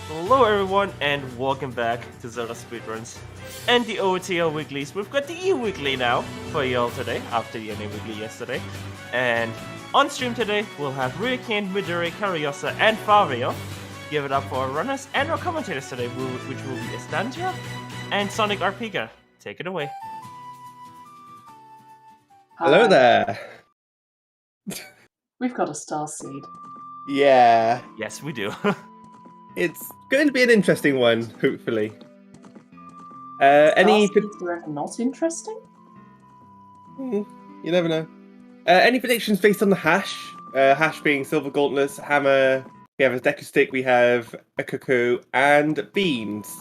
Hello everyone and welcome back to Zelda Speedruns and the OOT weeklies. We've got the E-weekly now for y'all today after the NA weekly yesterday. And on stream today we'll have Ryukin, Midori, Kariosa and Fabio. Give it up for our runners and our commentators today, which will be Estantia and Sonic Arpiga. Take it away. Hello there. We've got a star seed. Yeah. Yes, we do. It's going to be an interesting one, hopefully. Star seeds are not interesting? You never know. Any predictions based on the hash? Hash being Silver Gauntlets, Hammer, we have a Deku Stick, we have a Cuckoo, and Beans.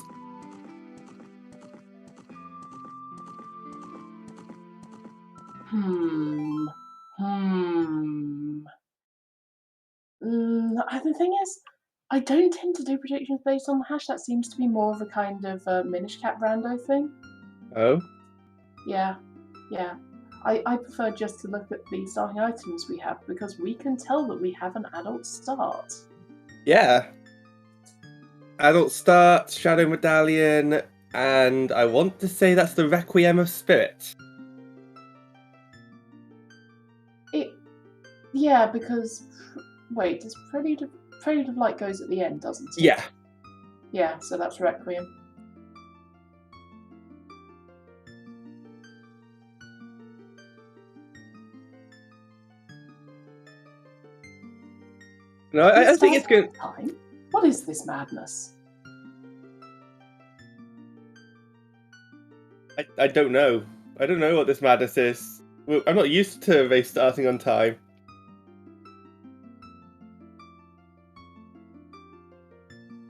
The thing is, I don't tend to do predictions based on the hash. That seems to be more of a kind of Minish Cap rando thing. Oh? Yeah. I prefer just to look at the starting items we have because we can tell that we have an adult start. Yeah. Adult Start, Shadow Medallion, and I want to say that's the Requiem of Spirit. Yeah, because... Wait, does Prelude of Light goes at the end, doesn't it? Yeah. Yeah, so that's Requiem. No, I think it's good. What is this madness? I don't know. I don't know what this madness is. I'm not used to a race starting on time.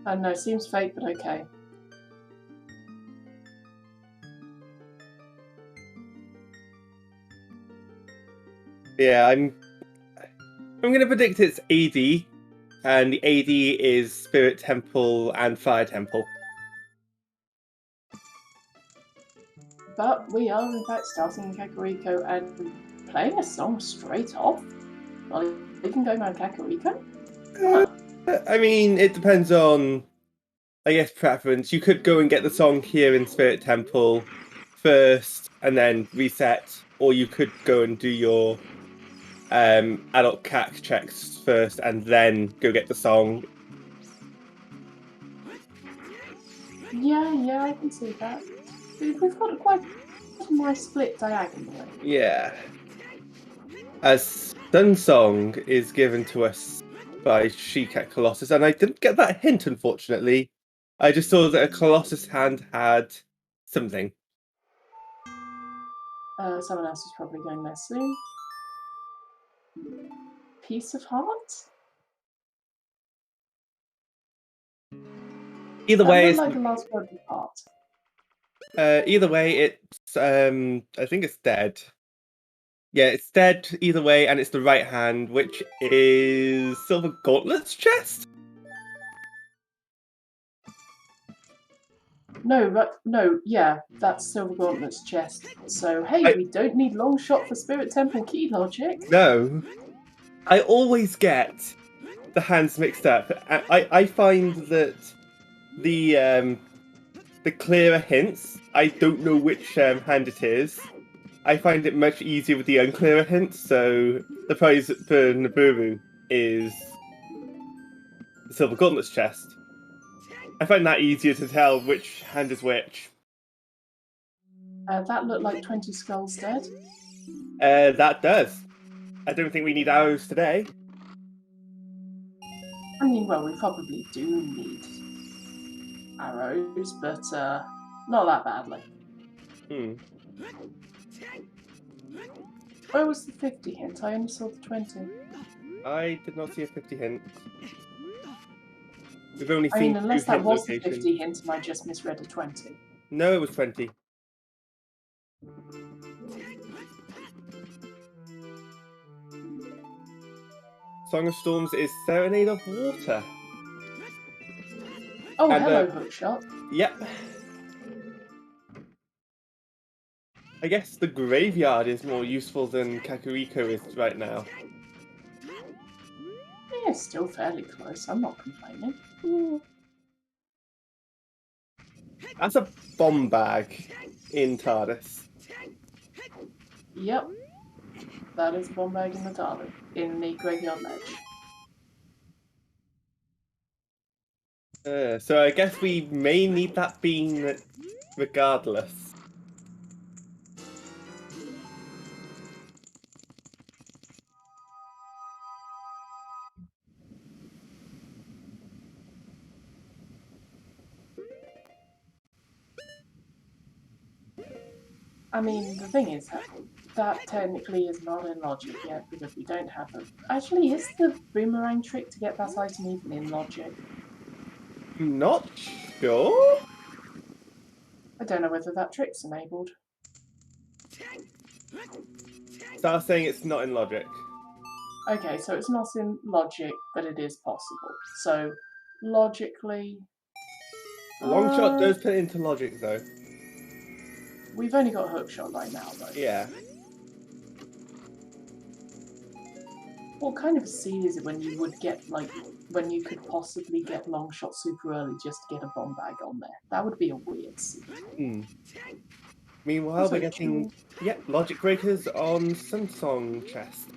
I don't know, seems fake, but okay. Yeah, I'm going to predict it's AD, and the AD is Spirit Temple and Fire Temple. But we are in fact starting in Kakariko and playing a song straight off. Well, we can go around Kakariko. I mean, it depends on, I guess, preference. You could go and get the song here in Spirit Temple first and then reset, or you could go and do your adult CAC checks first and then go get the song. Yeah, I can see that. We've got quite a nice split diagonally. Yeah. As Sun Song is given to us by She-Cat Colossus, and I didn't get that hint, unfortunately. I just saw that a Colossus hand had something. Someone else is probably going there soon. Piece of Heart? Either way, it's like the last broken part. Either way, it's I think it's dead. Yeah, it's dead either way, and it's the right hand, which is Silver Gauntlet's chest? Yeah, that's Silver Gauntlet's chest. So, hey, we don't need long shot for Spirit Temple key logic. No. I always get the hands mixed up. I find that the clearer hints, I don't know which hand it is. I find it much easier with the unclearer hints, so the prize for Naburu is the Silver Gauntlet's chest. I find that easier to tell which hand is which. That looked like 20 skulls dead. That does. I don't think we need arrows today. I mean, well, we probably do need arrows, but not that badly. Where was the 50 hint? I only saw the 20. I did not see a 50 hint. We've only seen unless that was the locations. 50 hint and I just misread a 20. No, it was 20. Song of Storms is Serenade of Water. Oh, and, hello, Hookshot. Yep. I guess the graveyard is more useful than Kakariko is right now. Yeah, still fairly close. I'm not complaining. That's a bomb bag in TARDIS. Yep, that is a bomb bag in the TARDIS, in the graveyard ledge. So I guess we may need that bean regardless. I mean, the thing is that technically is not in logic yet because we don't have them. Actually, is the boomerang trick to get that item even in logic? I'm not sure. I don't know whether that trick's enabled. So I was saying it's not in logic. Okay, so it's not in logic, but it is possible. So, logically... Longshot does put it into logic though. We've only got hookshot right now, though. Yeah. What kind of a seed is it when you would get, like, when you could possibly get long shot super early just to get a bomb bag on there? That would be a weird seed. Meanwhile, Also, we're getting logic breakers on Samsung chest.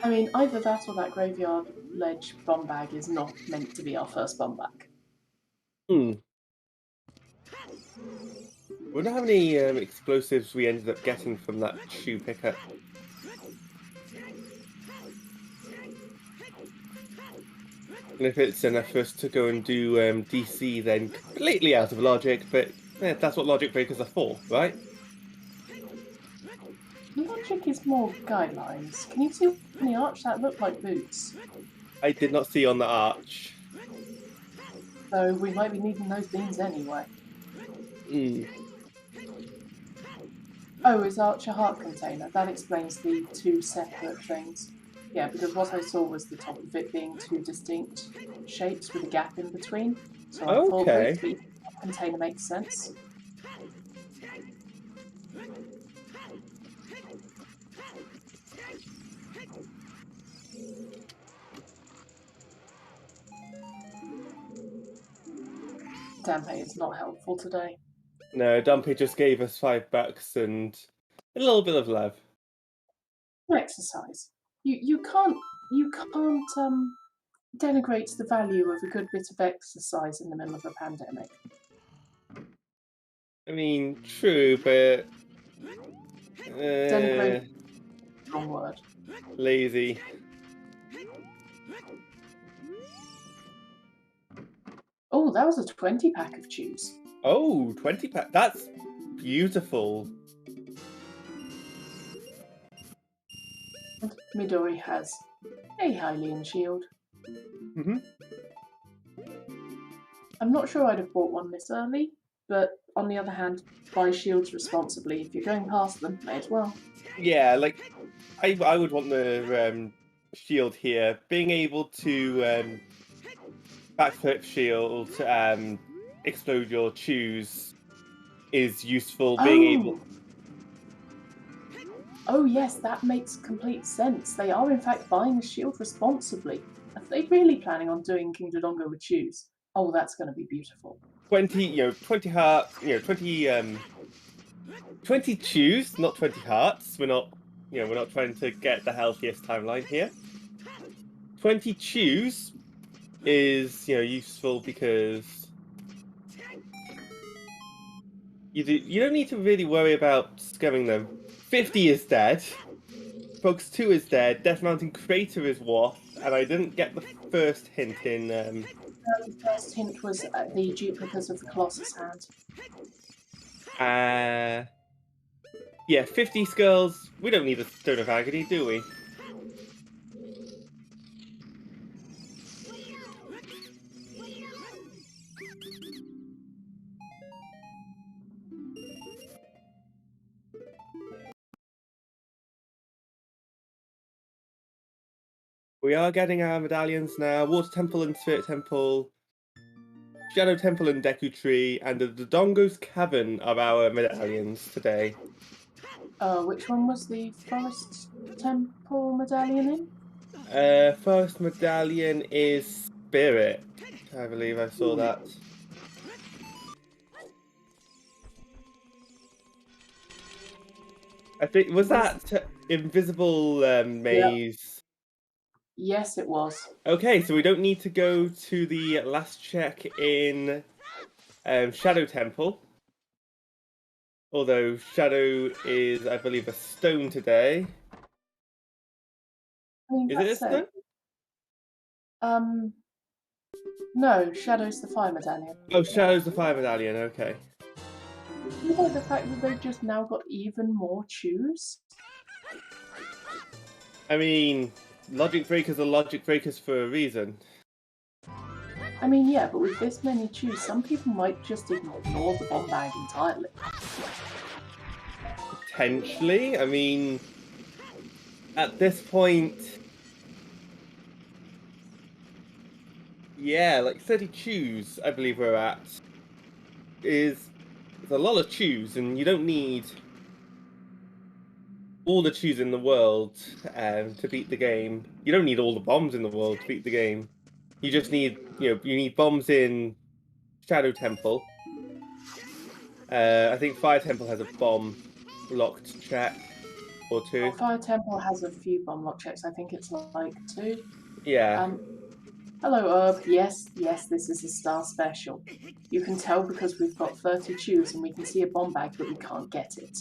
I mean, either that or that graveyard ledge bomb bag is not meant to be our first bomb bag. We wonder how many explosives we ended up getting from that shoe pickup. And if it's enough for us to go and do DC, then completely out of logic, but that's what logic breakers are for, right? Logic is more guidelines. Can you see on the arch that look like boots? I did not see on the arch. So we might be needing those beans anyway. Oh, is arch a heart container? That explains the two separate things. Yeah, because what I saw was the top of it being two distinct shapes with a gap in between. So I thought both the container makes sense. Dampe is not helpful today. No, Dumpy just gave us $5 and a little bit of love. Exercise. You can't denigrate the value of a good bit of exercise in the middle of a pandemic. I mean, true, but Denigrate, wrong word. Lazy. Oh, that was a 20 pack of chews. Oh, 20 pack. That's beautiful. And Midori has a Hylian shield. I'm not sure I'd have bought one this early, but on the other hand, buy shields responsibly. If you're going past them, may as well. Yeah, like I would want the shield here. Being able to backflip shield, explode your chews is useful. Being able. Oh yes, that makes complete sense. They are in fact buying a shield responsibly. Are they really planning on doing King Dodongo with chews? Oh, that's going to be beautiful. 20 hearts, 20 chews, not 20 hearts. We're not trying to get the healthiest timeline here. 20 chews is, useful because you don't need to really worry about scaring them. 50 is dead. Fox 2 is dead. Death Mountain Crater is what, and I didn't get the first hint in. The first hint was the duplicates of the Colossus hand. Yeah, 50 skulls. We don't need a Stone of Agony, do we? We are getting our medallions now. Water Temple and Spirit Temple. Shadow Temple and Deku Tree. And the Dodongo's Cavern are our medallions today. Which one was the Forest Temple medallion in? First medallion is Spirit. I believe I saw that. I think was that invisible maze. Yes, it was. Okay, so we don't need to go to the last check in Shadow Temple. Although Shadow is, I believe, a stone today. I mean, Is it a that's stone? No, Shadow's the fire medallion. Oh, Shadow's the fire medallion. Okay. You know the fact that they've just now got even more chews? I mean, logic breakers are logic breakers for a reason. I mean, yeah, but with this many chews, some people might just ignore the bomb bag entirely. Potentially. I mean, at this point, yeah, like 30 chews, I believe we're at, is a lot of chews, and you don't need all the chews in the world to beat the game. You don't need all the bombs in the world to beat the game. You just need, you need bombs in Shadow Temple. I think Fire Temple has a bomb locked check or two. Well, Fire Temple has a few bomb lock checks. I think it's like 2. Yeah. Hello, Herb. Yes, this is a star special. You can tell because we've got 30 chews and we can see a bomb bag, but we can't get it.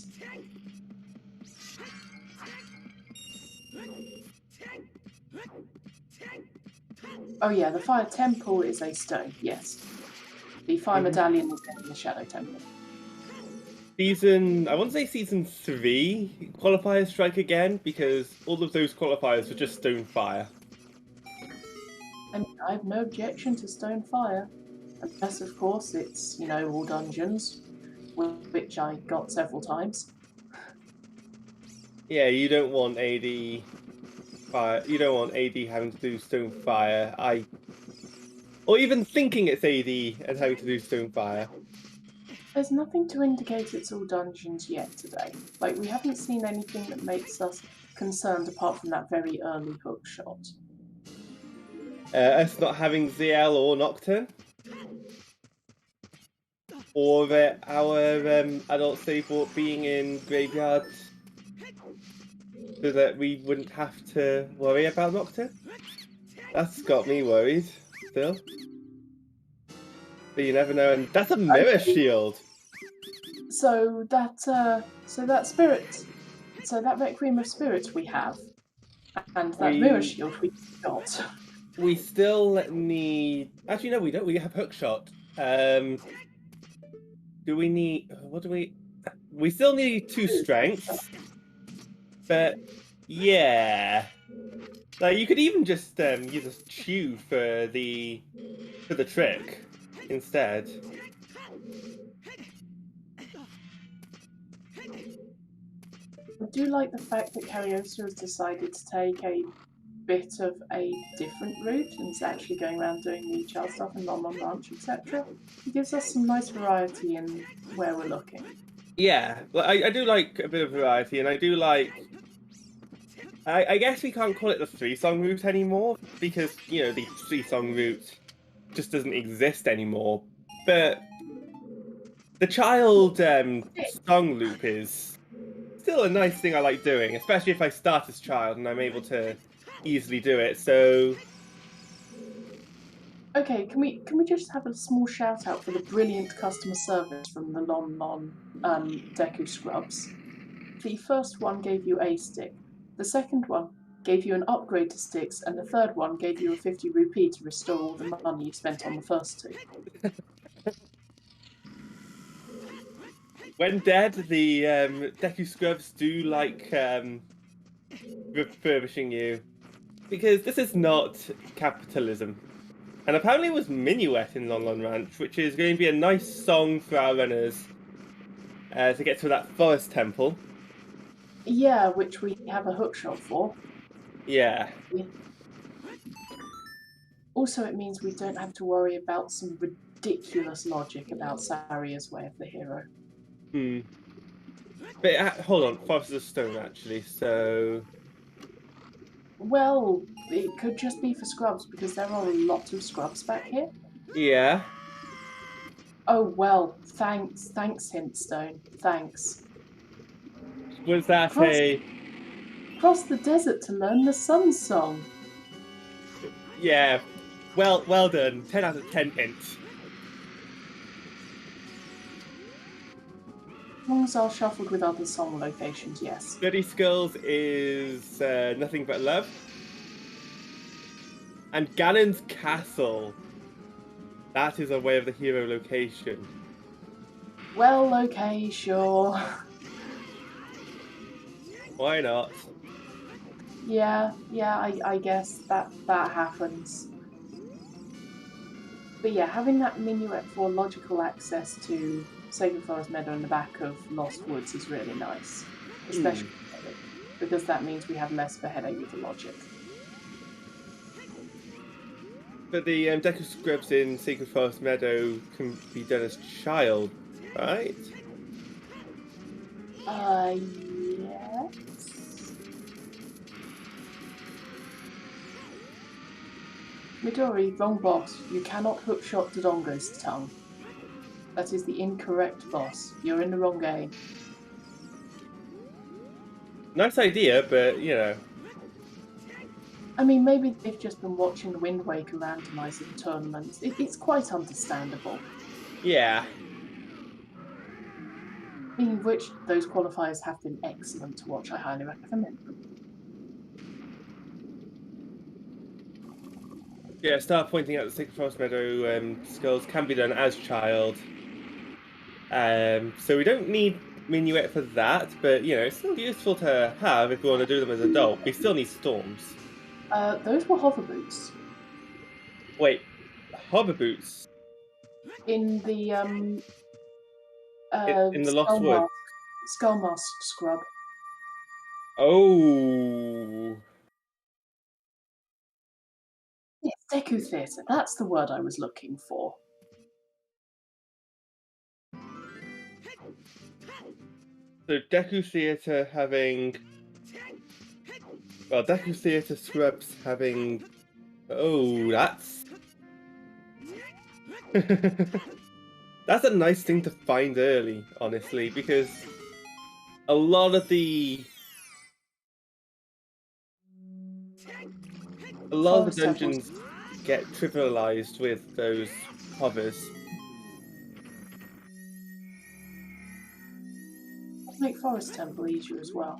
Oh yeah, the Fire Temple is a stone, yes. The Fire Medallion is in the Shadow Temple. I want to say season 3 qualifiers strike again, because all of those qualifiers were just stone fire. I mean, I have no objection to stone fire. Unless, of course, it's, all dungeons, which I got several times. Yeah, you don't want AD fire. You don't want AD having to do stone fire. Or even thinking it's AD and having to do stone fire. There's nothing to indicate it's all dungeons yet today. Like, we haven't seen anything that makes us concerned apart from that very early hook shot. Us not having ZL or Nocturne. Or our adult save port being in graveyards, so that we wouldn't have to worry about Nocturne. That's got me worried, still. But you never know, and that's a mirror shield! So that spirit, so that Requiem of Spirits we have, and that mirror shield we got. We still need... Actually, no, we don't. We have hookshot. Do we need... What do we... We still need 2 strengths. But, yeah. Like, you could even just use a chew for the trick instead. I do like the fact that Cariosa has decided to take a bit of a different route and is actually going around doing the child stuff and Lon Ranch, etc. It gives us some nice variety in where we're looking. Yeah, well, I do like a bit of variety, and I do like... I guess we can't call it the 3-song route anymore, because, the 3-song route just doesn't exist anymore. But the child song loop is still a nice thing I like doing, especially if I start as child and I'm able to easily do it. So, okay, can we just have a small shout out for the brilliant customer service from the Lon Deku Scrubs? The first one gave you a stick, the second one gave you an upgrade to sticks, and the third one gave you a 50 rupee to restore all the money you spent on the first 2. when dead, the Deku Scrubs do like refurbishing you, because this is not capitalism. And apparently it was Minuet in Lon Ranch, which is going to be a nice song for our runners to get to that forest temple. Yeah, which we have a hookshot for. Yeah. Also, it means we don't have to worry about some ridiculous logic about Saria's way of the hero. But hold on, Forest of Stone actually, so... Well, it could just be for scrubs because there are a lot of scrubs back here. Yeah. Oh well, thanks Hintstone, thanks. Was that Cross the desert to learn the sun song. Yeah. Well done. 10 out of 10 hints. Songs are shuffled with other song locations, yes. 30 Skulls is Nothing But Love. And Ganon's Castle. That is a Way of the Hero location. Well, okay, sure. Why not? Yeah, I guess that happens. But yeah, having that minuet for logical access to Sacred Forest Meadow in the back of Lost Woods is really nice. Especially because that means we have less of a headache with the logic. But the Deku Scrubs in Sacred Forest Meadow can be done as child, right? Yes. Midori, wrong boss. You cannot hookshot Dodongo's tongue. That is the incorrect boss. You're in the wrong game. Nice idea, but you know. I mean, maybe they've just been watching the Wind Waker Randomizer tournaments. It's quite understandable. Yeah. In which those qualifiers have been excellent to watch. I highly recommend them. Yeah, start pointing out that Sacred Forest Meadow skulls can be done as child. So we don't need Minuet for that, but you know, it's still useful to have if we want to do them as adult. We still need storms. Those were hover boots. Wait, hover boots In the in the Lost Woods. Skull Mask scrub. Oh. Yes, Deku Theatre. That's the word I was looking for. So Deku Theatre having... Well, Deku Theatre Scrubs having... Oh, that's... That's a nice thing to find early, honestly, because a lot of the... A lot of the dungeons get trivialized with those hovers. Make Forest Temple easier as well.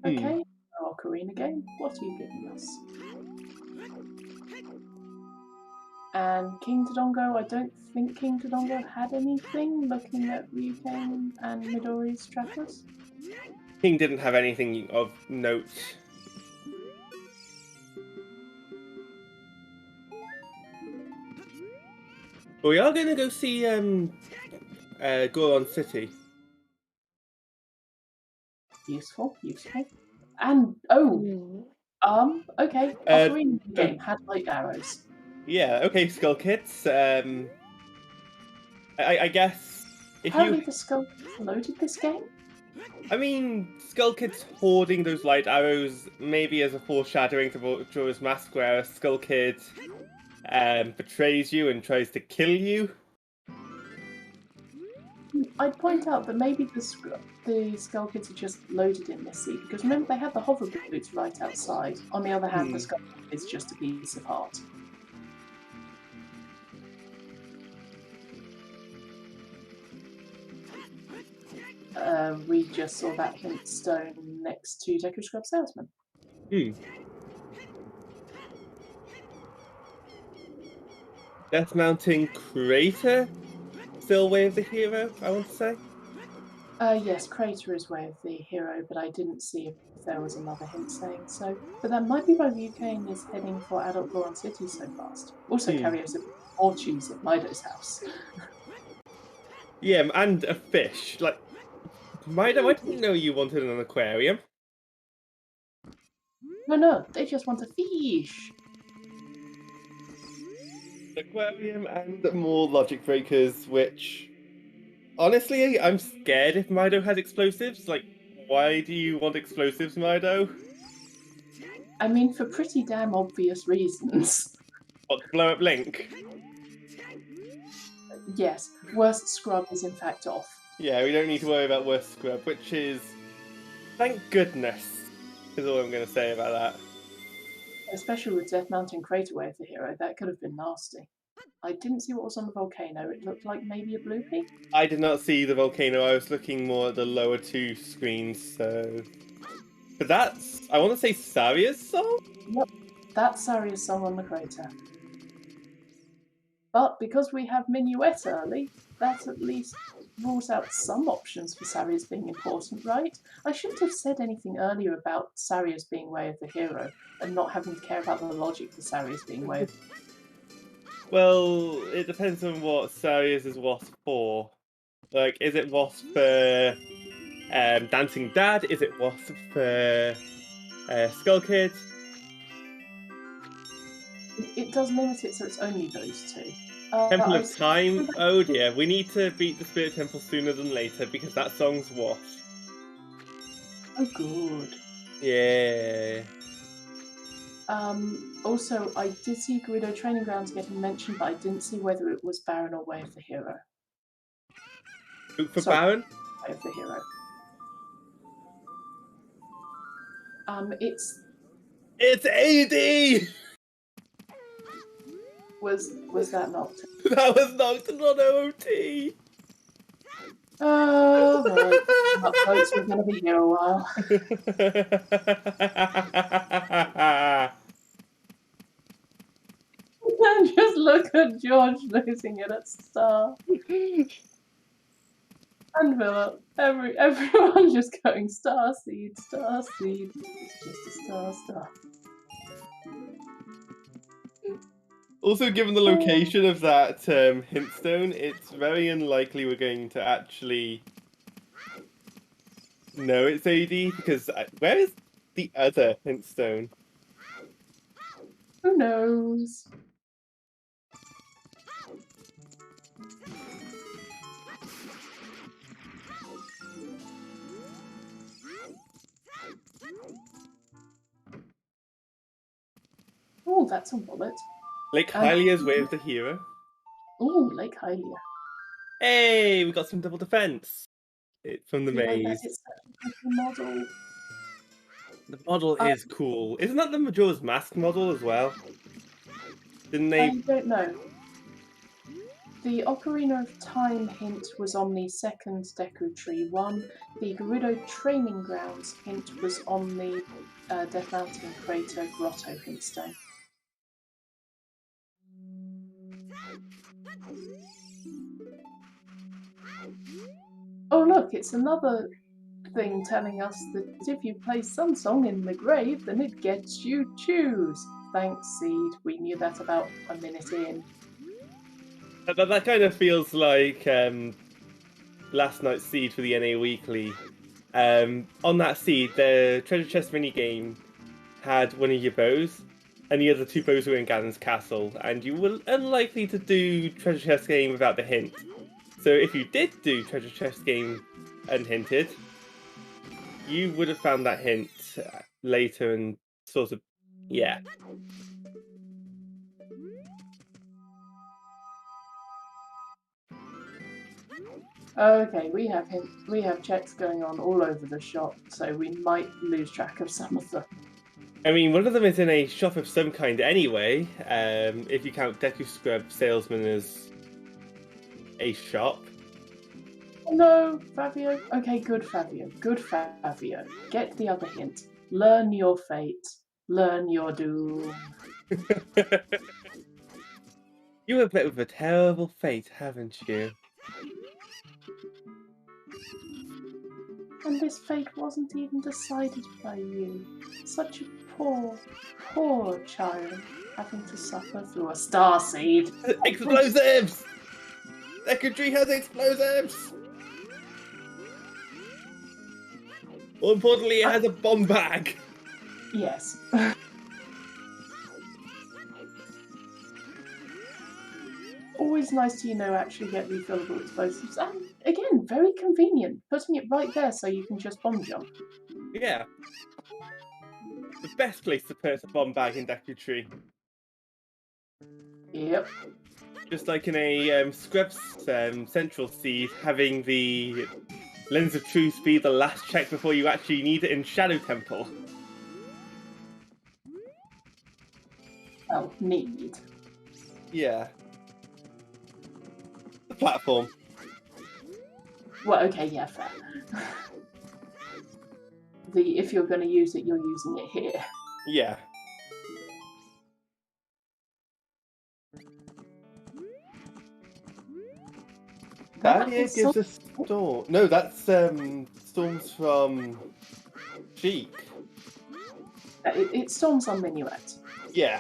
Okay, our Ocarina game. What are you giving us? And King Dodongo, I don't think King Dodongo had anything looking at Ryuken and Midori's trackers. King didn't have anything of note. But we are going to go see Goron City. Useful. And okay. Ocarina game had light arrows. Yeah, okay, Skull Kids. I guess if Apparently the Skull Kids loaded this game. I mean, Skull Kid's hoarding those light arrows maybe as a foreshadowing to Majora's Mask, where a Skull Kid betrays you and tries to kill you. I'd point out that maybe the Skull Kids are just loaded in this seat, because remember they had the hover boots right outside. On the other hand, the Skull Kid is just a piece of heart. We just saw that hint stone next to Deku Scrub Salesman. Death Mountain Crater? Still Way of the Hero, I want to say? Yes, Crater is Way of the Hero, but I didn't see if there was another hint saying so. But that might be why Ryuken is heading for Adult Goron City so fast. Also, karaoke or cheese at Mido's house. Yeah, and a fish. Like, Mido, I didn't know you wanted an aquarium. No, they just want a fish. Aquarium and more logic breakers, which honestly, I'm scared if Mido has explosives. Like, why do you want explosives, Mido? I mean, for pretty damn obvious reasons. What, to blow up Link? Yes, worst scrub is in fact off. Yeah, we don't need to worry about worst scrub, which is Thank goodness, is all I'm going to say about that. Especially with Death Mountain Craterway of the hero, that could have been nasty. I didn't see what was on the volcano. It looked like maybe a bloopy. I did not see the volcano. I was looking more at the lower two screens, so... But that's, I want to say Saria's song? Yep, that's Saria's song on the crater. But because we have Minuet early, that at least rules out some options for Saria's being important, right? I shouldn't have said anything earlier about Saria's being Way of the Hero and not having to care about the logic for Saria's being Way of... Well, it depends on what Saria's is Wasp for. Like, is it Wasp for Dancing Dad? Is it Wasp for Skull Kid? It does limit it, so it's only those two. Temple of Time? Oh dear, we need to beat the Spirit Temple sooner than later because that song's Wasp. Oh, good. Yeah. Also, I did see Gerudo Training Grounds getting mentioned, but I didn't see whether it was Baron or Way of the Hero. For Baron? Way of the Hero. It's AD! Was that not? That was knocked on OT! Oh, right. Not folks, we're going to be here a while. Just look at George losing it at Star. And Philip. Everyone just going Starseed, Starseed. It's just a star. Also, given the location of that hint stone, it's very unlikely we're going to actually know it's AD, because where is the other hint stone? Who knows? Oh, that's a wallet. Lake Hylia's Way of the Hero. Oh, Lake Hylia. Hey, we got some double defense. It's from the maze. It's such a pretty model. The model is cool. Isn't that the Majora's Mask model as well? Didn't they? I don't know. The Ocarina of Time hint was on the second Deku Tree one. The Gerudo Training Grounds hint was on the Death Mountain Crater Grotto hint stone. Oh look, it's another thing telling us that if you play some song in the grave, then it gets you choose. Thanks, Seed. We knew that about a minute in. That kind of feels like last night's seed for the NA Weekly. On that seed, the treasure chest minigame had one of your bows, and the other two bows were in Ganon's castle, and you were unlikely to do treasure chest game without the hint. So if you did do treasure chest game unhinted, you would have found that hint later and sort of, yeah. Okay, we have checks going on all over the shop, so we might lose track of some of them. I mean, one of them is in a shop of some kind anyway, if you count Deku Scrub Salesman as a shop. No, Fabio. Okay, good Fabio. Good Fabio. Get the other hint. Learn your fate. Learn your doom. You have met with a terrible fate, haven't you? And this fate wasn't even decided by you. Such a poor, poor child having to suffer through a starseed. Explosives! Deku Tree has explosives! More importantly, it has a bomb bag! Yes. Always nice to, actually get refillable explosives. And again, very convenient. Putting it right there so you can just bomb jump. Yeah. The best place to put a bomb bag in Deku Tree. Yep. Just like in a Scrubs Central Seed, having the Lens of Truth be the last check before you actually need it in Shadow Temple. Oh, need. Yeah. The platform. Well, okay, yeah, fair. If you're going to use it, you're using it here. Yeah. That here gives us storm. No, that's storms from Sheik. It storms on Minuet. Yeah.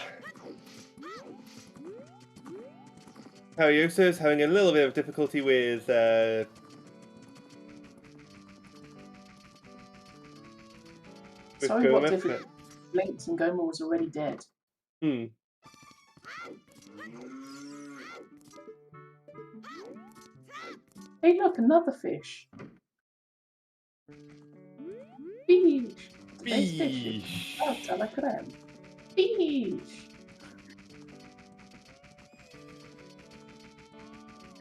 Harioso's having a little bit of difficulty with So what Goma. different? Blinks and Goma was already dead. Hmm. Hey, look, another fish. Fish. Today's fish. Beesh. Oh, Salacrem. Fish.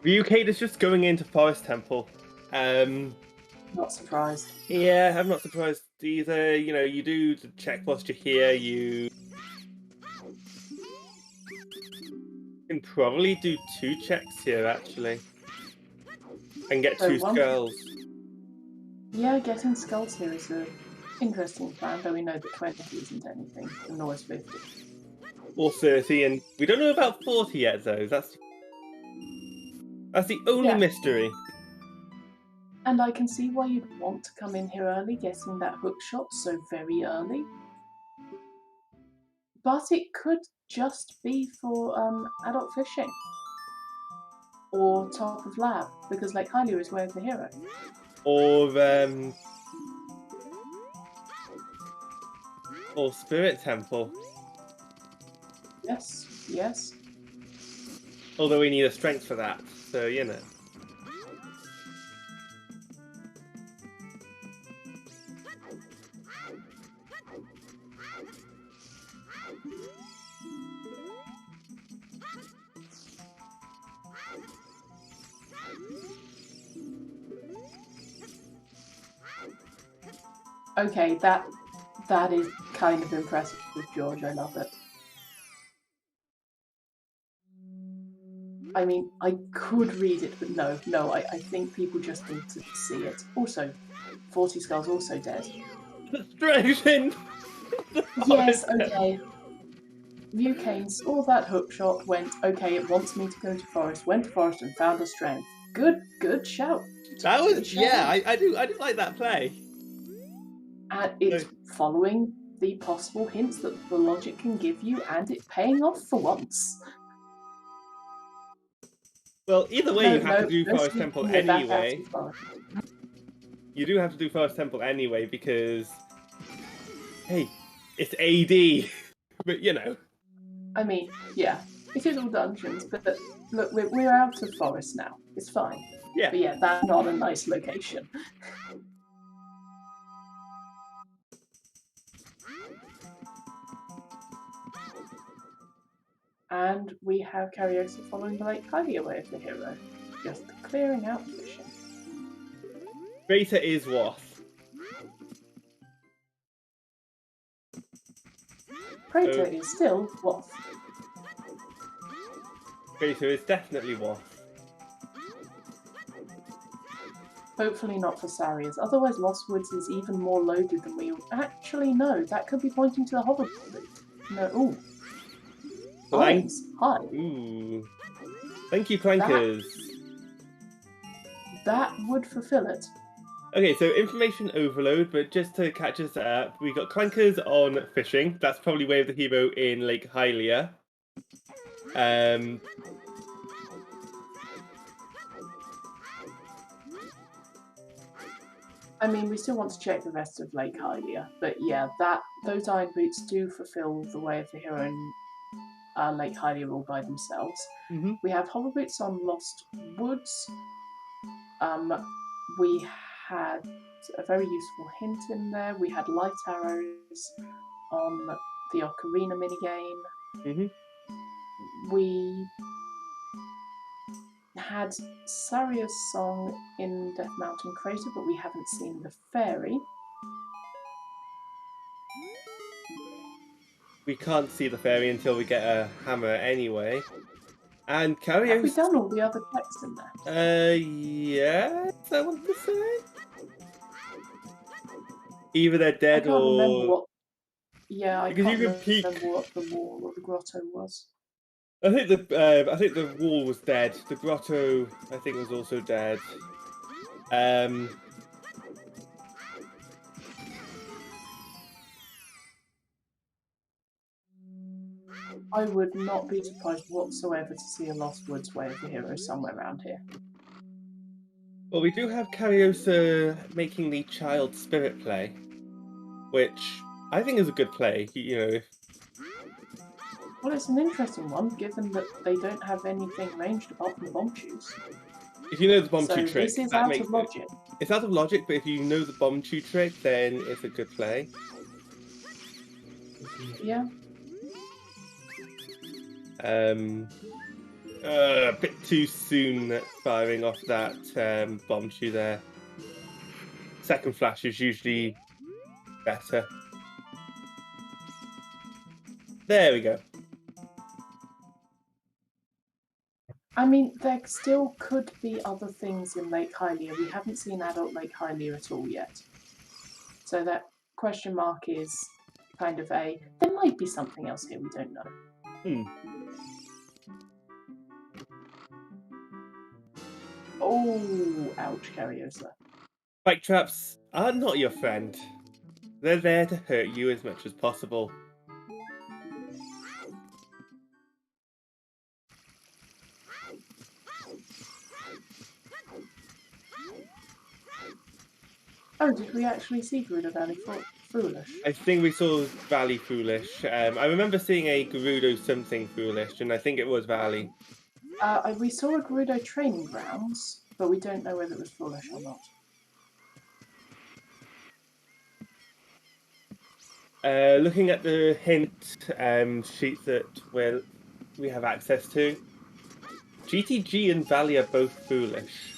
Ryukate just going into Forest Temple. Not surprised. Yeah, I'm not surprised either. You know, you do the check whilst you're here. You can probably do 2 checks here, actually. And get So 2 one- skulls. Yeah, getting skulls here is an interesting plan, though we know that 20 isn't anything, and nor is 50. Or 30, and we don't know about 40 yet, though. That's the only Yeah. mystery. And I can see why you'd want to come in here early, getting that hook shot so very early. But it could just be for adult fishing. Or top of lab, because Lake Hylia is Way of the Hero. Or Spirit Temple. Yes, yes. Although we need a strength for that, so you know. Okay, that is kind of impressive with George. I love it. I mean, I could read it, but no, I think people just need to see it. Also, 40 Skulls also dead. Destruction! Yes, okay. Ryukane saw that hook shot, went, okay, it wants me to go to forest, went to forest and found a strength. Good shout. That was, Good shout. yeah, I do like that play. And it's following the possible hints that the logic can give you, and it paying off for once. Well, either way, you have to do Forest Temple anyway. You do have to do Forest Temple anyway because, hey, it's AD. But you know. I mean, yeah, it is all dungeons, but look, we're out of forest now. It's fine. Yeah. But yeah, that's not a nice location. And we have Karaoke following the Lake Hylia Way of the Hero, just clearing out fishing. Beta is Wath. Praetor is still Wath. Beta is definitely Wath. Hopefully not for Sarias, otherwise Lost Woods is even more loaded than we actually know. That could be pointing to the hover. No, ooh. Thanks. Hi. Ooh. Thank you, Clankers. That would fulfill it. Okay, so information overload, but just to catch us up, we got Clankers on fishing. That's probably Way of the Hero in Lake Hylia. I mean, we still want to check the rest of Lake Hylia, but yeah, those iron boots do fulfill the Way of the Hero in Lake Hylia all by themselves. Mm-hmm. We have hover boots on Lost Woods. We had a very useful hint in there. We had light arrows on the Ocarina minigame. Mm-hmm. We had Saria's song in Death Mountain Crater, but we haven't seen the fairy. We can't see the fairy until we get a hammer anyway. And Have we Cario's... done all the other texts in there? Yes, I want to say. Either they're I dead can't remember or... what. Yeah, I Because can't you can peek. remember what the wall or the grotto was. I think the wall was dead. The grotto, I think, was also dead. I would not be surprised whatsoever to see a Lost Woods Way of the Hero somewhere around here. Well, we do have Cariosa making the child spirit play, which I think is a good play. You know, Well, it's an interesting one, given that they don't have anything ranged apart from the bomb shoes. if you know the bomb So chew trick, this is that out makes of logic. it's out of logic. But if you know the bomb chew trick, then it's a good play. Yeah. A bit too soon firing off that bomb shoe there. Second flash is usually better. There we go. I mean, there still could be other things in Lake Hylia. We haven't seen adult Lake Hylia at all yet. So that question mark is kind of a, there might be something else here we don't know. Oh, ouch, Cariosa. Spike traps are not your friend. They're there to hurt you as much as possible. Oh, did we actually see Gerudo Valley Foolish? I think we saw Valley Foolish. I remember seeing a Gerudo something Foolish, and I think it was Valley. We saw a Gerudo Training Grounds, but we don't know whether it was Foolish or not. Looking at the hint sheet that we have access to, GTG and Valley are both Foolish.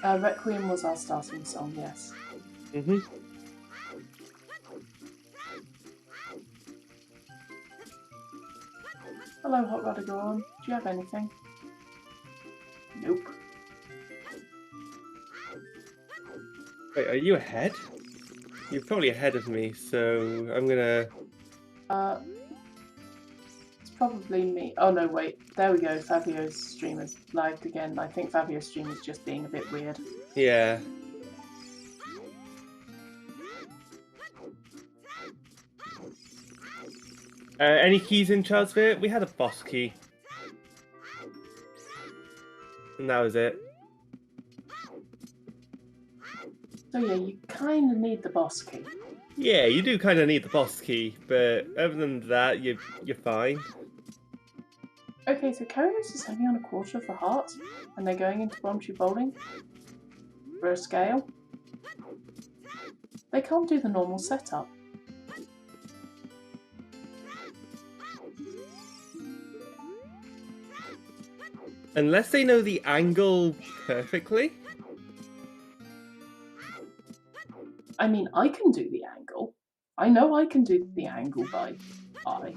Requiem was our starting song, yes. Hello, Hot Rod Goron. Do you have anything? Nope. Wait, are you ahead? You're probably ahead of me, so I'm gonna... It's probably me. Oh no, wait. There we go. Fabio's stream has lagged again. I think Fabio's stream is just being a bit weird. Yeah. Any keys in Child Spirit? We had a boss key. And that was it. So yeah, you kind of need the boss key. Yeah, you do kind of need the boss key, but other than that, you're fine. Okay, so Karios is only on a quarter of the heart, and they're going into Bombchu Bowling for a scale. They can't do the normal setup. Unless they know the angle perfectly. I mean, I can do the angle. I know I can do the angle by eye.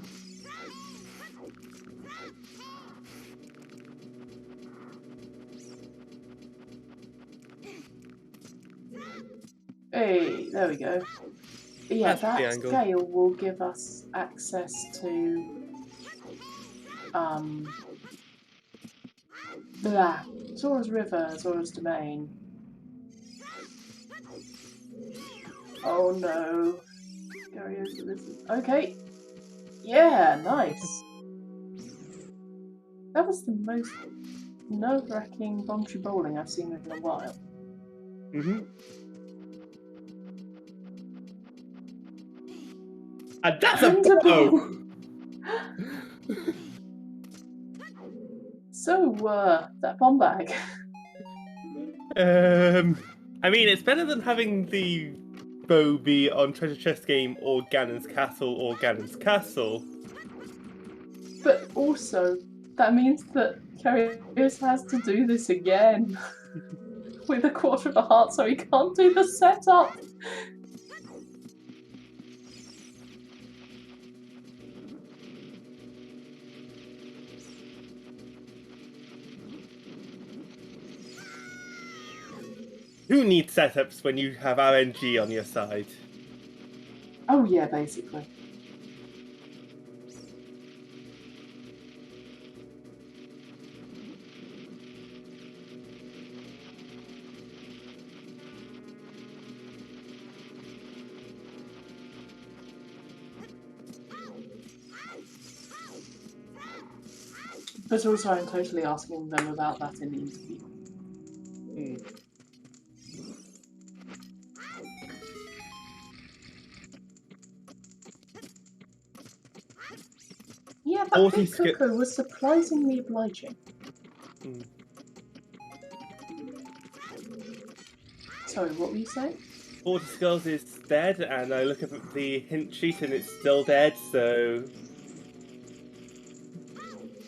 Hey, there we go. But yeah, that scale will give us access to Zora's River, Zora's Domain. Oh no. Okay. Yeah, nice. That was the most nerve-wracking Bombchu Bowling I've seen in a while. And that's a bow! So, that bomb bag. I mean, it's better than having the bow be on Treasure Chest Game or Ganon's Castle. But also, that means that Karius has to do this again with a quarter of a heart, so he can't do the setup. Who needs setups when you have RNG on your side? Oh yeah, basically. But also, I'm totally asking them about that in the interview. Yeah, that big Cuckoo was surprisingly obliging. Sorry, what were you saying? 40 Skulls is dead, and I look at the hint sheet and it's still dead, so...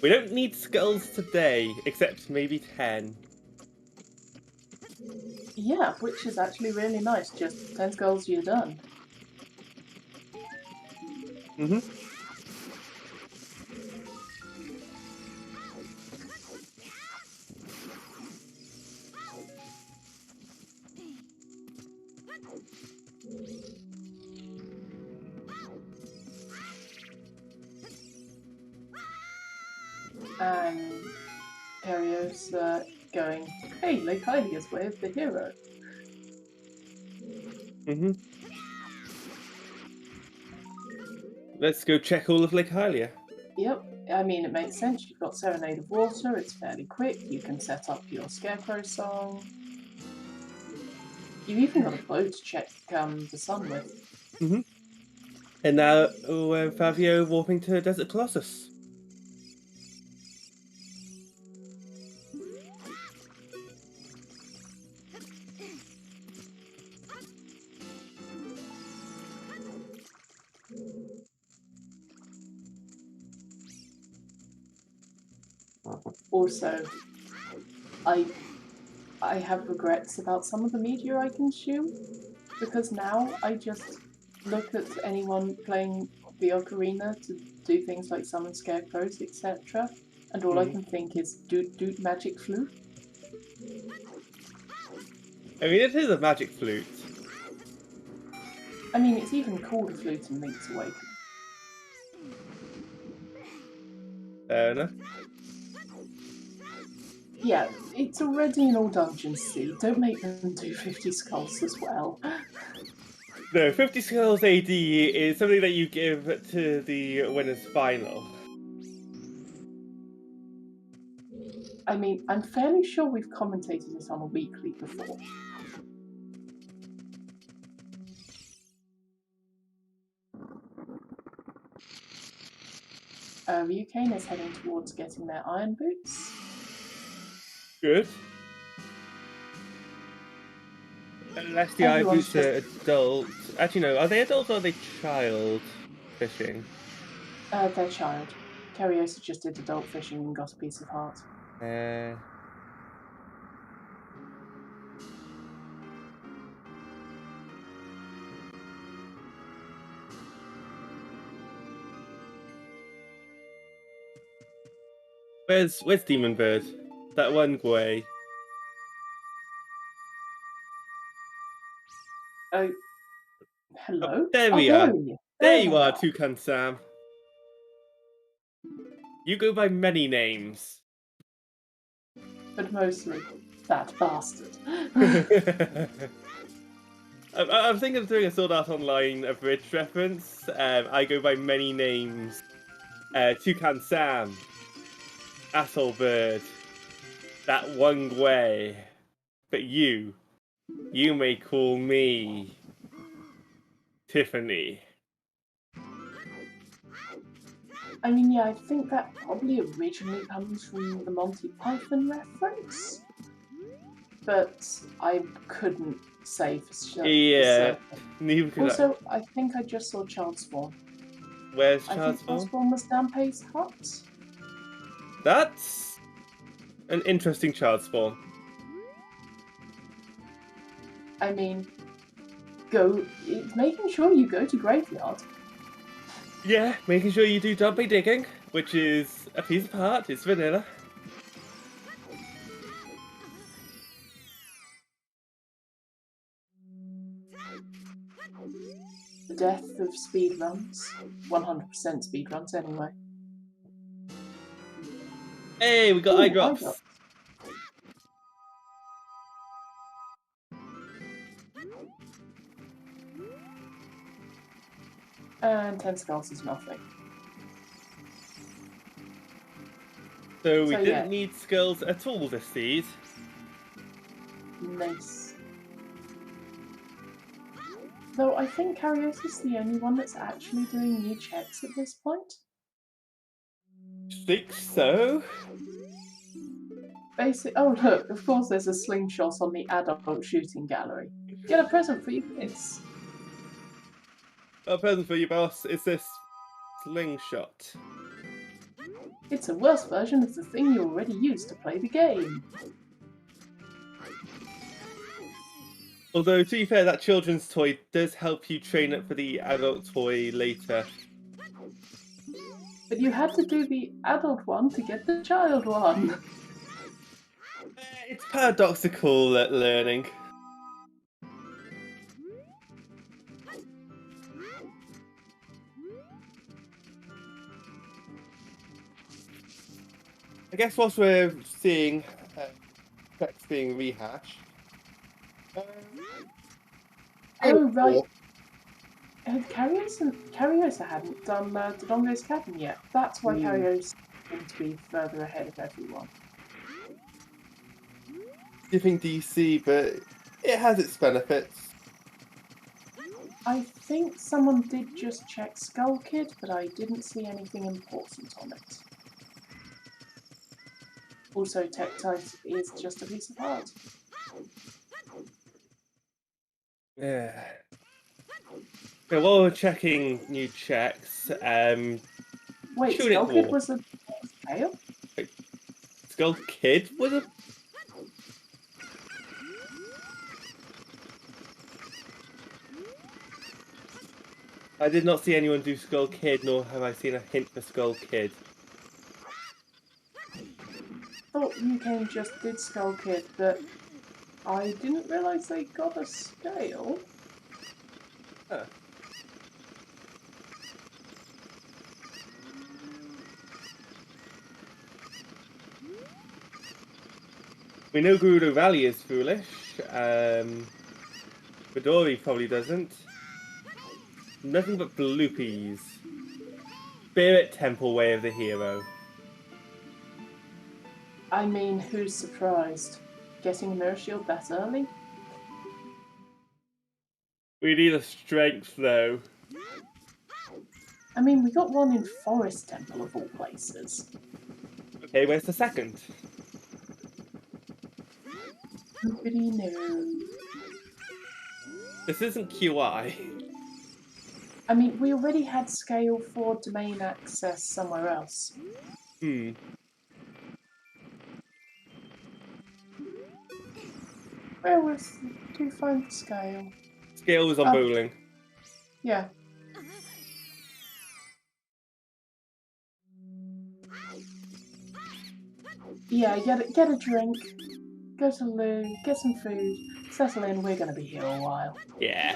We don't need skulls today, except maybe 10. Yeah, which is actually really nice. Just 10 skulls, you're done. And Karios going, hey, Lake Hylia's way of the hero. Let's go check all of Lake Hylia. Yep, I mean, it makes sense. You've got Serenade of Water, it's fairly quick. You can set up your Scarecrow song. You've even got a bow to check the sun with. And now, Fabio warping to Desert Colossus. Also, I have regrets about some of the media I consume, because now I just look at anyone playing the Ocarina to do things like summon scarecrows, etc., and all I can think is doot doot magic flute. I mean, it is a magic flute. I mean, it's even called a flute in Link's Awakening. Fair enough. Yeah, it's already in all dungeons, see. Don't make them do 50 skulls as well. No, 50 Skulls AD is something that you give to the winner's final. I mean, I'm fairly sure we've commentated it on a weekly before. Ryukane is heading towards getting their iron boots. Good. Unless the iron boots are adult. Actually, no. Are they adults or are they child fishing? They're child. Cariosa just did adult fishing and got a piece of heart. Where's Demon Bird? That one way. Oh, hello? Oh, there we are. There you are, are. Toucan Sam. You go by many names. But mostly, that bastard. I'm thinking of doing a Sword Art Online abridged reference. I go by many names. Toucan Sam. Asshole Bird. That one way. But you may call me Tiffany. I mean, yeah, I think that probably originally comes from the Monty Python reference, but I couldn't say for Yeah, certain. neither could I. Also, I think I just saw Child Spawn. Where's I Charles think Child Spawn? Spawn was Danpe's hut. That's an interesting child spawn. I mean, it's making sure you go to graveyard. Yeah, making sure you do dumpy digging, which is a piece of art. It's vanilla. The death of speedruns. 100% speedruns anyway. Hey, we got eye drops. And 10 skulls is nothing. So we didn't yeah. need skills at all this seed. Nice. Though I think Karaoke is the only one that's actually doing new checks at this point. Think so? Oh look, of course there's a slingshot on the adult shooting gallery. Get a present for your kids. A present for you, boss. It's this slingshot. It's a worse version of the thing you already used to play the game. Although, to be fair, that children's toy does help you train up for the adult toy later. But you had to do the adult one to get the child one. It's paradoxical learning. I guess whilst we're seeing checks being rehashed. Oh right. Cariosa hadn't done Dodongo's Cabin yet. That's why Cariosa seemed to be further ahead of everyone. Giving DC, but it has its benefits. I think someone did just check Skull Kid, but I didn't see anything important on it. Also, Tektite is just a piece of art. Yeah. So while we're checking new checks, Wait, Tunic Skull Kid War. was a tail? Skull Kid was a. I did not see anyone do Skull Kid, nor have I seen a hint for Skull Kid. Thought UK just did Skull Kid, but I didn't realise they got a scale. Huh. We know Gerudo Valley is foolish. Midori probably doesn't. Nothing but bloopies. Spirit Temple Way of the Hero. I mean, who's surprised? Getting a mirror shield that early? We need a strength though. I mean, we got one in Forest Temple of all places. Okay, where's the second? Nobody knows. This isn't QI. I mean, we already had scale for domain access somewhere else. Where was... Did you find the scale? Scale was on bowling. Yeah. Yeah, get a drink, go to the loo, get some food, settle in, we're going to be here a while. Yeah.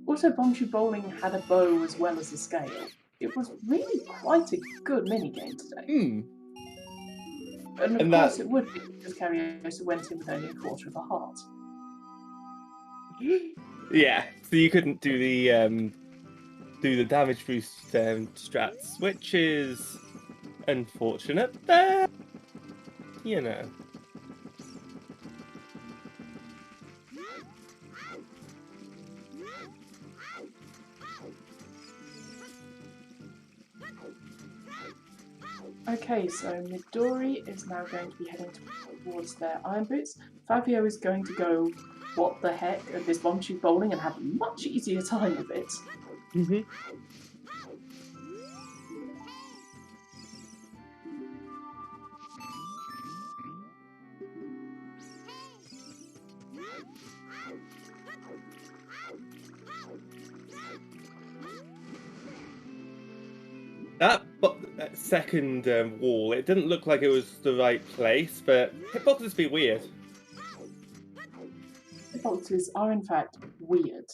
Also, Bombshoe Bowling had a bow as well as a scale. It was really quite a good minigame today. And of course it would be because Cariosa went in with only a quarter of a heart. Yeah, so you couldn't do the damage boost strats, which is unfortunate, but you know. Okay, so Midori is now going to be heading towards their iron boots. Fabio is going to go, what the heck, at this bomb tube bowling and have a much easier time of it. Mm-hmm. That second wall, it didn't look like it was the right place, but hitboxes be weird. Hitboxes are in fact weird.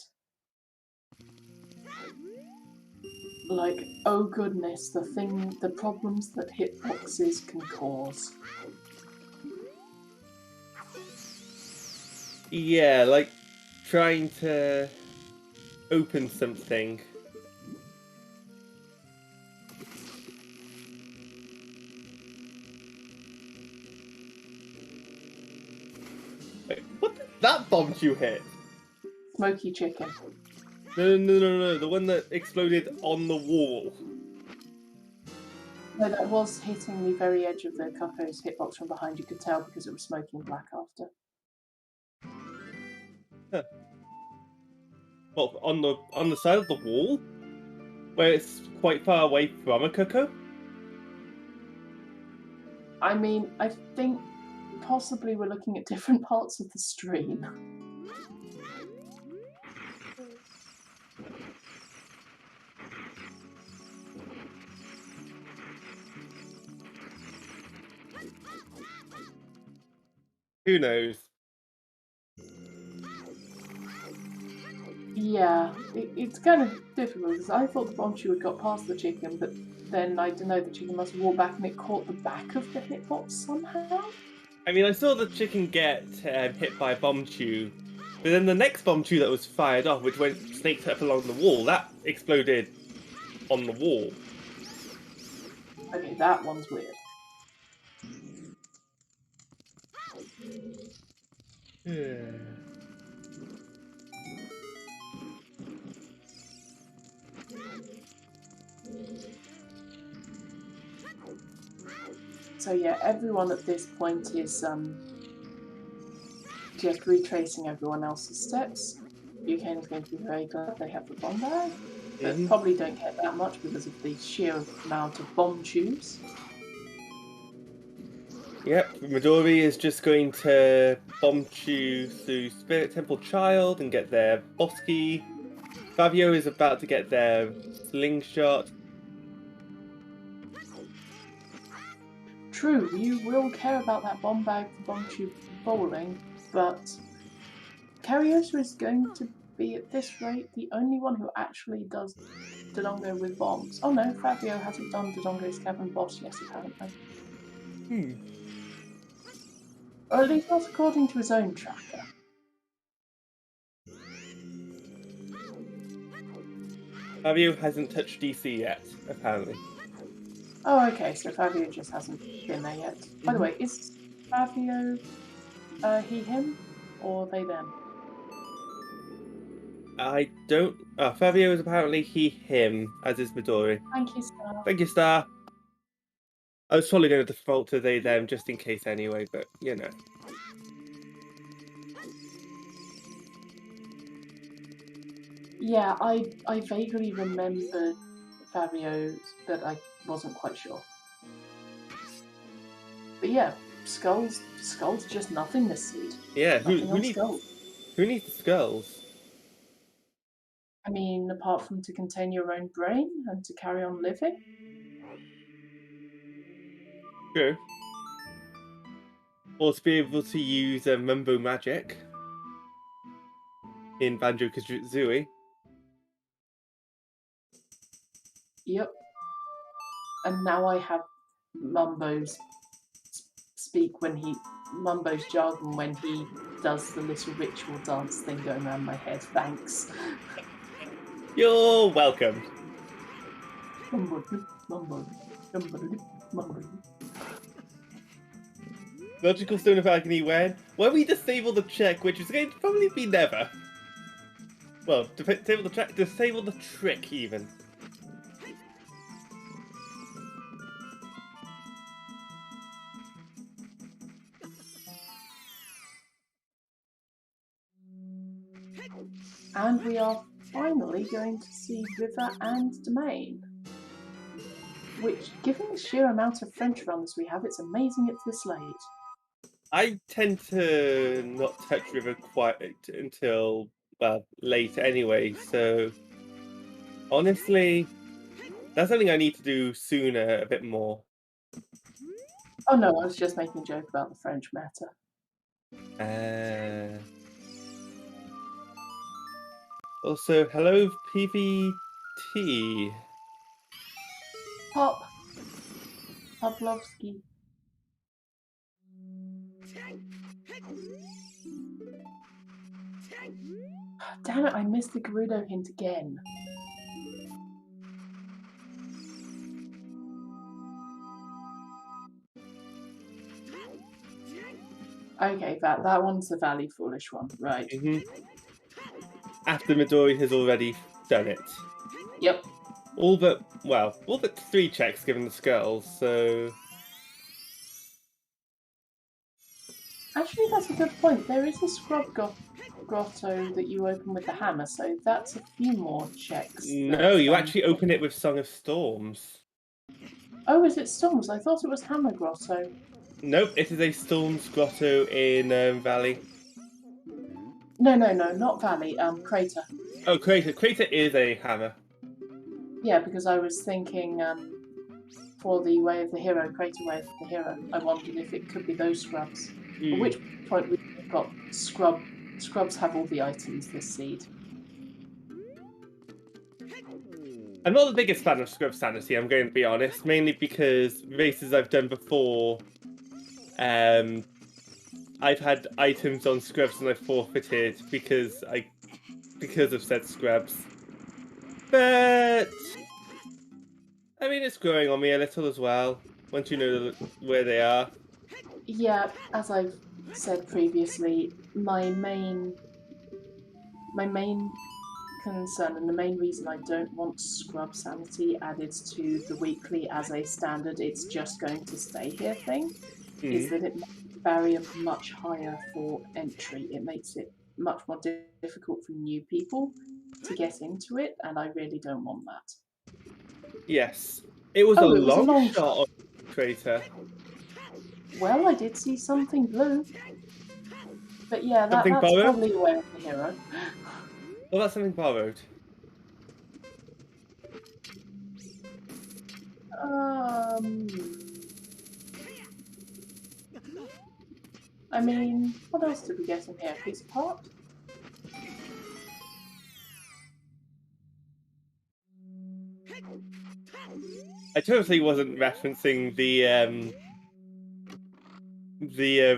Like, oh goodness, the problems that hitboxes can cause. Yeah, like trying to open something. Wait, what did that bomb you hit? Smoky chicken. No, the one that exploded on the wall. No, that was hitting the very edge of the Cucko's hitbox from behind. You could tell because it was smoking black after. Huh. Well, on the side of the wall? Where it's quite far away from a Cuckoo? I mean, I think possibly we're looking at different parts of the stream. Who knows? Yeah, it's kind of difficult because I thought the bombshell had got past the chicken, but then I don't know, the chicken must have walked back and it caught the back of the hitbox somehow. I mean, I saw the chicken get hit by a bomb tube, but then the next bomb tube that was fired off, which went snaked up along the wall, that exploded on the wall. Okay, that one's weird. So yeah, everyone at this point is just retracing everyone else's steps. Yukane's going to be very glad they have the bomb bag, but probably don't get that much because of the sheer amount of bomb tubes. Yep, Midori is just going to bomb chew through Spirit Temple Child and get their boss key. Fabio is about to get their slingshot. True, you will care about that bomb bag for bomb tube bowling, but Cariosa is going to be, at this rate, the only one who actually does Dodongo with bombs. Oh no, Fabio hasn't done Dodongo's Cavern boss yet, apparently. Or at least not according to his own tracker. Fabio hasn't touched DC yet, apparently. Oh, okay, so Fabio just hasn't been there yet. By the way, is Fabio he, him, or they, them? I don't... Fabio is apparently he, him, as is Midori. Thank you, Star. Thank you, Star. I was probably going to default to they, them, just in case anyway, but, you know. Yeah, I vaguely remember Fabio's, but I wasn't quite sure. But yeah, skulls just nothingness seed. Yeah, who needs skulls? I mean, apart from to contain your own brain and to carry on living. True. Or to be able to use Mumbo Magic in Banjo-Kazooie. Yep. And now I have Mumbo's Mumbo's jargon when he does the little ritual dance thing going around my head. Thanks. You're welcome. Logical Stone of Agony when we disable the check, which is going to probably be never. Well, disable the trick even. And we are finally going to see River and Domain. Which, given the sheer amount of French runs we have, it's amazing it's this late. I tend to not touch River quite until, well, late anyway, so honestly, that's something I need to do sooner a bit more. Oh no, I was just making a joke about the French matter. Also, hello PVT. Pop. Pavlovsky. Damn it, I missed the Gerudo hint again. Okay, that one's the Valley Foolish one, right. After Midori has already done it. Yep. All but 3 checks given the skulls, so... Actually, that's a good point. There is a scrub grotto that you open with the hammer, so that's a few more checks. No, you actually open it with Song of Storms. Oh, is it Storms? I thought it was Hammer Grotto. Nope, it is a Storms Grotto in Valley. No, not Valley, Crater. Oh, Crater. Crater is a hammer. Yeah, because I was thinking for the Way of the Hero, Crater Way of the Hero, I wondered if it could be those scrubs. At which point we've got Scrubs have all the items this seed. I'm not the biggest fan of Scrub Sanity, I'm going to be honest, mainly because races I've done before, I've had items on Scrubs and I've forfeited because of said Scrubs. But I mean, it's growing on me a little as well, once you know where they are. Yeah, as I've said previously, my main concern and the main reason I don't want Scrub Sanity added to the weekly as a standard it's just going to stay here thing is that it makes the barrier much higher for entry. It makes it much more difficult for new people to get into it, and I really don't want that. Yes. It was a long shot on Crater. Well, I did see something blue. But yeah, that's borrowed? probably a Way of the Hero. Well, that's something borrowed. I mean, what else did we get in here? Piece of heart? I totally wasn't referencing the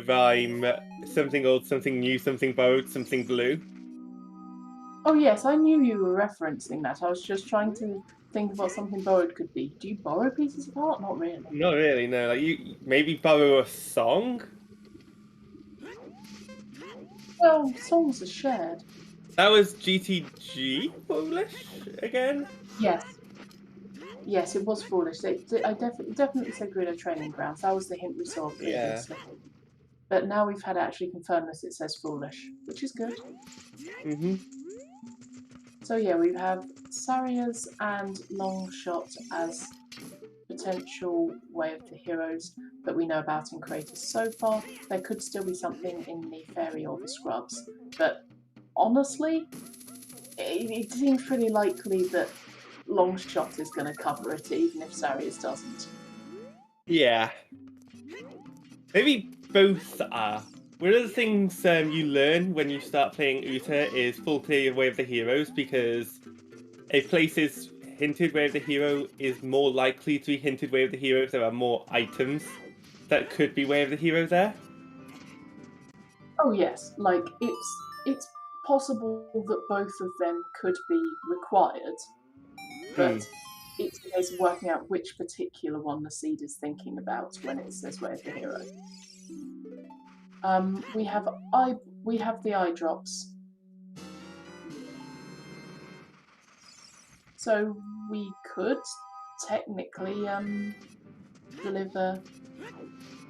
rhyme, something old, something new, something borrowed, something blue. Oh yes, I knew you were referencing that. I was just trying to think of what something borrowed could be. Do you borrow pieces of art? Not really. Not really, no. Like, you maybe borrow a song? Well, songs are shared. That was GTG foolish again? Yes. Yes, it was foolish. I definitely said Grid Training Grounds. That was the hint we saw previously. Yeah. But now we've had it actually confirmed that it says foolish, which is good. So yeah, we have Sarias and Longshot as potential Way of the Heroes that we know about in Kratos so far. There could still be something in the Fairy or the Scrubs, but honestly, it seems pretty likely that Longshot is going to cover it, even if Sarias doesn't. Yeah. Maybe both are. One of the things you learn when you start playing Uta is full clear Way of the Heroes, because a place is hinted Way of the Hero is more likely to be hinted Way of the Hero if there are more items that could be Way of the Hero there. Oh yes, like it's possible that both of them could be required, but it's a case of working out which particular one the seed is thinking about when it says Way of the Hero. We have the eye drops. So we could technically deliver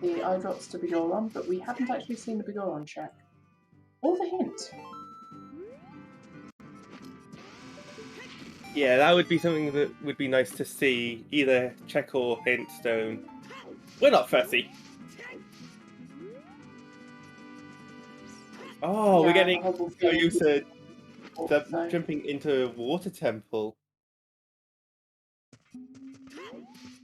the eye drops to Bigoron, but we haven't actually seen the Bigoron check. Or the hint. Yeah, that would be something that would be nice to see. Either check or hint stone. We're not fussy. Oh, we're Yeah, getting horrible feeling. Yusa So, jumping into water temple.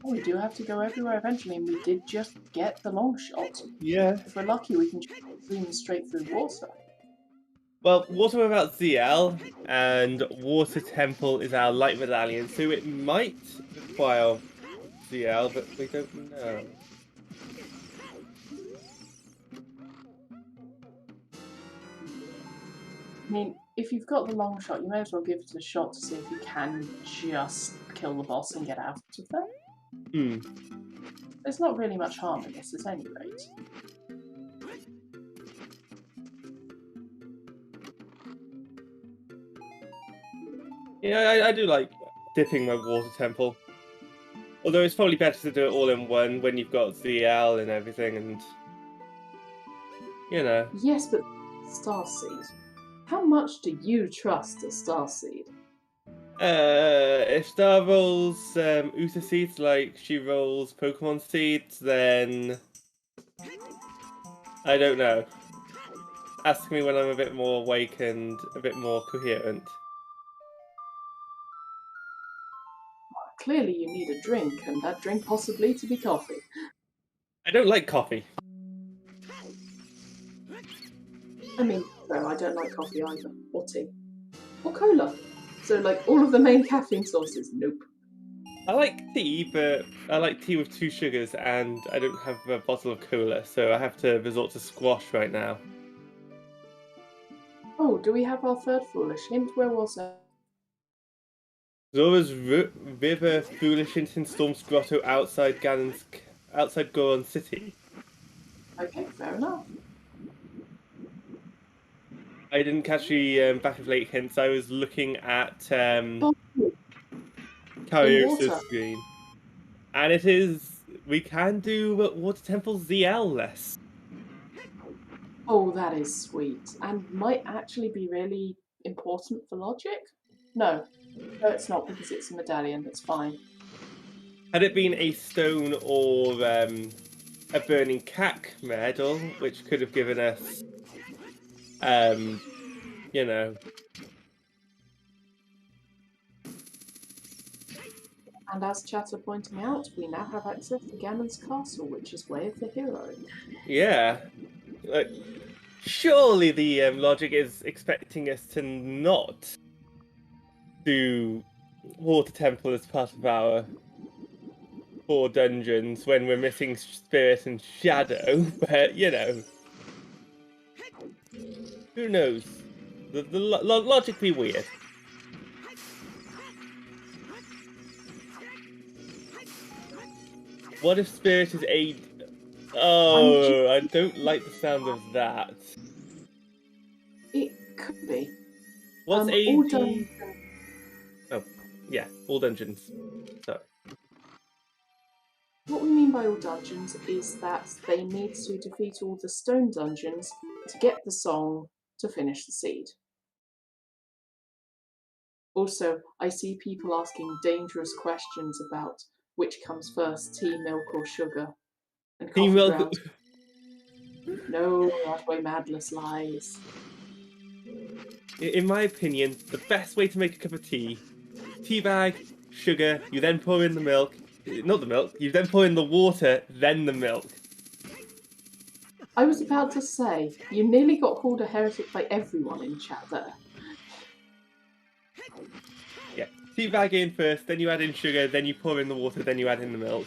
we do have to go everywhere eventually, and we did just get the long shot. Yeah. If we're lucky, we can zoom straight through water. Well, water without ZL and water temple is our light medallion, so it might require ZL, but we don't know. I mean, if you've got the long shot, you may as well give it a shot to see if you can just kill the boss and get out of there. Hmm. There's not really much harm in this at any rate. Yeah, I do like dipping my water temple. Although it's probably better to do it all in one when you've got ZL and everything, and you know. Yes, but Starseed. How much do you trust a Starseed? If Star rolls OoT seeds like she rolls Pokemon seeds, then I don't know. Ask me when I'm a bit more awake and a bit more coherent. Clearly you need a drink, and that drink possibly to be coffee. I don't like coffee. I mean, no, I don't like coffee either, or tea, or cola. So, like, all of the main caffeine sources, nope. I like tea, but I like tea with 2 sugars, and I don't have a bottle of cola, so I have to resort to squash right now. Oh, do we have our third foolish hint? Where was it? Zora's River Foolish in Storm's Grotto outside Goron City. Okay, fair enough. I didn't catch the back of late hints. I was looking at Kariosa's screen. And it is... We can do Water Temple ZL less. Oh, that is sweet. And might actually be really important for logic? No, it's not because it's a medallion, it's fine. Had it been a stone or a burning cack medal, which could have given us, you know... And as chat are pointing out, we now have access to Ganon's castle, which is Way of the Hero. Yeah. Like, surely the logic is expecting us to not do Water Temple as part of our 4 dungeons when we're missing Spirit and Shadow, but, you know. Who knows? The logic be weird. What if Spirit is a... Oh, I don't like the sound of that. It could be. What's all AD? Oh, yeah, all dungeons. Sorry. What we mean by all dungeons is that they need to defeat all the stone dungeons to get the song to finish the seed. Also, I see people asking dangerous questions about which comes first, tea, milk, or sugar. And Tea, coffee milk. grounds. No, that's where madness lies. In my opinion, the best way to make a cup of tea: tea bag, sugar. You then pour in the milk. Not the milk. You then pour in the water, then the milk. I was about to say, you nearly got called a heretic by everyone in chat there. Yeah, tea bag in first, then you add in sugar, then you pour in the water, then you add in the milk.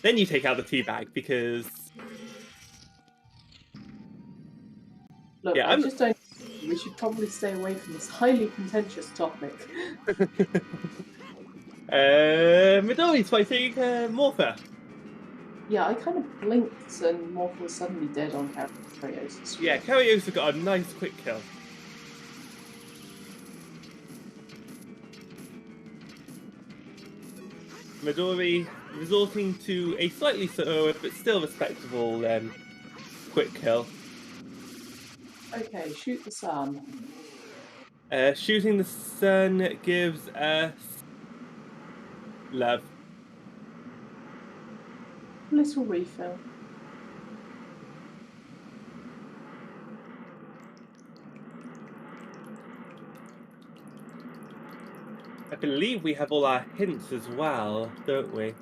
Then you take out the tea bag because... Look, yeah, I just don't... We should probably stay away from this highly contentious topic. Midori's fighting Morpha. Yeah, I kind of blinked and Morph was suddenly dead on Kariosa's. Yeah, Kariosa got a nice quick kill. Midori resorting to a slightly slower but still respectable quick kill. Okay, shoot the sun. Shooting the sun gives us love. Little refill. I believe we have all our hints as well, don't we?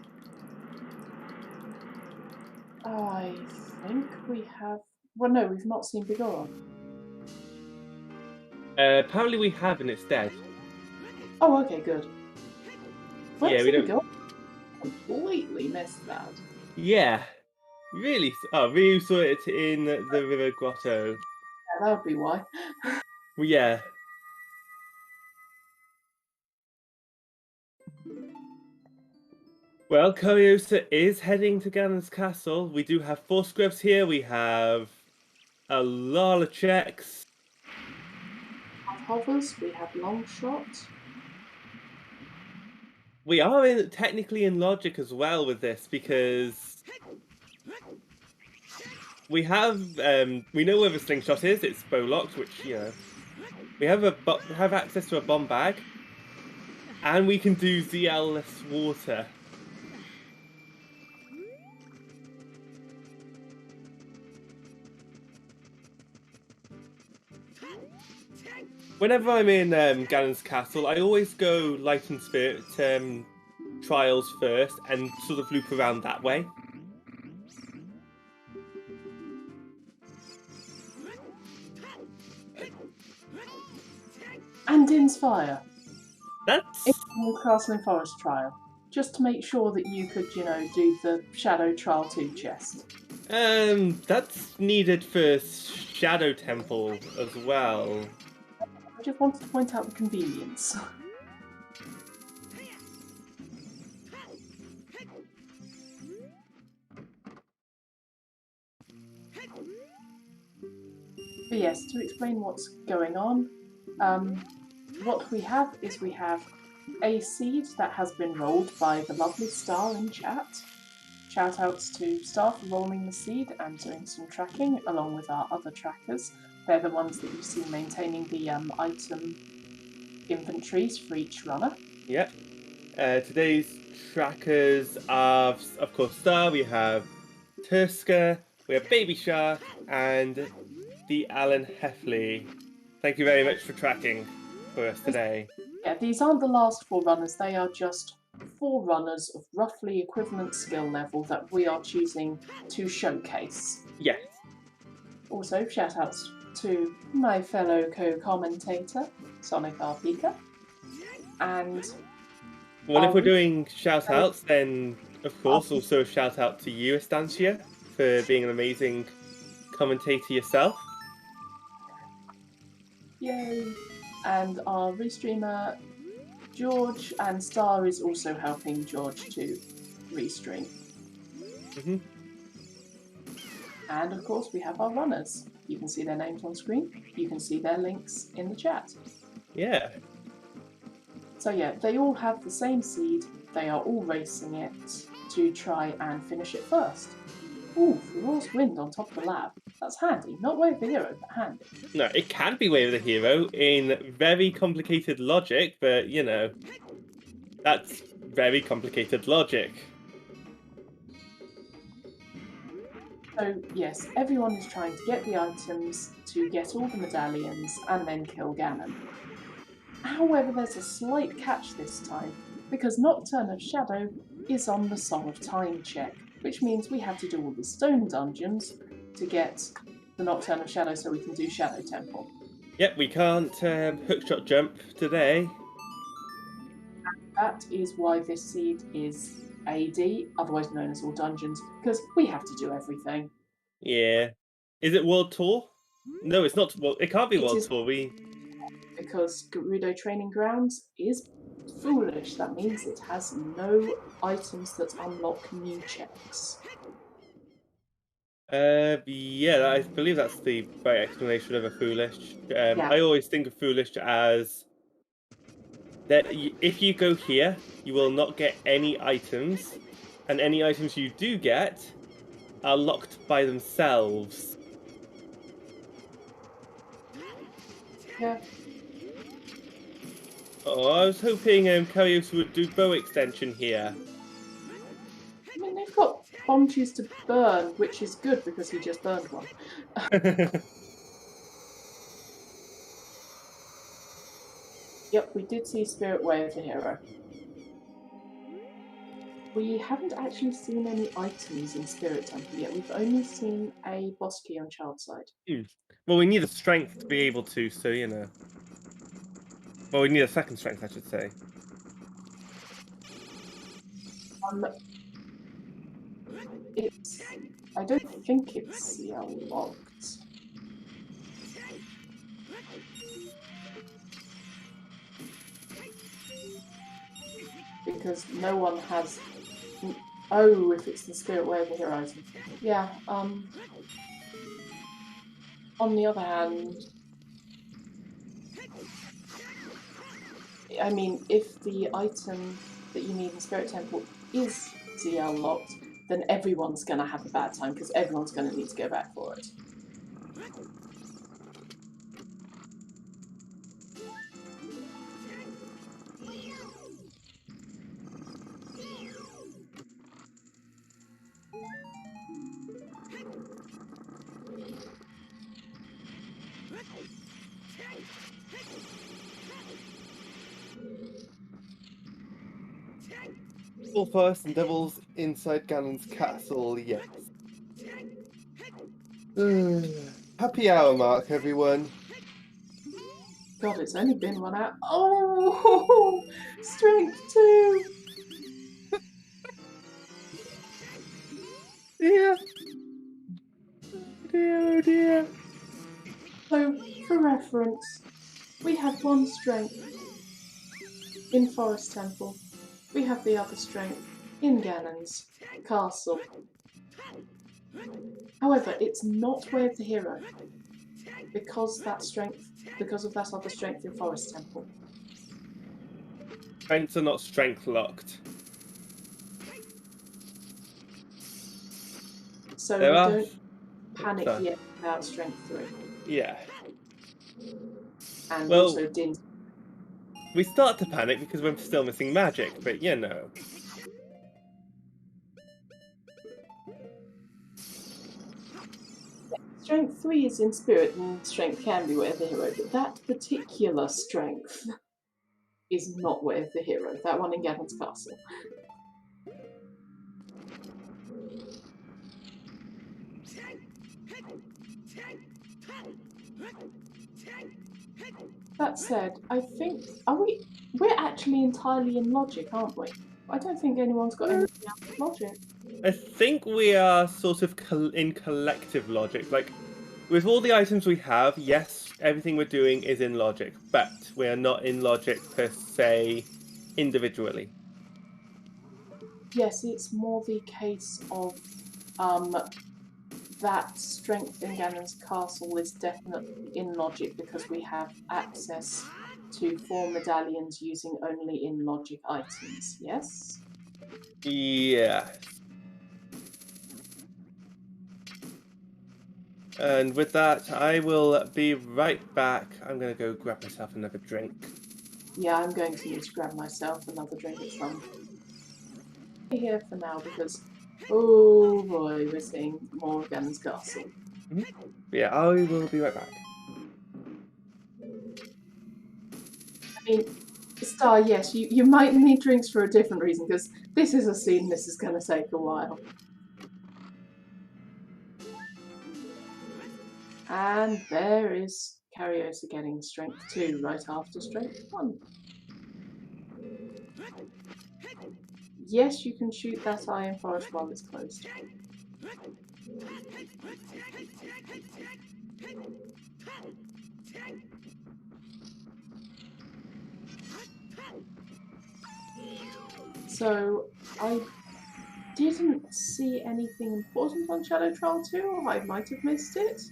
I think we have. Well, no, we've not seen Bigoron. Apparently we have, and it's dead. Oh, okay, good. Where Yeah, was we the don't. Bigoron? Completely missed that. Yeah, really. Oh, Ryu saw it in the River Grotto. Yeah, that would be why. Well, yeah. Well, Kuriosa is heading to Ganon's castle. We do have 4 scrubs here. We have a lot of checks. We have hovers, we have long shot. We are technically in logic as well with this because we have we know where the slingshot is. It's bow locked, which we have have access to a bomb bag, and we can do ZL-less water. Whenever I'm in Ganon's castle, I always go light and spirit trials first and sort of loop around that way. And Din's Fire. That's In the Castle and Forest trial. Just to make sure that you could, do the Shadow Trial 2 chest. that's needed for Shadow Temple as well. I just wanted to point out the convenience. But yes, to explain what's going on, what we have is we have a seed that has been rolled by the lovely Star in chat. Shout outs to Star for rolling the seed and doing some tracking along with our other trackers. They're the ones that you see maintaining the item inventories for each runner. Yep. Today's trackers are, of course, Star. We have Turska, we have Baby Shark, and the Alan Heffley. Thank you very much for tracking for us today. Yeah, these aren't the last 4 runners, they are just 4 runners of roughly equivalent skill level that we are choosing to showcase. Yes. Also, shout outs to my fellow co-commentator, Sonic RPika, and Well, if we're doing shout outs, then of course also a shout out to you, Estancia, for being an amazing commentator yourself. Yay! And our restreamer George, and Star is also helping George to restream. Mm-hmm. And of course, we have our runners. You can see their names on screen. You can see their links in the chat. Yeah. So yeah, they all have the same seed. They are all racing it to try and finish it first. Ooh, Feroz Wind on top of the lab. That's handy. Not way of the hero, but handy. No, it can be Way of the Hero in very complicated logic, but that's very complicated logic. So yes, everyone is trying to get the items to get all the medallions and then kill Ganon. However, there's a slight catch this time, because Nocturne of Shadow is on the Song of Time check, which means we have to do all the stone dungeons to get the Nocturne of Shadow so we can do Shadow Temple. Yep, we can't hookshot jump today. That is why this seed is AD, otherwise known as all dungeons, because we have to do everything. Yeah. Is it World Tour? No, it's not. Well, it can't be World Tour. Because Gerudo Training Grounds is foolish. That means it has no items that unlock new checks. Yeah, I believe that's the right explanation of a foolish. Yeah. I always think of foolish as that if you go here, you will not get any items, and any items you do get are locked by themselves. Yeah. Oh, I was hoping Karius would do bow extension here. I mean, they've got bomb juice to burn, which is good because he just burned one. Yep, we did see Spirit Way of the hero. We haven't actually seen any items in Spirit Temple yet. We've only seen a boss key on Child side. Well, we need a strength to be able to, so you know. Well, we need a second strength, I should say. It's. I don't think it's CL locked. Because no one has. Oh, if it's the Spirit Way of the hero item. Yeah, on the other hand, I mean, if the item that you need in Spirit Temple is CL locked, then everyone's going to have a bad time because everyone's going to need to go back for it. All Forest and Devils inside Ganon's castle, yes. Happy hour mark, everyone. God, it's only been 1 hour. Oh, strength 2. Dear. Dear, oh dear. So, for reference, we have 1 strength in Forest Temple. We have the other strength in Ganon's castle. However, it's not Way of the Hero because of that other strength in Forest Temple. Strengths are not strength locked. So There we are... don't panic yet about strength 3. Yeah. And Well, also Din's. we start to panic because we're still missing magic, but you know. Strength 3 is in spirit and strength can be Way of the Hero, but that particular strength is not Way of the Hero. That one in Ganon's castle. That said, I think we're actually entirely in logic, aren't we? I don't think anyone's got anything out of logic. I think we are sort of in collective logic. Like, with all the items we have, yes, everything we're doing is in logic, but we are not in logic per se individually. Yes, it's more the case of that strength in Ganon's castle is definitely in logic because we have access to 4 medallions using only in logic items, yes? Yeah. And with that, I will be right back. I'm going to go grab myself another drink. Yeah, I'm going to need to grab myself another drink at some here for now because, oh boy, we're seeing more of Ganon's castle. Yeah, I will be right back. I mean, Star, yes, you might need drinks for a different reason because this is a scene this is going to take a while. And there is Cariosa getting strength 2 right after strength 1. Yes, you can shoot that Iron Forest while it's closed. So, I didn't see anything important on Shadow Trial 2, or I might have missed it.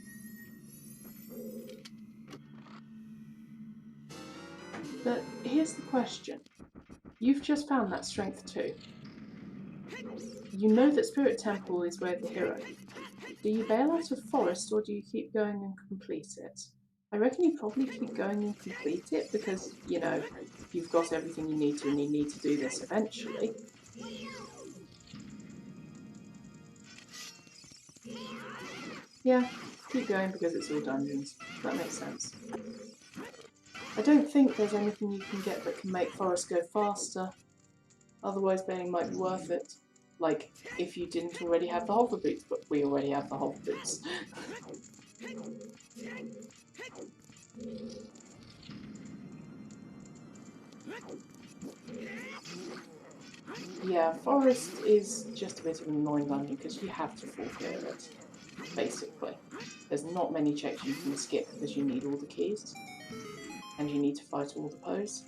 But here's the question. You've just found that strength 2. You know that Spirit Temple is Way of the Hero. Do you bail out of Forest or do you keep going and complete it? I reckon you probably keep going and complete it because, you know, you've got everything you need to and you need to do this eventually. Yeah, keep going because it's all dungeons. That makes sense. I don't think there's anything you can get that can make Forest go faster. Otherwise, bailing might be worth it. Like, if you didn't already have the hover boots, but we already have the hover boots. Yeah, Forest is just a bit of an annoying dungeon because you have to full clear it, basically. There's not many checks you can skip because you need all the keys. And you need to fight all the pose.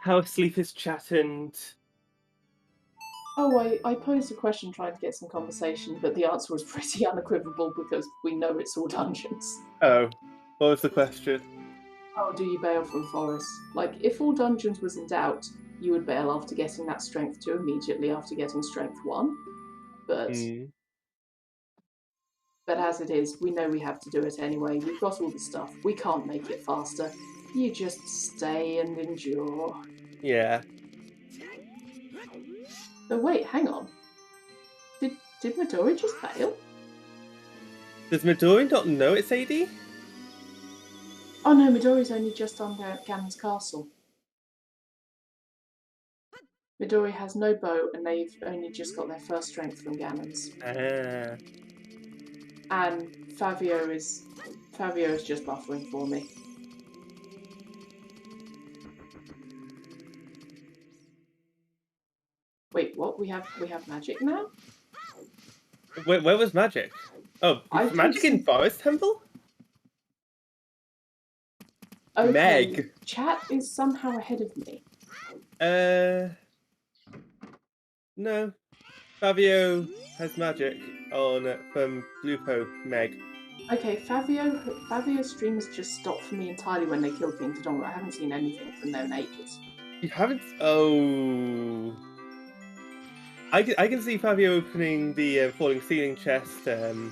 How sleep is chat and Oh, I posed a question trying to get some conversation, but the answer was pretty unequivocal because we know it's all dungeons. oh, what was the question? Oh, do you bail from Forest? Like, if all dungeons was in doubt, you would bail after getting that strength 2 immediately after getting strength 1. But as it is, we know we have to do it anyway. We've got all the stuff. We can't make it faster. You just stay and endure. Yeah. Oh wait, hang on. Did Midori just fail? Does Midori not know it's AD? Oh no, Midori's only just on Ganon's castle. Midori has no bow and they've only just got their first strength from Ganon's. And Favio is just buffering for me. Wait, what? We have magic now? Where was magic? Oh, magic in Forest Temple? Okay, Meg. Chat is somehow ahead of me. No. Fabio has magic on from Lupo Meg. Okay, Favio's stream has just stopped for me entirely when they killed King Todonga. I haven't seen anything from them in ages. You haven't? Oh. I can see Fabio opening the falling ceiling chest. Okay,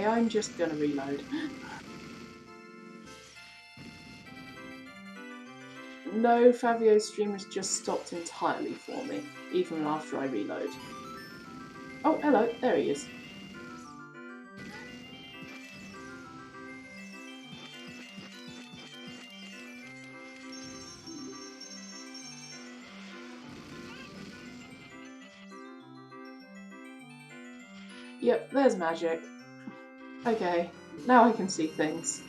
I'm just gonna reload. No, Favio's stream has just stopped entirely for me, even after I reload. Oh, hello, there he is. Yep, there's magic. Okay, now I can see things.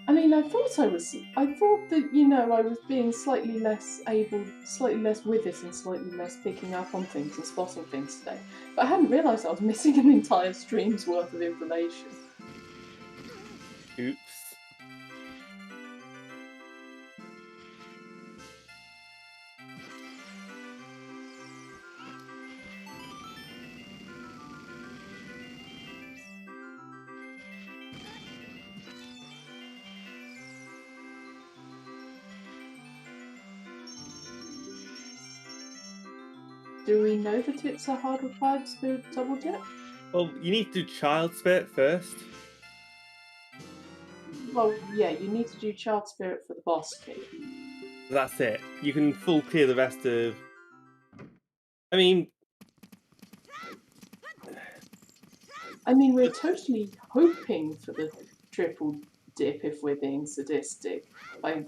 I mean, I thought that, you know, I was being slightly less with it and slightly less picking up on things and spotting things today. But I hadn't realised I was missing an entire stream's worth of information. Oops. Do we know that it's a hard required spirit double dip? Well, you need to do Child Spirit first. Well, yeah, you need to do Child Spirit for the boss key. That's it. You can full clear the rest of... I mean, we're totally hoping for the triple dip if we're being sadistic by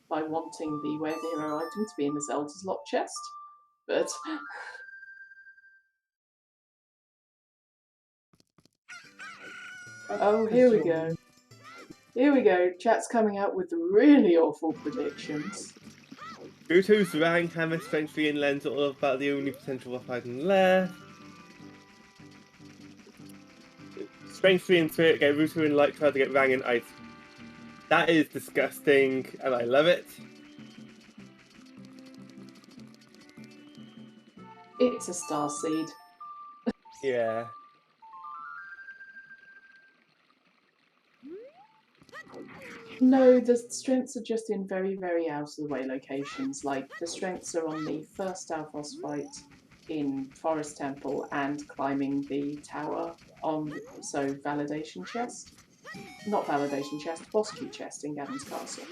wanting the Way of the Hero item to be in the Zelda's lock chest. But oh, here we go. Here we go. Chat's coming out with the really awful predictions. Naruto's Rang Hammer, Strength 3 and Lens are all about the only potential rough item left. Strength 3 and Spirit get Naruto and Light try to get Rang and Ice. That is disgusting, and I love it. It's a star seed. Yeah. No, the strengths are just in very, very out of the way locations. Like, the strengths are on the first Alphos fight in Forest Temple and climbing the tower on, so, Validation Chest. Not Validation Chest, Boss Key Chest in Gavin's Castle.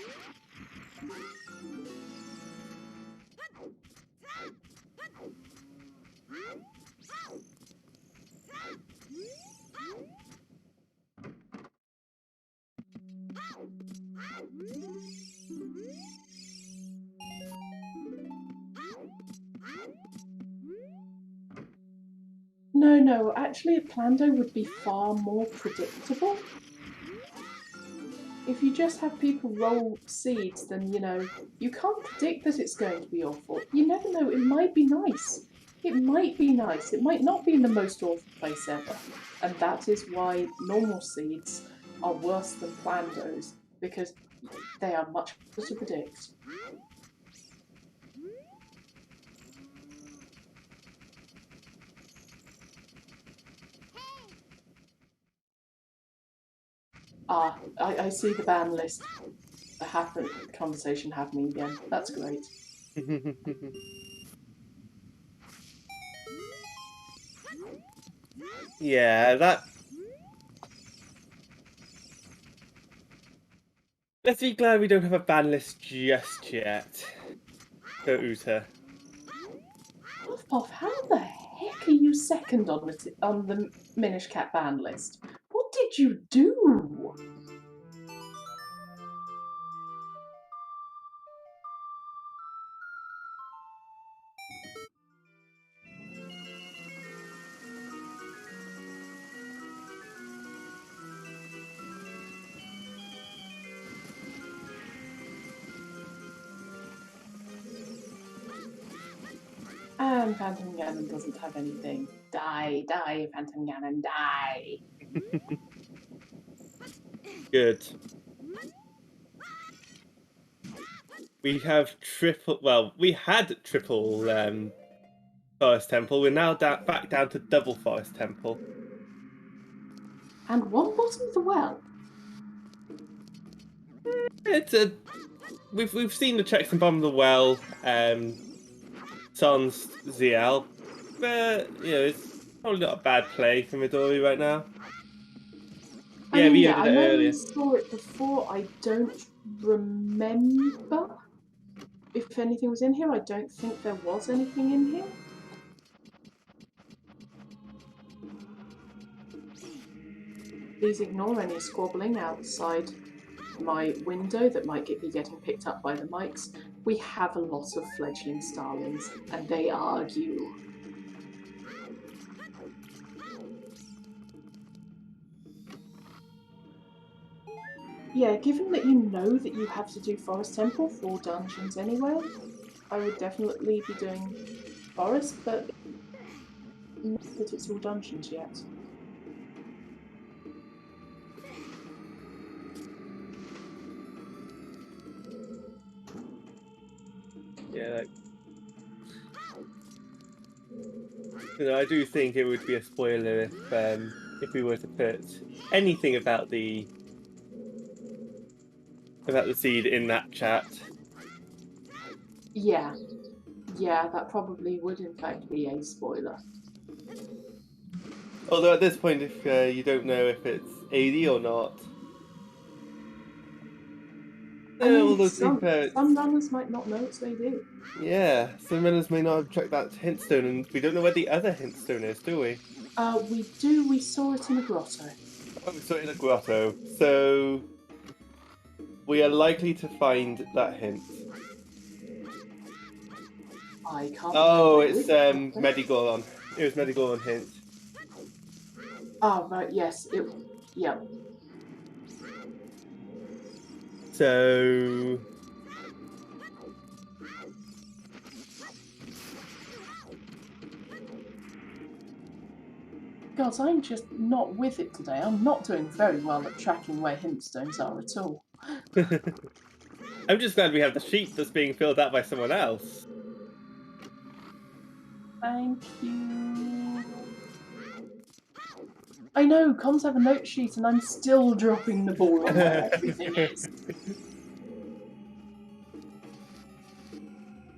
No, actually, a Plando would be far more predictable. If you just have people roll seeds, then, you know, you can't predict that it's going to be awful. You never know, it might be nice. It might be nice. It might not be in the most awful place ever. And that is why normal seeds are worse than Plandos, because they are much harder to predict. I see the ban list conversation happening again. That's great. Yeah, that. Let's be glad we don't have a ban list just yet. For OoT. Puff, how the heck are you second on the Minish Cat ban list? What did you do? And Phantom Ganon doesn't have anything. Die, Phantom Ganon, die! Good. We have triple. Well, we had triple Forest Temple. We're now back down to double Forest Temple. And one bottom of the well. It's a. We've seen the checks and bottom of the well. Sans ZL, but you know it's probably not a bad play for Midori right now. I Yeah, mean, we yeah, did I it know earlier. we saw it before. I don't remember if anything was in here. I don't think there was anything in here. Please ignore any squabbling outside my window that might be getting picked up by the mics. We have a lot of fledgling starlings, and they argue. Yeah, given that you know that you have to do Forest Temple for dungeons anyway, I would definitely be doing Forest, but not that it's all dungeons yet. Yeah, you know, I do think it would be a spoiler if we were to put anything about the seed in that chat. Yeah, that probably would in fact be a spoiler. Although at this point, if you don't know if it's AD or not, I mean, although some runners might not know it's AD. yeah, some runners may not have checked that hint stone, and we don't know where the other hint stone is, do we? We do. We saw it in a grotto. Oh, we saw it in a grotto, so we are likely to find that hint. I can't. Oh, it's Medigolon. It was Medigolon hint. Oh, right. Yes. Yeah. So God, I'm just not with it today. I'm not doing very well at tracking where hint stones are at all. I'm just glad we have the sheet that's being filled out by someone else. Thank you. I know, comms have a note sheet and I'm still dropping the ball on where everything is.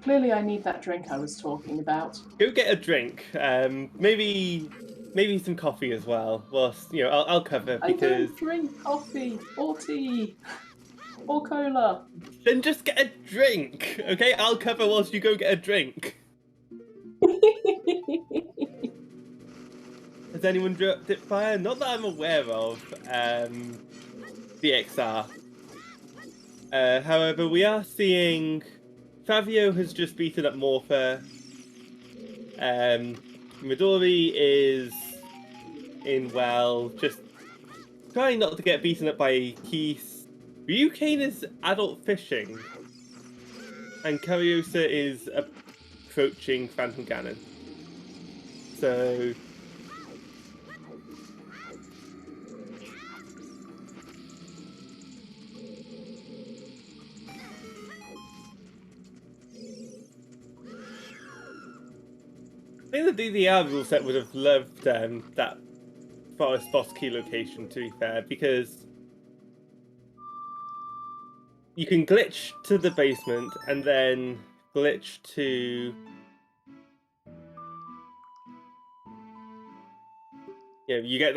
Clearly I need that drink I was talking about. Go get a drink. Maybe some coffee as well. Well, I'll cover I because. don't drink coffee or tea or cola. Then just get a drink, okay? I'll cover whilst you go get a drink. Has anyone dropped it fire? Not that I'm aware of. DXR. However, we are seeing Favio has just beaten up Morpher. Midori is in just trying not to get beaten up by Keith. Ryukane is adult fishing. And Karyosa is approaching Phantom Ganon. So I think the DDR rule set would have loved that Forest Boss key location, to be fair, because you can glitch to the basement and then glitch to you get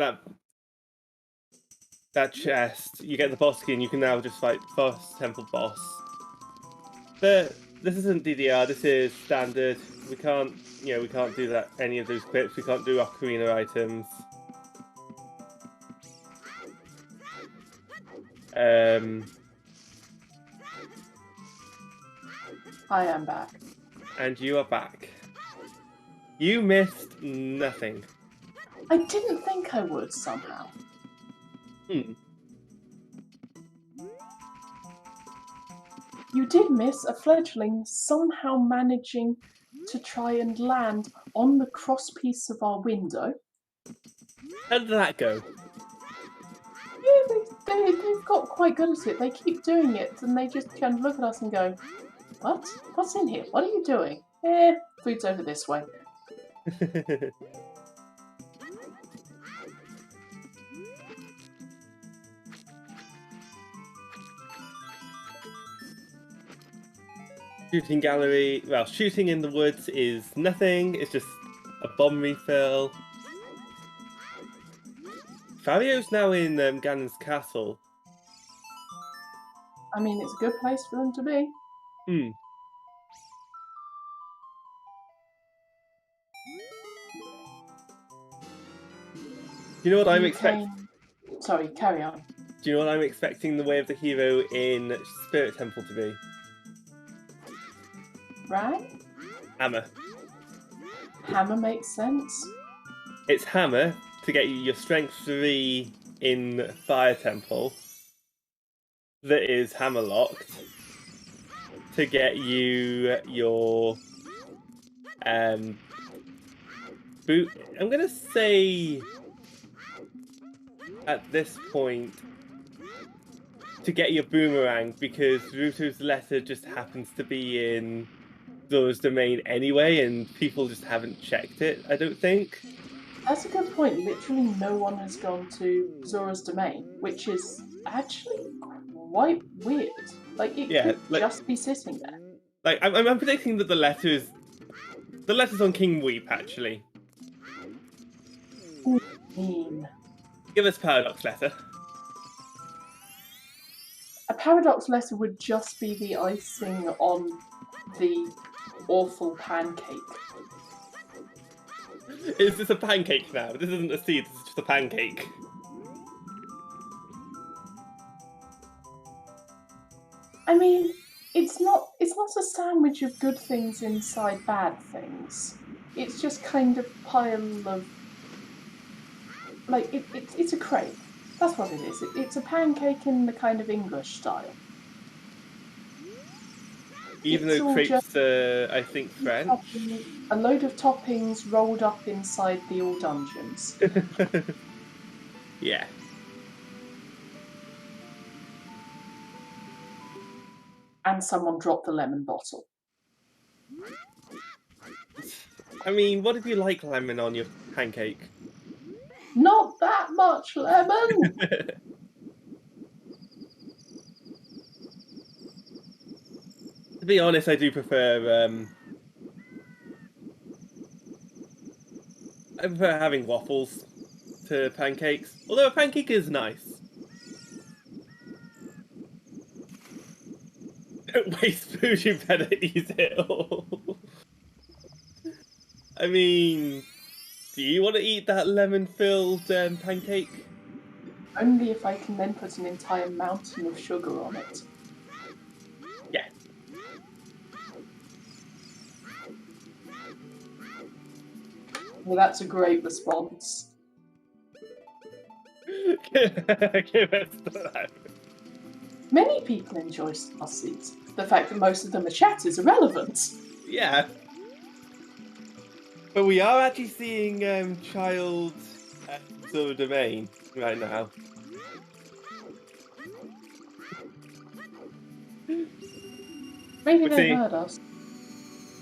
that chest, you get the boss key, and you can now just fight Forest Temple boss. But this isn't DDR. This is standard. We can't do that. Any of those clips. We can't do ocarina items. I am back. And you are back. You missed nothing. I didn't think I would somehow. You did miss a fledgling somehow managing to try and land on the crosspiece of our window. How did that go? Yeah, they've got quite good at it. They keep doing it, and they just kind of look at us and go, "What? What's in here? What are you doing?" Food's over this way. Shooting gallery. Well, shooting in the woods is nothing. It's just a bomb refill. Fabio's now in Ganon's castle. I mean, it's a good place for them to be. Do you know what I'm expecting? Sorry, carry on. Do you know what I'm expecting the way of the hero in Spirit Temple to be? Right? Hammer. Hammer makes sense. It's Hammer to get you your Strength 3 in Fire Temple. That is Hammer locked. To get you your boot. I'm gonna say at this point to get your boomerang because Ruto's letter just happens to be in Zora's domain anyway, and people just haven't checked it, I don't think. That's a good point. Literally no one has gone to Zora's domain, which is actually quite weird. Like, it could just be sitting there. Like, I'm predicting that the letter's on King Weep, actually. Mean. Give us Paradox letter. A paradox letter would just be the icing on the awful pancake. Is this a pancake now? This isn't a seed, this is just a pancake. I mean, it's not a sandwich of good things inside bad things. It's just kind of pile of... Like, it's a crepe. That's what it is. It's a pancake in the kind of English style. Even though crepes are, I think, French. A load of toppings rolled up inside the all dungeons. Yeah. And someone dropped the lemon bottle. I mean, what if you like lemon on your pancake? Not that much lemon! To be honest, I do prefer having waffles to pancakes. Although a pancake is nice. Don't waste food, you better eat it all. I mean, do you want to eat that lemon-filled pancake? Only if I can then put an entire mountain of sugar on it. Yeah. Well, that's a great response. Give us that. Many people enjoy star seeds. The fact that most of them are chat is irrelevant. Yeah. But we are actually seeing child Zelda domain right now. Maybe We're they seeing- heard us.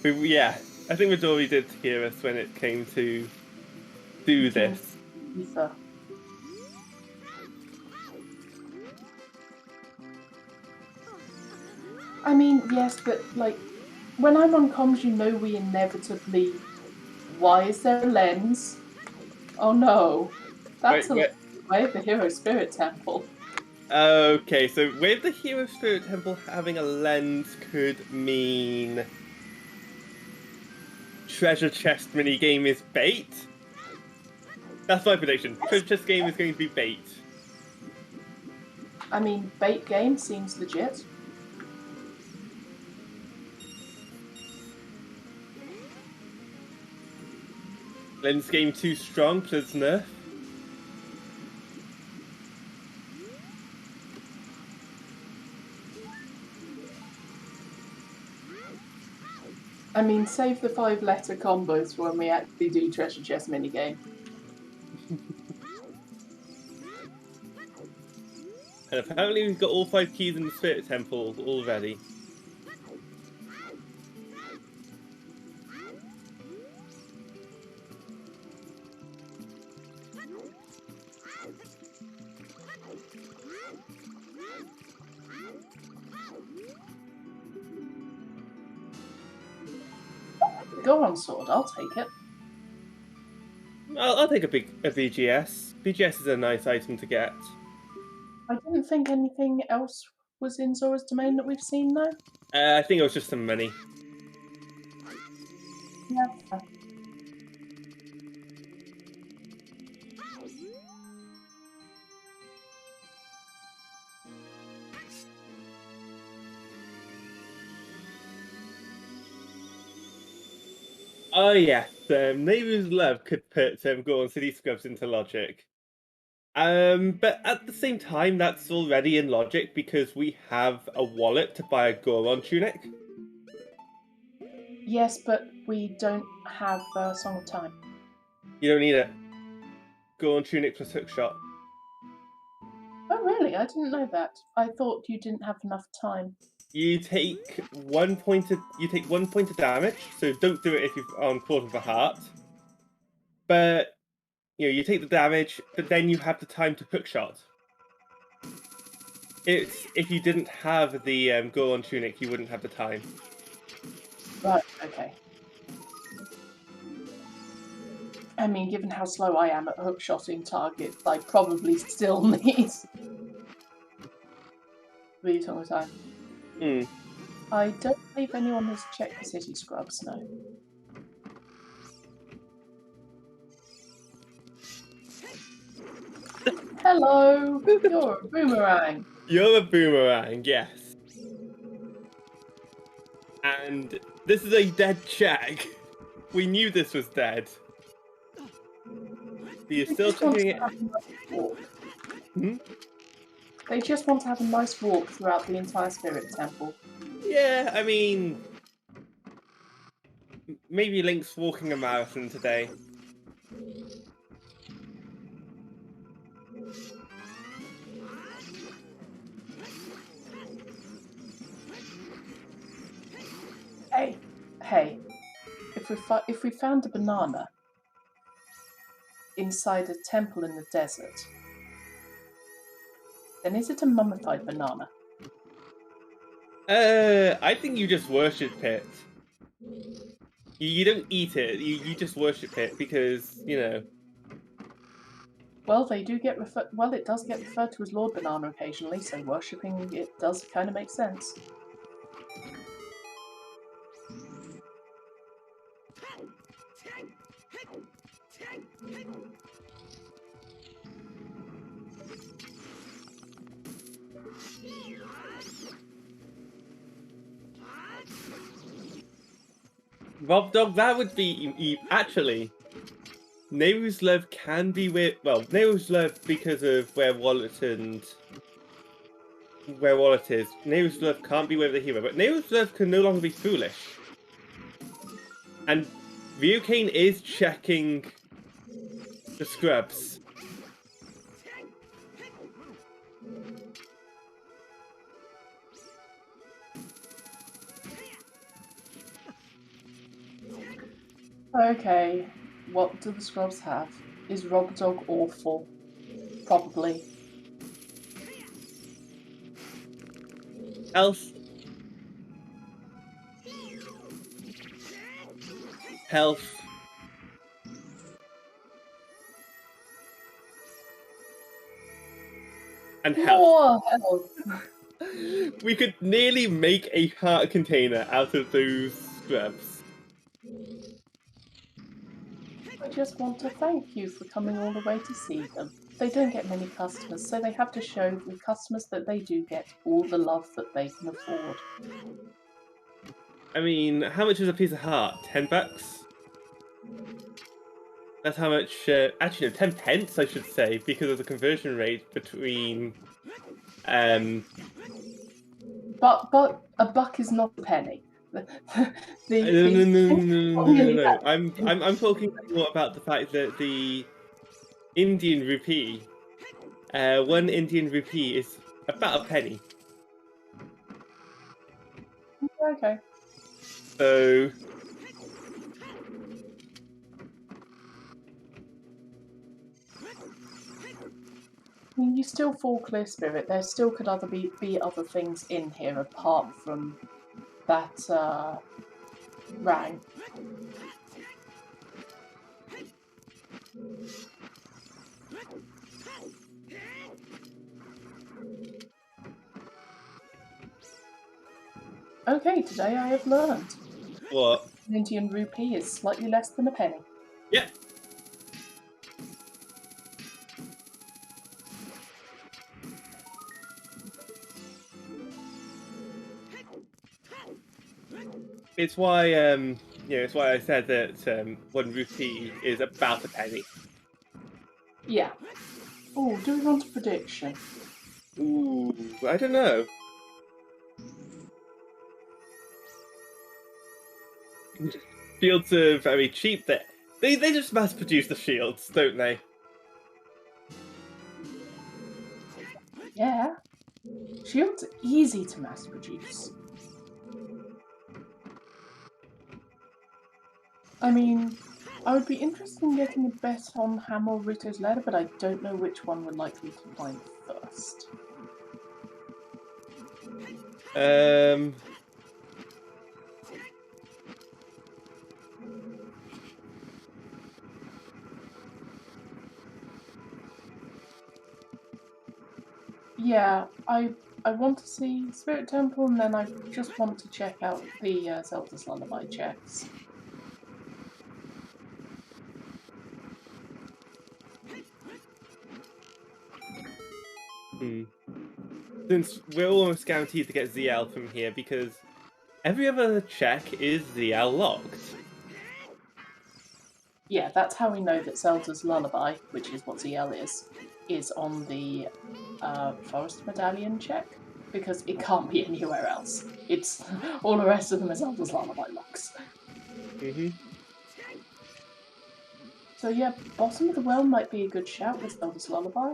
Yeah, I think Midori did hear us when it came to do this. Ether. I mean, yes, but like, when I'm on comms, you know we inevitably. Why is there a lens? Oh no, that's Wait. way of the Hero Spirit Temple. Okay, so with the Hero Spirit Temple having a lens could mean treasure chest minigame is bait? That's my prediction. Treasure chest game is going to be bait. I mean, bait game seems legit. Lens game too strong, please nerf. I mean, save the 5-letter combos for when we actually do treasure chest minigame. And apparently we've got all 5 keys in the Spirit Temple already. Go on, Sword, I'll take it. I'll take a BGS. BGS is a nice item to get. I didn't think anything else was in Zora's domain that we've seen, though. I think it was just some money. Yeah. Oh yes, Neighbours Love could put Goron City Scrubs into Logic. But at the same time, that's already in Logic because we have a wallet to buy a Goron tunic. Yes, but we don't have Song of Time. You don't need it. Goron tunic plus hookshot. Oh, really? I didn't know that. I thought you didn't have enough time. You take 1 point of damage, so don't do it if you're on Quarter of a Heart. But you take the damage, but then you have the time to hookshot. It's if you didn't have the Goron tunic, you wouldn't have the time. Right, okay. I mean, given how slow I am at hookshotting targets, I probably still need the Song of Time. Hmm. I don't believe anyone has checked the City Scrubs, no. Hello! You're a boomerang! You're a boomerang, yes. And this is a dead check. We knew this was dead. But you're still checking it. Hmm? They just want to have a nice walk throughout the entire Spirit Temple. Yeah, I mean, maybe Link's walking a marathon today. Hey, if we found a banana inside a temple in the desert, then is it a mummified banana? I think you just worship it. You don't eat it. You just worship it because Well, they do get well, it does get referred to as Lord Banana occasionally, so worshipping it does kind of make sense. Rob Dog. That would be actually. Nehru's love can be weird. Well, Nehru's love because of where Wallet is. Nehru's love can't be with the hero, but Nehru's love can no longer be foolish. And Ryukane is checking the scrubs. Okay, what do the scrubs have? Is Rob Dog awful? Probably. Health. And health. More health! We could nearly make a heart container out of those scrubs. I just want to thank you for coming all the way to see them. They don't get many customers, so they have to show the customers that they do get all the love that they can afford. I mean, how much is a piece of heart? $10? That's how much. Actually, no, 10 pence, I should say, because of the conversion rate between. But a buck is not a penny. No. I'm talking more about the fact that the Indian rupee, 1 Indian rupee is about a penny. Okay. So. I mean, you still fall clear spirit. There still could be other things in here apart from that rang. Okay, today I have learned. What? An Indian rupee is slightly less than a penny. Yeah. It's why it's why I said that 1 rupee is about a penny. Yeah. Oh, do we want a prediction? Ooh, I don't know. Shields are very cheap. They just mass produce the shields, don't they? Yeah. Shields are easy to mass produce. I mean, I would be interested in getting a bet on Ham or Rito's ladder, but I don't know which one we're likely to find first. Yeah, I want to see Spirit Temple, and then I just want to check out the Zelda's Lullaby checks. Since we're almost guaranteed to get ZL from here because every other check is ZL locked. Yeah, that's how we know that Zelda's Lullaby, which is what ZL is on the Forest Medallion check, because it can't be anywhere else. It's all the rest of them are Zelda's Lullaby locks. So yeah, Bottom of the Well might be a good shout with Zelda's Lullaby.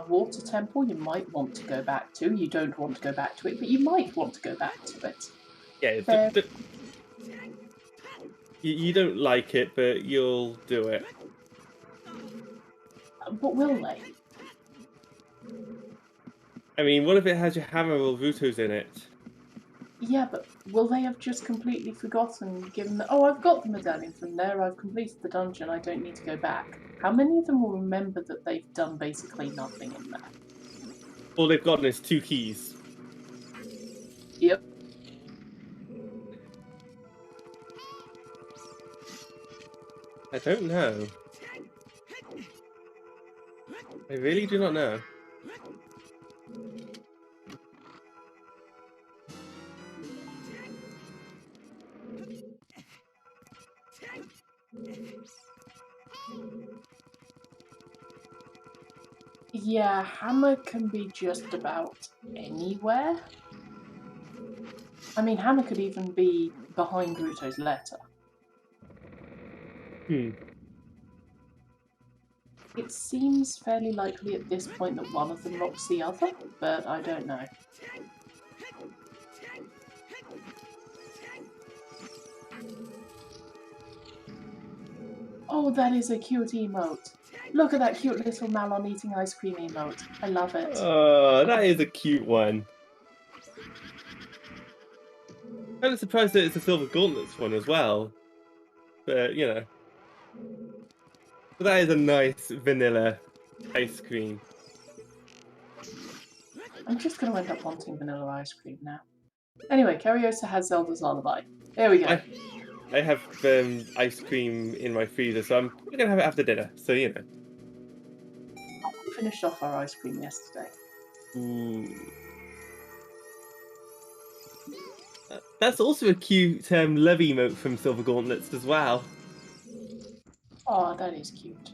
Water Temple you might want to go back to. You don't want to go back to it, but you might want to go back to it. Yeah, You don't like it, but you'll do it. But will they? I mean, what if it has your hammer or Ruto's in it? Yeah, but will they have just completely forgotten, given that, oh, I've got the medallion from there, I've completed the dungeon, I don't need to go back? How many of them will remember that they've done basically nothing in there? All they've gotten is 2 keys. Yep. I don't know. I really do not know. Yeah, Hammer can be just about anywhere. I mean, Hammer could even be behind Ruto's letter. It seems fairly likely at this point that one of them locks the other, but I don't know. Oh, that is a cute emote. Look at that cute little Malon eating ice cream emote. I love it. Oh, that is a cute one. I'm surprised that it's a Silver Gauntlets one as well. But, you know. But that is a nice vanilla ice cream. I'm just going to end up wanting vanilla ice cream now. Anyway, Cariosa has Zelda's Lullaby. There we go. I have ice cream in my freezer, so we're going to have it after dinner. So, you know. We finished off our ice cream yesterday. Ooh. That's also a cute love emote from Silver Gauntlets as well. Oh, that is cute.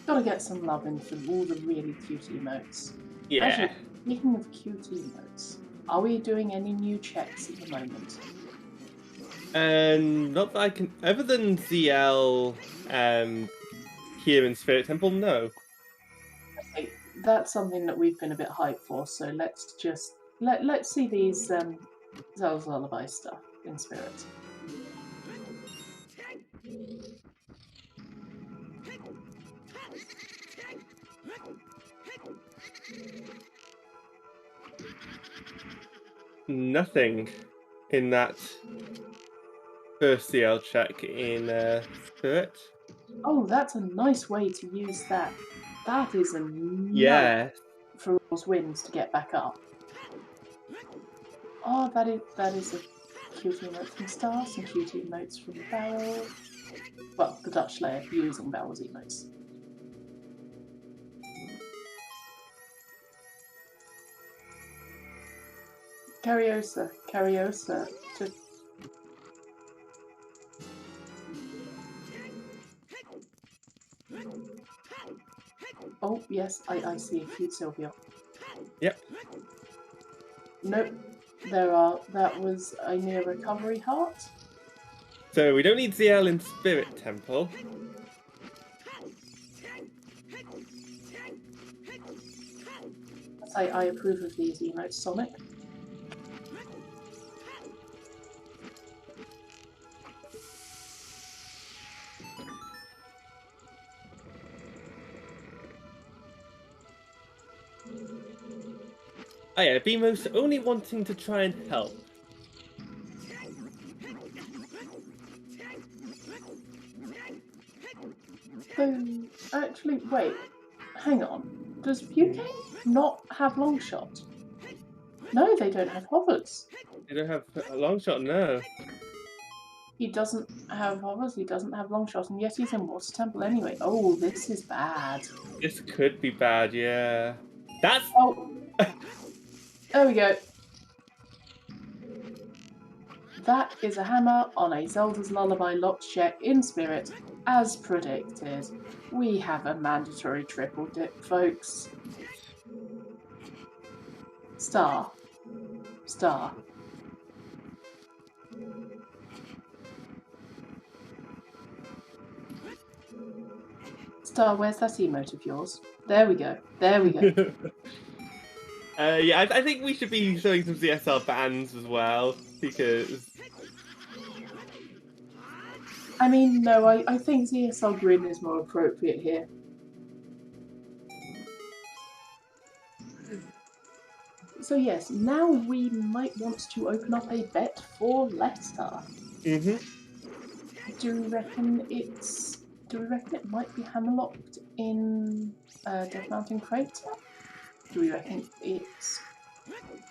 Gotta get some love in from all the really cute emotes. Yeah. Actually, speaking of cute emotes, are we doing any new checks at the moment? Not that I can... Other than ZL here in Spirit Temple, no. Okay, that's something that we've been a bit hyped for, so let's just... Let's see these Zelda's Lullaby stuff in Spirit. Nothing in that first CL check in Spirit. Oh, that's a nice way to use that. That is a Yeah. for those wins to get back up. Oh, that is a cute emote from Star, some cute emotes from Barrel. Well, the Dutch layer using Barrel's emotes. Cariosa, just... Oh, yes, I see a cute Sylvia. Yep. Nope, that was a near recovery heart. So we don't need ZL in Spirit Temple. I approve of these emotes, Sonic. Oh yeah, Bemo's only wanting to try and help. So, actually, wait, hang on. Does Bukane not have Longshot? No, they don't have hovers. They don't have a long shot, no. He doesn't have hovers, he doesn't have Longshot, and yet he's in Water Temple anyway. Oh, this is bad. This could be bad, yeah. That's... Oh, there we go. That is a hammer on a Zelda's Lullaby locked check in Spirit, as predicted. We have a mandatory triple dip, folks. Star. Star. Star, where's that emote of yours? There we go. There we go. Yeah, I think we should be showing some ZSL bands as well, because... I mean, no, I think ZSL Grin is more appropriate here. So yes, now we might want to open up a bet for Leicester. Mm-hmm. Do we reckon it might be hammerlocked in Death Mountain Crater? Do we reckon it's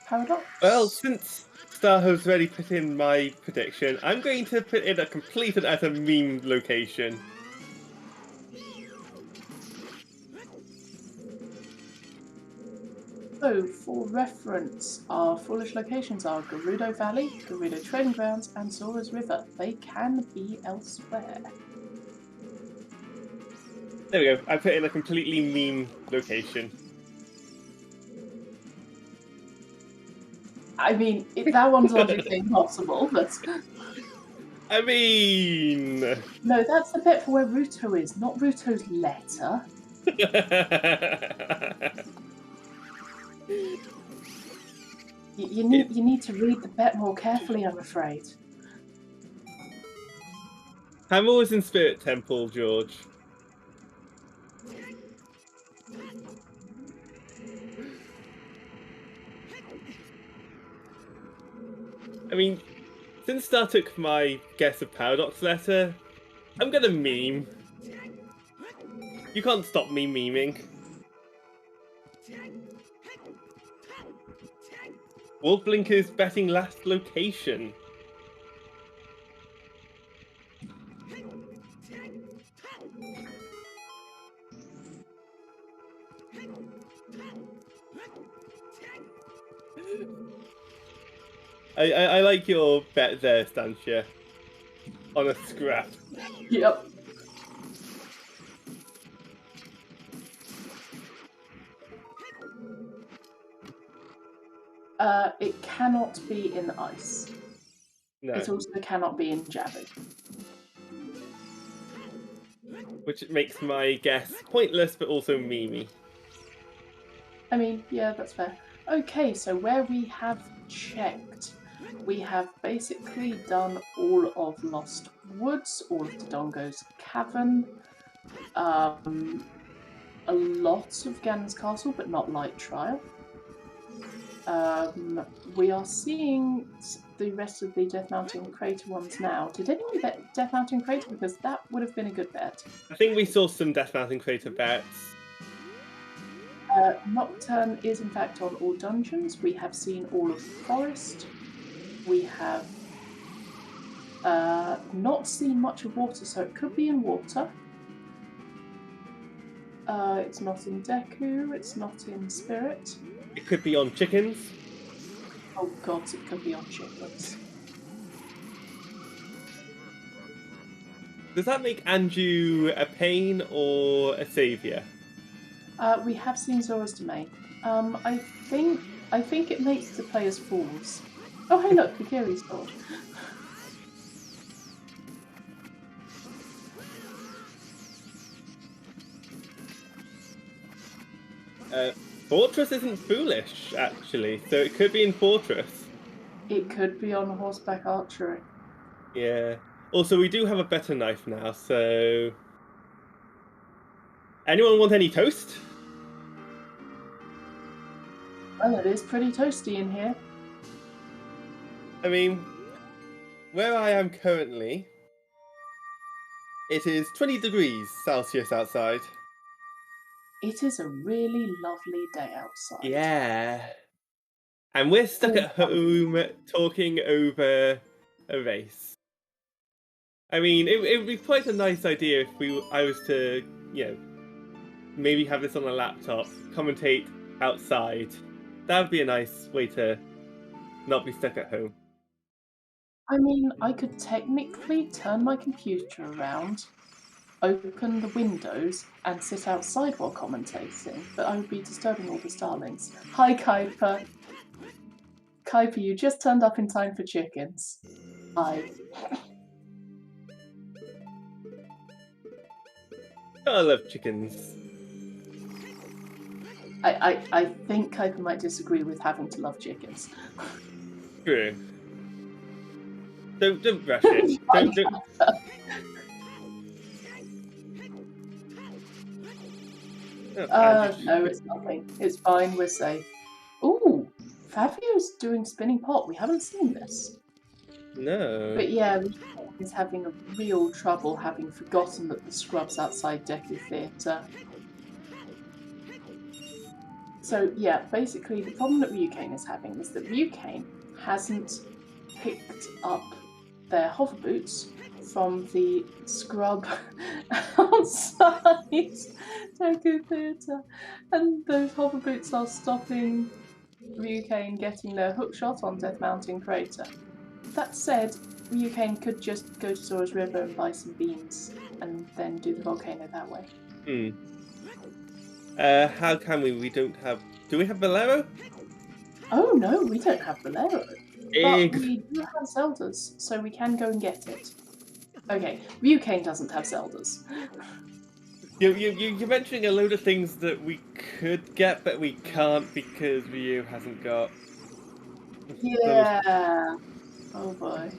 Paradox? Well, since Star has already put in my prediction, I'm going to put in a complete and utter meme location. So, for reference, our foolish locations are Gerudo Valley, Gerudo Trading Grounds, and Zora's River. They can be elsewhere. There we go. I put in a completely meme location. I mean, that one's logically impossible, but... I mean... No, that's the bit for where Ruto is, not Ruto's letter. You need to read the bet more carefully, I'm afraid. Hammer was in Spirit Temple, George. I mean, since Star took my guess of Paradox letter, I'm gonna meme. You can't stop me memeing. Wolfblinker's betting last location. I like your bet there, Stantia. On a scrap. Yep. It cannot be in ice. No. It also cannot be in Javid. Which makes my guess pointless, but also memey. I mean, yeah, that's fair. Okay, so where we have checked, we have basically done all of Lost Woods, all of Dodongo's Cavern, a lot of Ganon's Castle, but not Light Trial. We are seeing the rest of the Death Mountain Crater ones now. Did anyone bet Death Mountain Crater? Because that would have been a good bet. I think we saw some Death Mountain Crater bets. Nocturne is in fact on all dungeons. We have seen all of the forest. We have not seen much of water, so it could be in water. It's not in Deku, it's not in Spirit. It could be on chickens. Oh god, it could be on chickens. Does that make Anju a pain or a saviour? We have seen Zora's Domain. I think it makes the players fools. Oh hey look, Kikiri's sword. Fortress isn't foolish, actually, so it could be in Fortress. It could be on horseback archery. Yeah. Also, we do have a better knife now, so... Anyone want any toast? Well, it is pretty toasty in here. I mean, where I am currently, it is 20 degrees Celsius outside. It is a really lovely day outside. Yeah. And we're stuck at home talking over a race. I mean, it would be quite a nice idea if I was to, maybe have this on a laptop, commentate outside. That would be a nice way to not be stuck at home. I mean, I could technically turn my computer around, open the windows, and sit outside while commentating, but I would be disturbing all the starlings. Hi, Kuiper. Kuiper, you just turned up in time for chickens. Hi. I love chickens. I think Kuiper might disagree with having to love chickens. True. Don't rush it. Don't. No, it's nothing. It's fine. We're safe. Ooh, Fabio's doing spinning pot. We haven't seen this. No. But yeah, is having a real trouble having forgotten that the scrub's outside Deku Theatre. So yeah, basically the problem that Ryukane is having is that Ryukane hasn't picked up their hover boots from the scrub outside Deku Theatre, and those hover boots are stopping Ryukane getting their hook shot on Death Mountain Crater. That said, Ryukane could just go to Zora's River and buy some beans and then do the volcano that way. How can we? We don't have. Do we have Bolero? Oh no, we don't have Bolero. But we do have Zeldas, so we can go and get it. Okay, Ryukane doesn't have Zeldas. You're mentioning a load of things that we could get, but we can't because Ryu hasn't got. Yeah. Oh boy.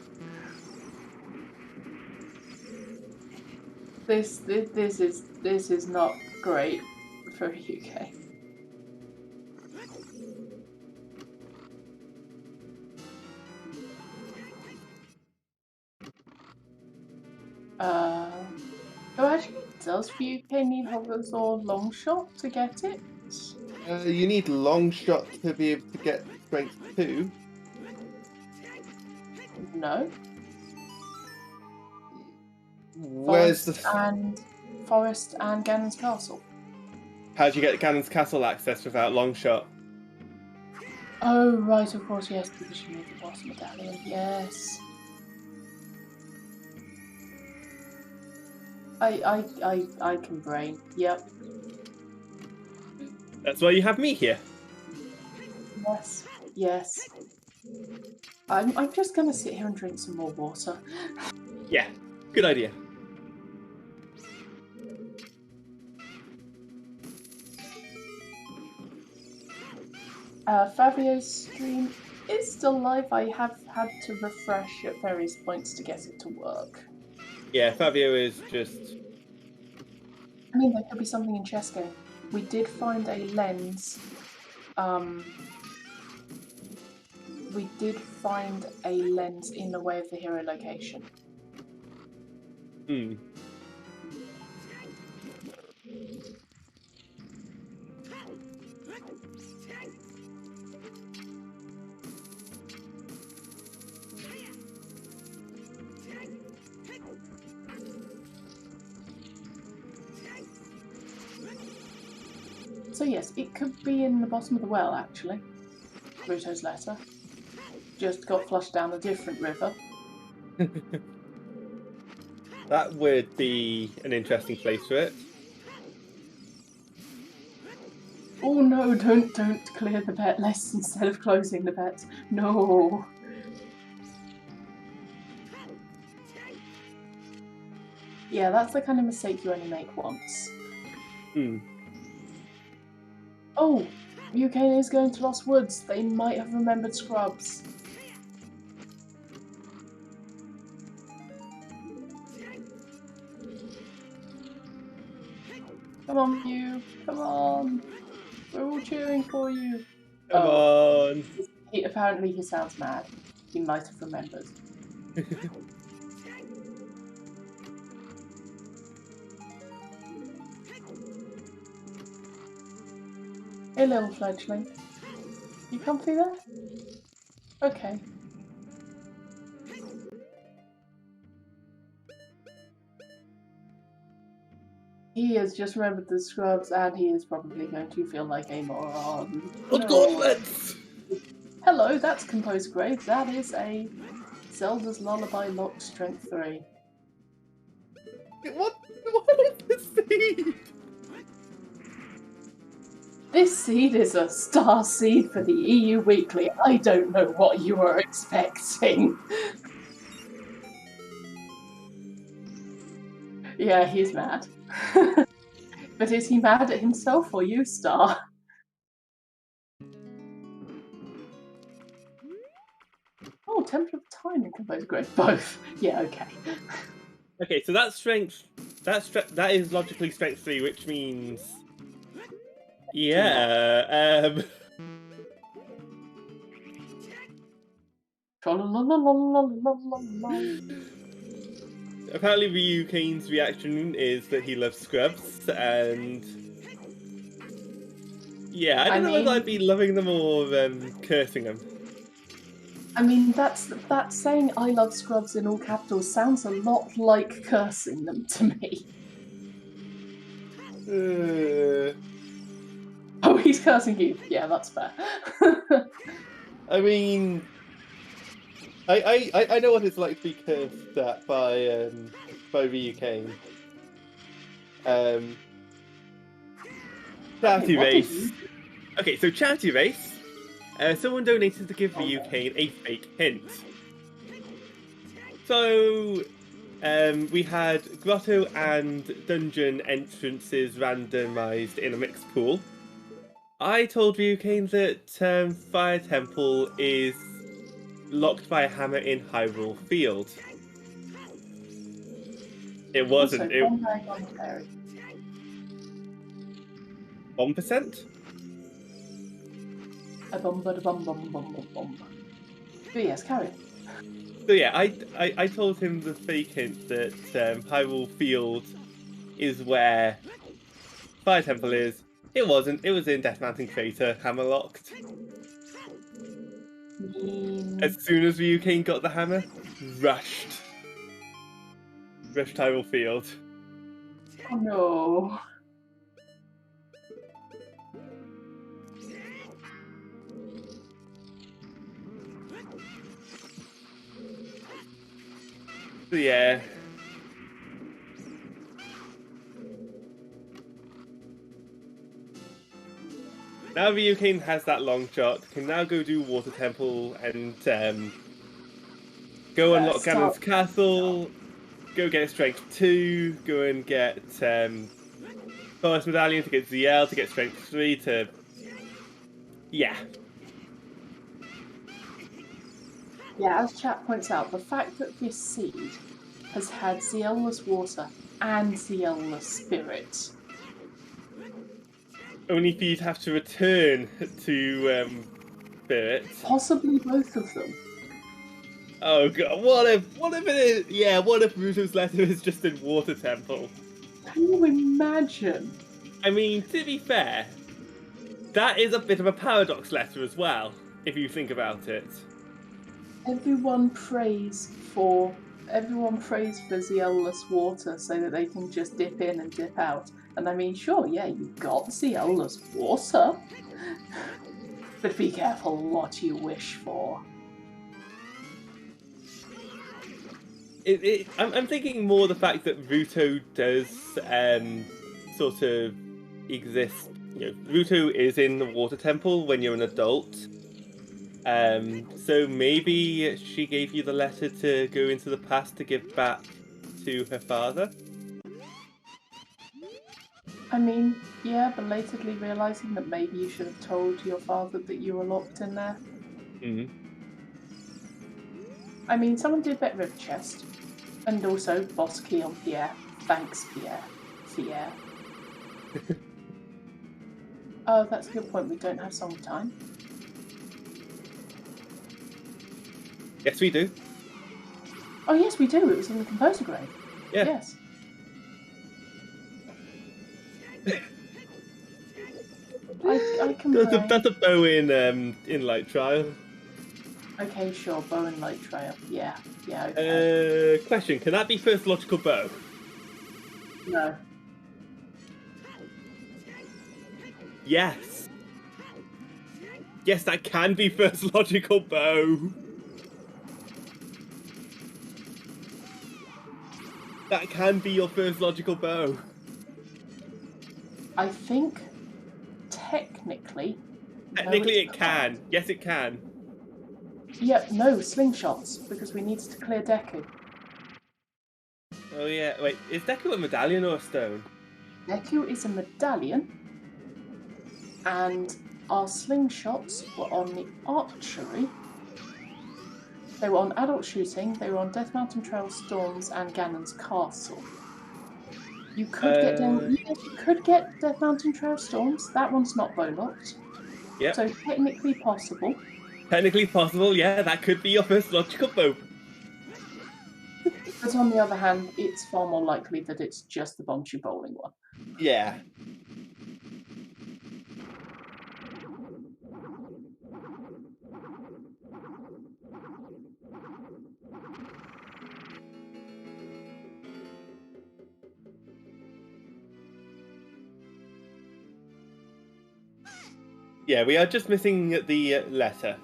This is not great for UK. Oh, actually, does UK need hovers or long shot to get it? You need long shot to be able to get strength 2. No. Where's Forest and Ganon's Castle. How do you get Ganon's Castle access without long shot? Oh right, of course, yes, because you need the boss medallion. Yes. I can brain. Yep. That's why you have me here. Yes. Yes. I'm just gonna sit here and drink some more water. Yeah, good idea. Fabio's stream is still live. I have had to refresh at various points to get it to work. Yeah, Fabio is just... I mean, there could be something in chess game. We did find a lens. We did find a lens in the way of the hero location. So yes, it could be in the bottom of the well, actually. Ruto's letter. Just got flushed down a different river. That would be an interesting place for it. Oh no, don't clear the bet list instead of closing the bet. No. Yeah, that's the kind of mistake you only make once. Oh, UK is going to Lost Woods. They might have remembered Scrubs. Come on, you. Come on. We're all cheering for you. Come on. Apparently he sounds mad. He might have remembered. Hey, little fledgling. You comfy there? Okay. He has just remembered the Scrubs, and he is probably going to feel like a moron. Gauntlets! Hello, that's Composed Grades. That is a Zelda's Lullaby Locked Strength 3. What is this seed? This seed is a star seed for the EU Weekly. I don't know what you were expecting. Yeah, he's mad. But is he mad at himself or you, Star? Temple of Time and Composer Grade. Both. Yeah, okay. Okay, so that's strength. That is logically strength 3, which means. Yeah. Apparently, Ryu Kane's reaction is that he loves scrubs, and yeah, I don't know whether I'd be loving them or cursing them. I mean, that saying "I love scrubs" in all capitals sounds a lot like cursing them to me. Oh, he's cursing you. Yeah, that's fair. I mean, I know what it's like to be cursed at by Ryu Kane. Charity race. Okay, so charity race. Someone donated to give Ryu Kane a fake hint. So, we had grotto and dungeon entrances randomized in a mixed pool. I told Ryu Kane that Fire Temple is locked by a hammer in Hyrule Field. It wasn't. Also, 1%? A bum, but a bum, bum, bum, bum, bum. But yes, carry on. So yeah, I told him the fake hint that Hyrule Field is where Fire Temple is. It wasn't. It was in Death Mountain Crater, hammerlocked. As soon as Ryu Kane got the hammer, rushed Hyrule Field. Oh no. So yeah. Now Ryu Kane has that long shot, can now go do Water Temple and go unlock Ganon's Castle, go get Strength 2, go and get Forest Medallion to get ZL, to get Strength 3 to... Yeah. Yeah, as chat points out, the fact that this seed has had ZL-less water and ZL-less spirit. Only if you'd have to return to Spirit. Possibly both of them. Oh god, what if it is? Yeah, what if Ruto's letter is just in Water Temple? Can you imagine? I mean, to be fair, that is a bit of a paradox letter as well, if you think about it. Everyone prays for ZL-less water so that they can just dip in and dip out. And I mean, sure, yeah, you've got ZL-less water, but be careful what you wish for. I'm thinking more the fact that Ruto does sort of exist. You know, Ruto is in the Water Temple when you're an adult. So maybe she gave you the letter to go into the past to give back to her father? I mean, yeah, belatedly realising that maybe you should have told your father that you were locked in there. Mm-hmm. I mean, someone did bet River Chest. And also, boss key on Pierre. Thanks, Pierre. Pierre. Oh, that's a good point. We don't have song time. Yes, we do. Oh, yes, we do. It was in the composer grade. Yeah. Yes. I can play. That's a bow in Light Trial. Okay, sure. Bow and Light Trail. Yeah. Yeah, okay. Question, can that be first logical bow? No. Yes. Yes, that can be first logical bow. That can be your first logical bow. I think technically. Technically it can. Yes, it can. Yep, no, slingshots, because we needed to clear Deku. Oh yeah, wait, is Deku a medallion or a stone? Deku is a medallion, and our slingshots were on the archery. They were on Adult Shooting, they were on Death Mountain Trail Storms and Ganon's Castle. You could get yes, you could get Death Mountain Trail Storms. That one's not bow locked. Yep. So technically possible. Technically possible, yeah, that could be your first logical bow. But on the other hand, it's far more likely that it's just the Bonshu bowling one. Yeah. Yeah, we are just missing the letter.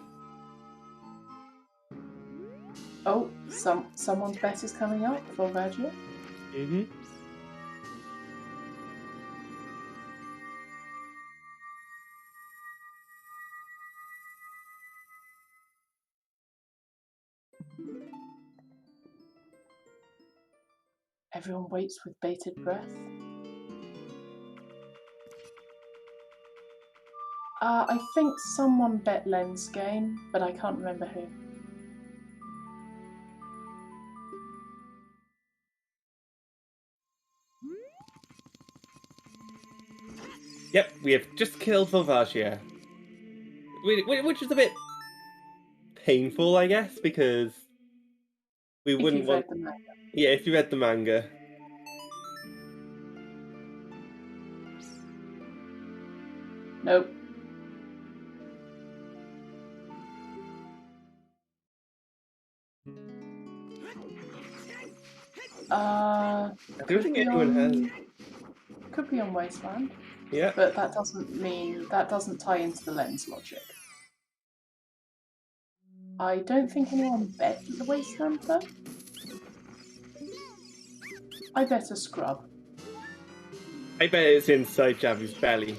Oh, someone's bet is coming up for Vagia. Mm-hmm. Everyone waits with bated breath. I think someone bet Len's game, but I can't remember who. Yep, we have just killed Volvagia. Which is a bit painful, I guess, because we wouldn't want... Read the manga. Yeah, if you read the manga. Nope. I don't think anyone has. Could be on Wasteland. Yeah. But that doesn't tie into the lens logic. I don't think anyone bet the Wasteland though. I bet a scrub. I bet it's inside Javu's belly.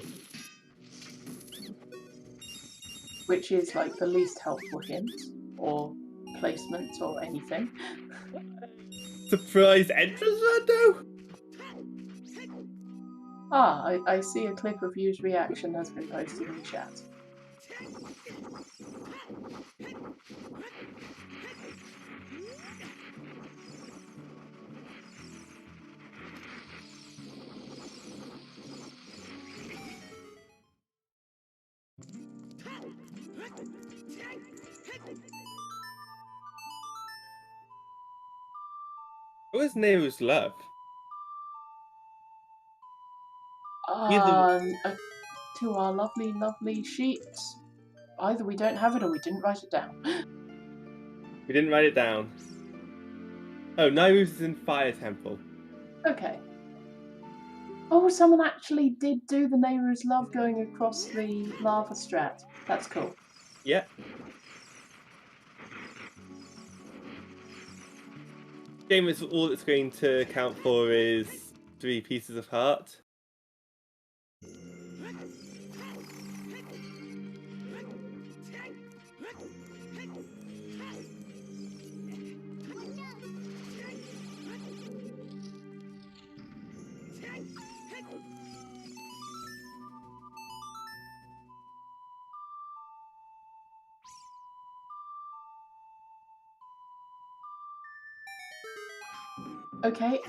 Which is like the least helpful hint or placement or anything. Surprise entrance, Rando! I see a clip of Yu's reaction has been posted in chat. What was Nero's love? To our lovely, lovely sheets. Either we don't have it or we didn't write it down. We didn't write it down. Oh, Nairu's is in Fire Temple. Okay. Oh, someone actually did do the Nehru's love going across the lava strat. That's cool. Yeah. Game is all it's going to count for is 3 pieces of heart. Okay,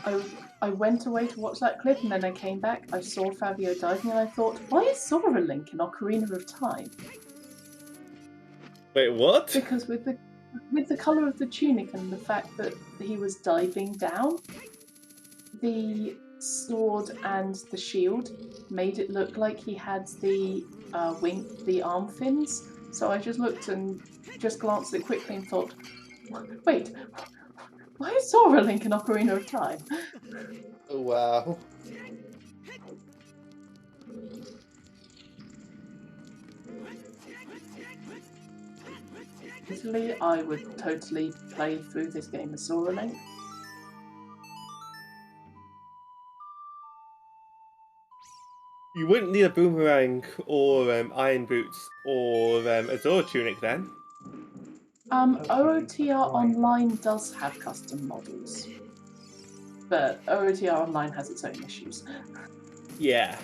I went away to watch that clip and then I came back, I saw Fabio diving and I thought, why is Sora a link in Ocarina of Time? Wait, what? Because with the colour of the tunic and the fact that he was diving down, the sword and the shield made it look like he had the the arm fins. So I just looked and just glanced at it quickly and thought, wait, why is Sora Link in Ocarina of Time? Oh, wow. Literally, I would totally play through this game as Sora Link. You wouldn't need a boomerang or iron boots or Azure tunic then. OOTR Online does have custom models, but OOTR Online has its own issues. Yeah.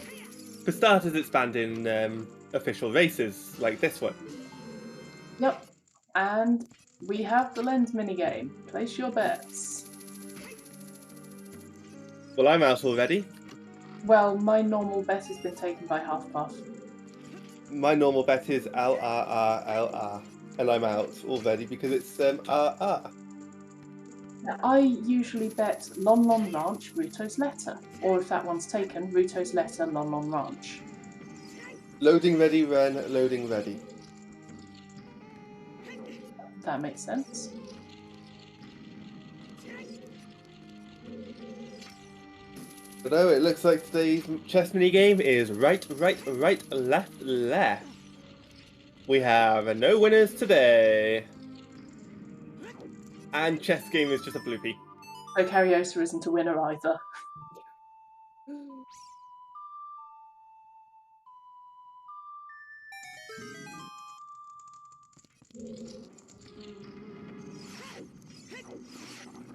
For starters, it's banned in official races like this one. Yep, and We have the lens minigame. Place your bets. Well, I'm out already. Well, my normal bet has been taken by Half Puff. My normal bet is LRR, and I'm out already because it's RR. Now, I usually bet Lon Lon Ranch, Ruto's Letter. Or if that one's taken, Ruto's Letter, Lon Lon Ranch. Loading ready, Ren, loading ready. That makes sense. But no, it looks like today's chess mini game is right, left, left. We have no winners today. And chess game is just a bloopy. So Cariosa isn't a winner either.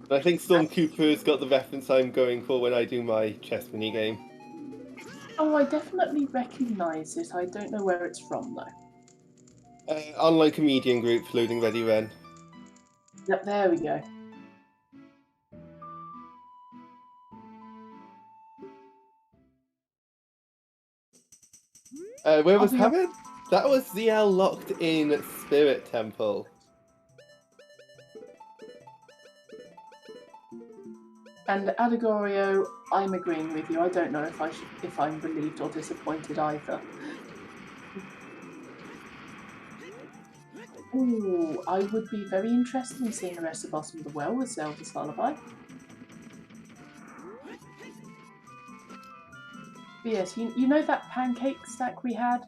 But I think Storm Cooper's got the reference I'm going for when I do my chess mini game. Oh, I definitely recognise it. I don't know where it's from though. Online comedian group, loading ready, Ren. Yep, there we go. Where was Hamid? That was ZL locked in Spirit Temple. And Adegorio, I'm agreeing with you. I don't know if I'm relieved or disappointed either. Ooh, I would be very interested in seeing the rest of Bottom of the Well with Zelda's Lullaby. But yes, you know that pancake stack we had?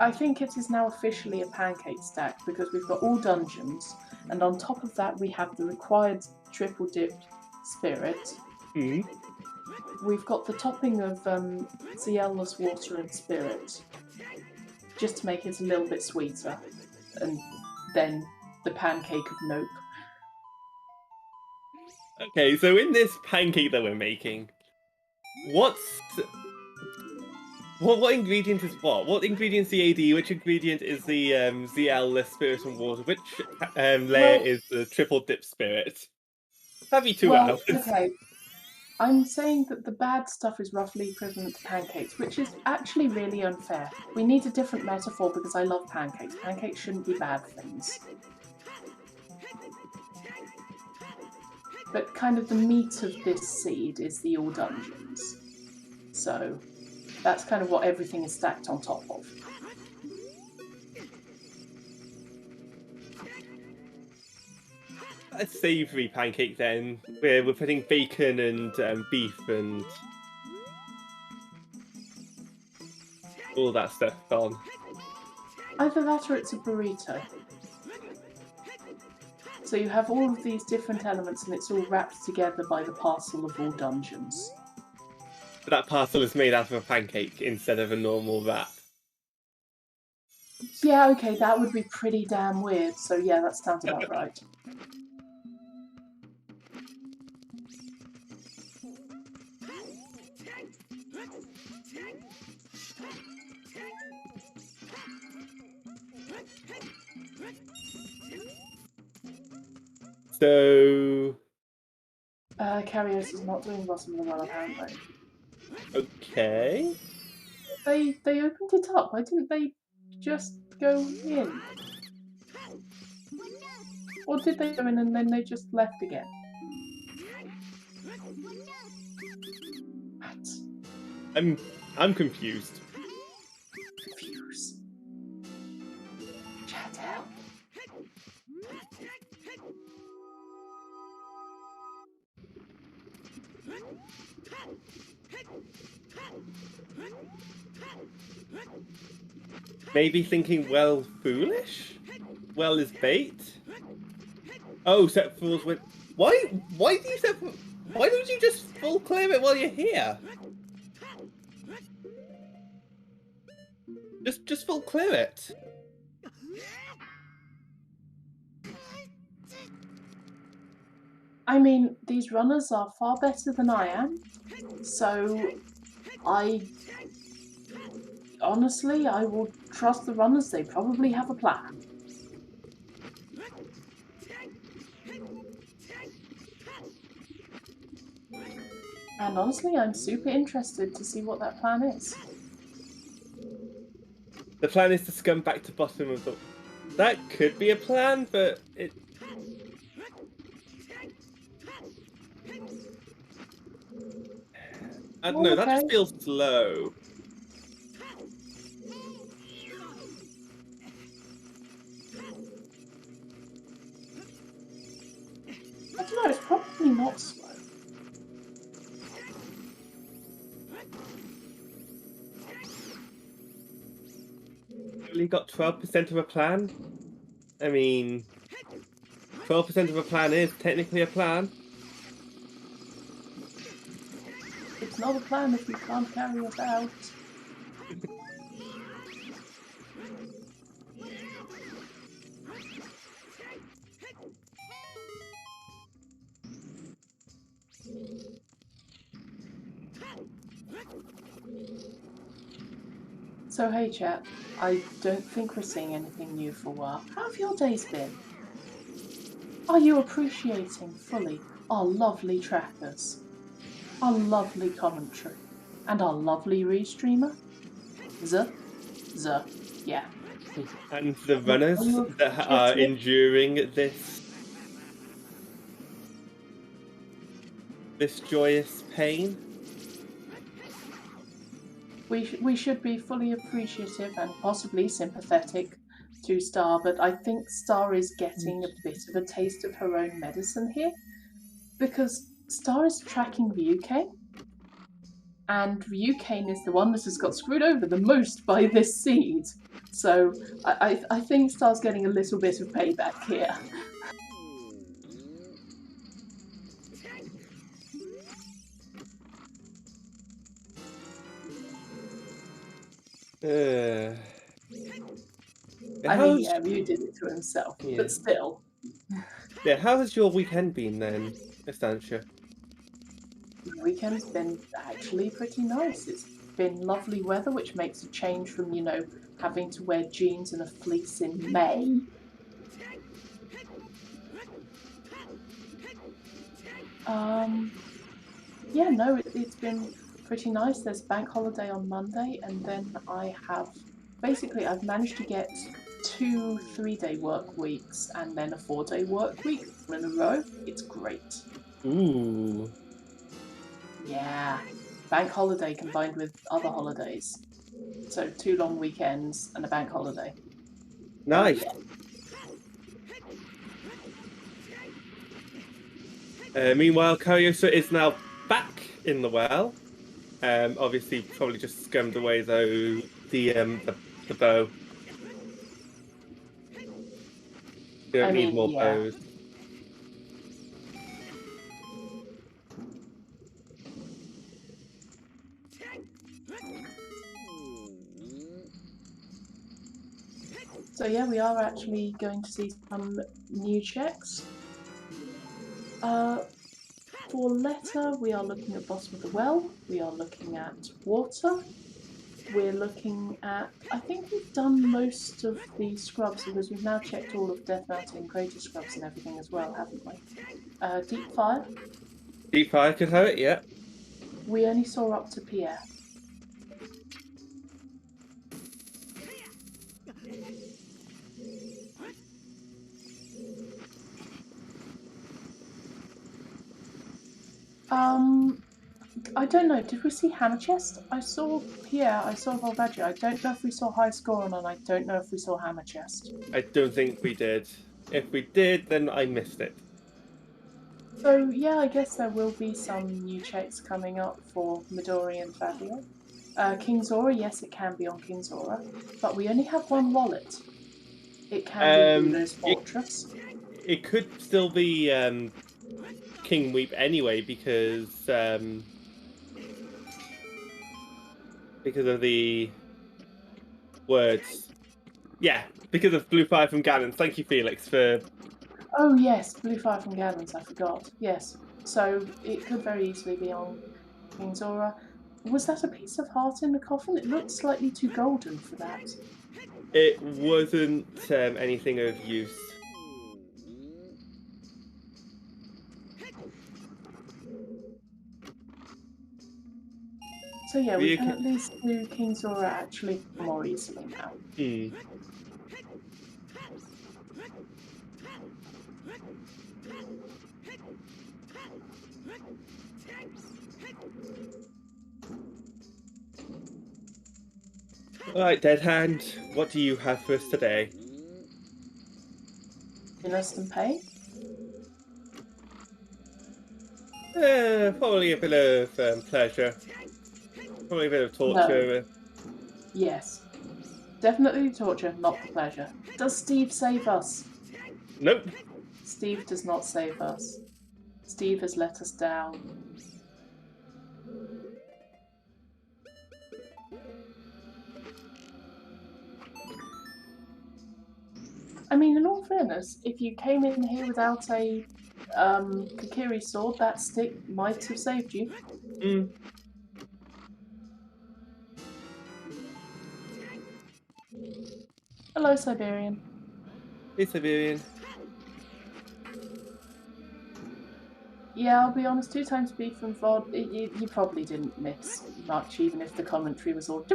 I think it is now officially a pancake stack because we've got all dungeons, and on top of that we have the required triple dipped spirit. Hmm. We've got the topping of Zealous water and spirit, just to make it a little bit sweeter, and then the pancake of nope. Okay, so in this pancake that we're making, what ingredient is what? What ingredient's the AD? Which ingredient is the ZL spirit and water? Which layer is the triple dip spirit? Have you 2 hours? Okay. I'm saying that the bad stuff is roughly equivalent to pancakes, which is actually really unfair. We need a different metaphor because I love pancakes. Pancakes shouldn't be bad things. But kind of the meat of this seed is the all dungeons. So that's kind of what everything is stacked on top of. A savoury pancake then, where we're putting bacon and beef and all that stuff on. Either that or it's a burrito. So you have all of these different elements and it's all wrapped together by the parcel of all dungeons. But that parcel is made out of a pancake instead of a normal wrap. Yeah, okay, that would be pretty damn weird. So yeah, that sounds about right. So... Carrios is not doing Bottom of the Well, apparently. Okay. They opened it up. Why didn't they just go in? Or did they go in and then they just left again? What? I'm confused. Confused. Chat help. Maybe thinking, well, foolish? Well is bait? Oh, set fools with... Why do you set... Why don't you just full clear it while you're here? Just full clear it. I mean, these runners are far better than I am, so honestly, I will trust the runners. They probably have a plan. And honestly, I'm super interested to see what that plan is. The plan is to scum back to bottom of the... That could be a plan, but it... I don't know, that Okay. just feels slow. I don't know, it's probably not slow. Only got 12% of a plan? I mean, 12% of a plan is technically a plan. It's not a plan if you can't carry us out. So hey chat, I don't think we're seeing anything new for a while. How have your days been? Are you appreciating fully our lovely trackers, our lovely commentary, and our lovely restreamer? Yeah. And the runners that are enduring this joyous pain. We should be fully appreciative and possibly sympathetic to Star, but I think Star is getting a bit of a taste of her own medicine here, because Star is tracking Ryukane, and Ryukane is the one that has got screwed over the most by this seed. So I think Star's getting a little bit of payback here. I mean, yeah, Ryu did it to himself, but still. Yeah, how has your weekend been then, Estancia? The weekend's been actually pretty nice. It's been lovely weather, which makes a change from, you know, having to wear jeans and a fleece in May. Yeah, no, it's been pretty nice. There's bank holiday on Monday, and then I've managed to get 2 3-day work weeks and then a 4-day work week in a row. It's great. Ooh. Yeah, bank holiday combined with other holidays. So 2 long weekends and a bank holiday. Nice. Meanwhile, Karyosa is now back in the well. Obviously, probably just scummed away though the bow. You don't need more bows. So yeah, we are actually going to see some new checks. For letter, we are looking at bottom of the well. We are looking at water. We're looking at... I think we've done most of the scrubs because we've now checked all of Death Mountain and Crater scrubs and everything as well, haven't we? Deep fire. Deep fire could have it, yeah. We only saw up to Pierre. I don't know. Did we see Hammer Chest? I saw Pierre, I saw Volvaggio. I don't know if we saw High Score and I don't know if we saw Hammer Chest. I don't think we did. If we did, then I missed it. So yeah, I guess there will be some new checks coming up for Midori and Fabio. King Zora, yes, it can be on King Zora, but we only have one wallet. It can be Ludo's Fortress. It could still be King Weep anyway because of the words. Yeah, because of Blue Fire from Ganon. Thank you, Felix, for... Oh yes, Blue Fire from Ganon's, I forgot. Yes, so it could very easily be on King Zora. Was that a piece of heart in the coffin? It looked slightly too golden for that. It wasn't anything of use. So yeah, we You can can- at least do King Zora actually more easily now. Alright, Dead Hand, what do you have for us today? Innocent pain? Probably a bit of pleasure. Probably a bit of No. torture. Yes. Definitely the torture, not the pleasure. Does Steve save us? Nope. Steve does not save us. Steve has let us down. I mean, in all fairness, if you came in here without a Kokiri sword, that stick might have saved you. Mm. Hello, Siberian. Hey, Siberian. Yeah, I'll be honest, 2 times beef and VOD, you probably didn't miss much, even if the commentary was all...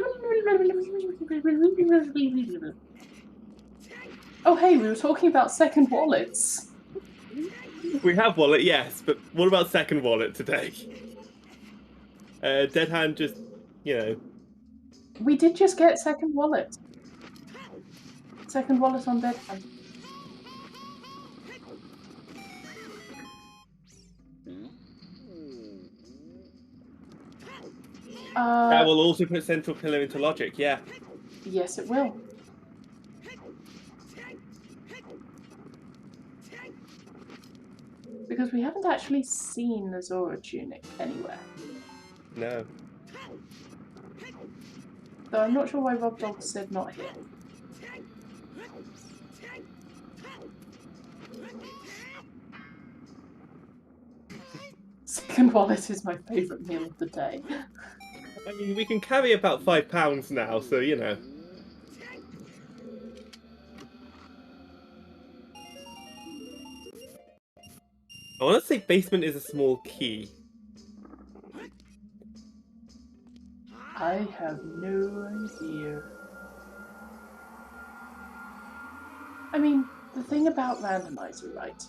Oh hey, we were talking about second wallets. We have wallet, yes, but what about second wallet today? Dead Hand just, you know. We did just get second wallet. Second wallet on Dead Hand. That will also put Central Pillar into logic, yeah. Yes, it will. Because we haven't actually seen the Zora tunic anywhere. No. Though I'm not sure why Rob Dog said not here. Second wallet is my favourite meal of the day. I mean, we can carry about £5 now, so you know. I want to say basement is a small key. I have no idea. I mean, the thing about Randomizer, right,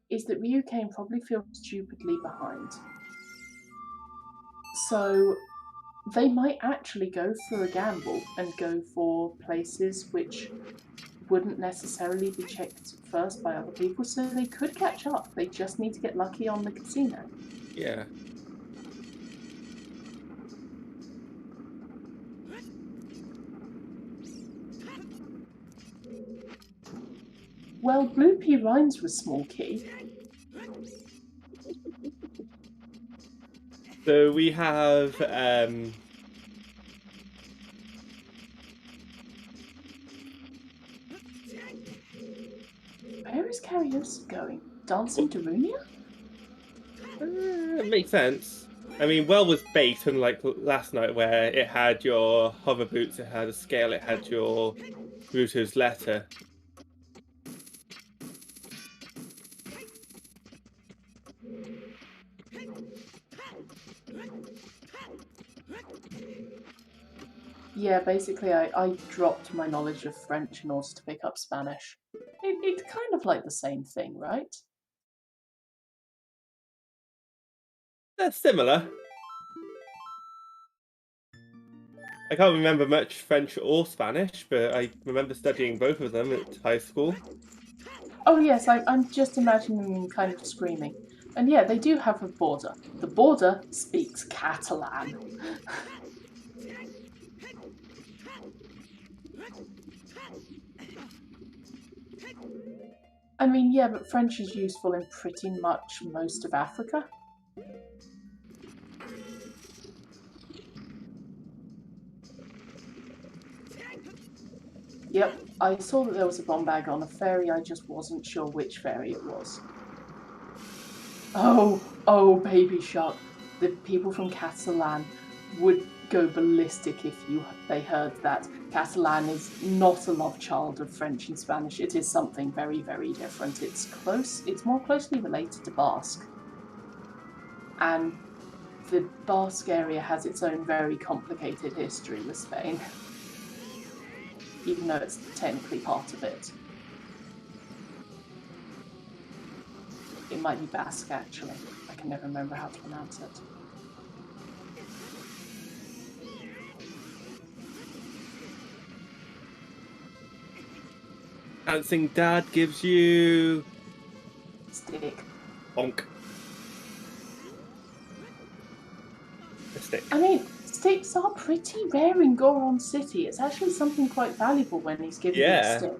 is that Ryu Kane probably feels stupidly behind. So they might actually go for a gamble and go for places which wouldn't necessarily be checked first by other people, so they could catch up. They just need to get lucky on the casino. Yeah. Well, Blue Pea rhymes with small key. So we have Where is karaoke going? Dancing Darunia? makes sense. I mean, well was bait, unlike last night where it had your hover boots, it had a scale, it had your Bruto's letter. Yeah, basically I dropped my knowledge of French in order to pick up Spanish. It's kind of like the same thing, right? That's similar. I can't remember much French or Spanish, but I remember studying both of them at high school. Oh yes, I'm just imagining them kind of screaming. And yeah, they do have a border. The border speaks Catalan. I mean, yeah, but French is useful in pretty much most of Africa. Yep, I saw that there was a bomb bag on a ferry, I just wasn't sure which ferry it was. Oh, Baby Shark. The people from Catalan would go ballistic if they heard that. Catalan is not a love child of French and Spanish. It is something very, very different. It's more closely related to Basque. And the Basque area has its own very complicated history with Spain, even though it's technically part of it. It might be Basque, actually. I can never remember how to pronounce it. Dancing Dad gives you... Stick. bonk. A stick. I mean, sticks are pretty rare in Goron City. It's actually something quite valuable when he's given you a stick.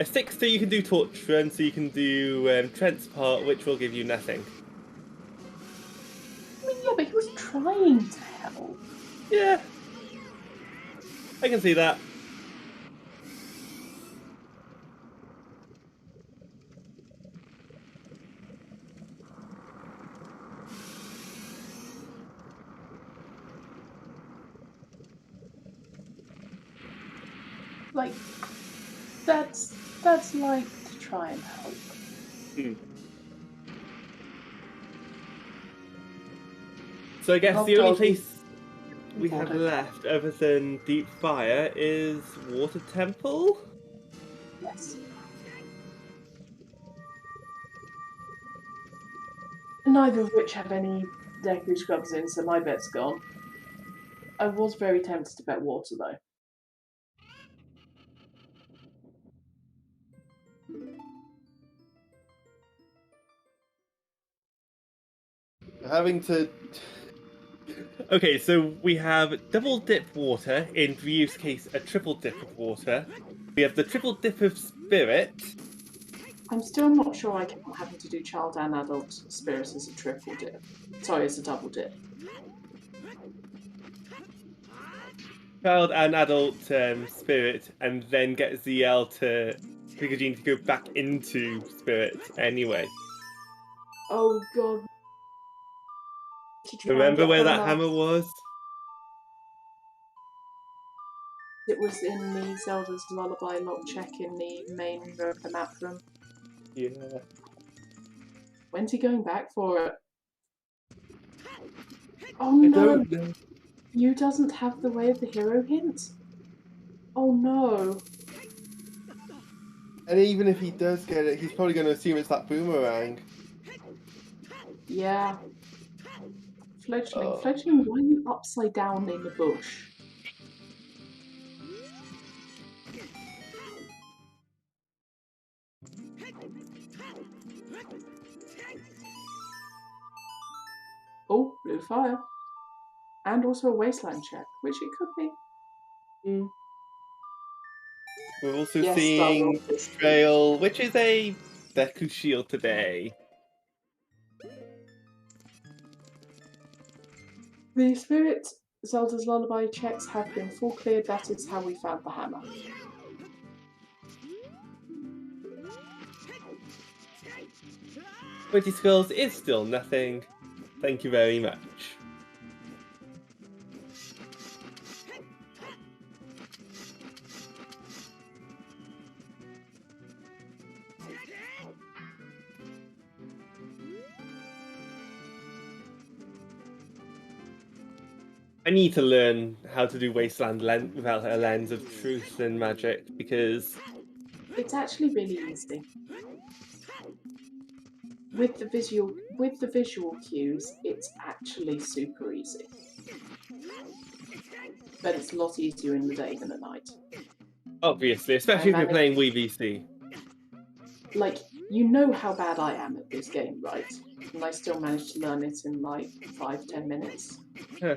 A stick so you can do torch run, so you can do Trent's part, which will give you nothing. I mean, yeah, but he was trying to help. Yeah. I can see that. Like, that's like to try and help. So I guess Oh, the only God. place we have Water. left other than Deep Fire is Water Temple? Yes. Neither of which have any Deku scrubs in, so my bet's gone. I was very tempted to bet water, though. Having to... Okay, so we have double dip water, in Ryu's case a triple dip of water. We have the triple dip of spirit. I'm still not sure I kept having to do child and adult spirits as a triple dip. Sorry, as a double dip. Child and adult spirit, and then get ZL to... because you need to go back into spirit anyway. Oh god. To try and Remember get where that enough. hammer was? It was in the Zelda's Lullaby log check in the main room, the map room. Yeah. When's he going back for it? Oh I no! don't know. You doesn't have the way of the hero hint? Oh no. And even if he does get it, he's probably going to assume it's that boomerang. Yeah. Fledgling. Oh. Fledgling, why are you upside down in the bush? Oh, blue fire. And also a wasteland check, which it could be. We're also Yes, seeing Star Wars. Trail, which is a Deku Shield today. The Spirit Zelda's Lullaby checks have been full cleared. That is how we found the hammer. Pretty Skulls is still nothing. Thank you very much. I need to learn how to do Wasteland without a lens of truth and magic, because It's actually really easy. With the visual cues, it's actually super easy. But it's a lot easier in the day than at night. obviously, especially if you're playing Wii VC. Like, you know how bad I am at this game, right? And I still managed to learn it in like 5-10 minutes. Huh.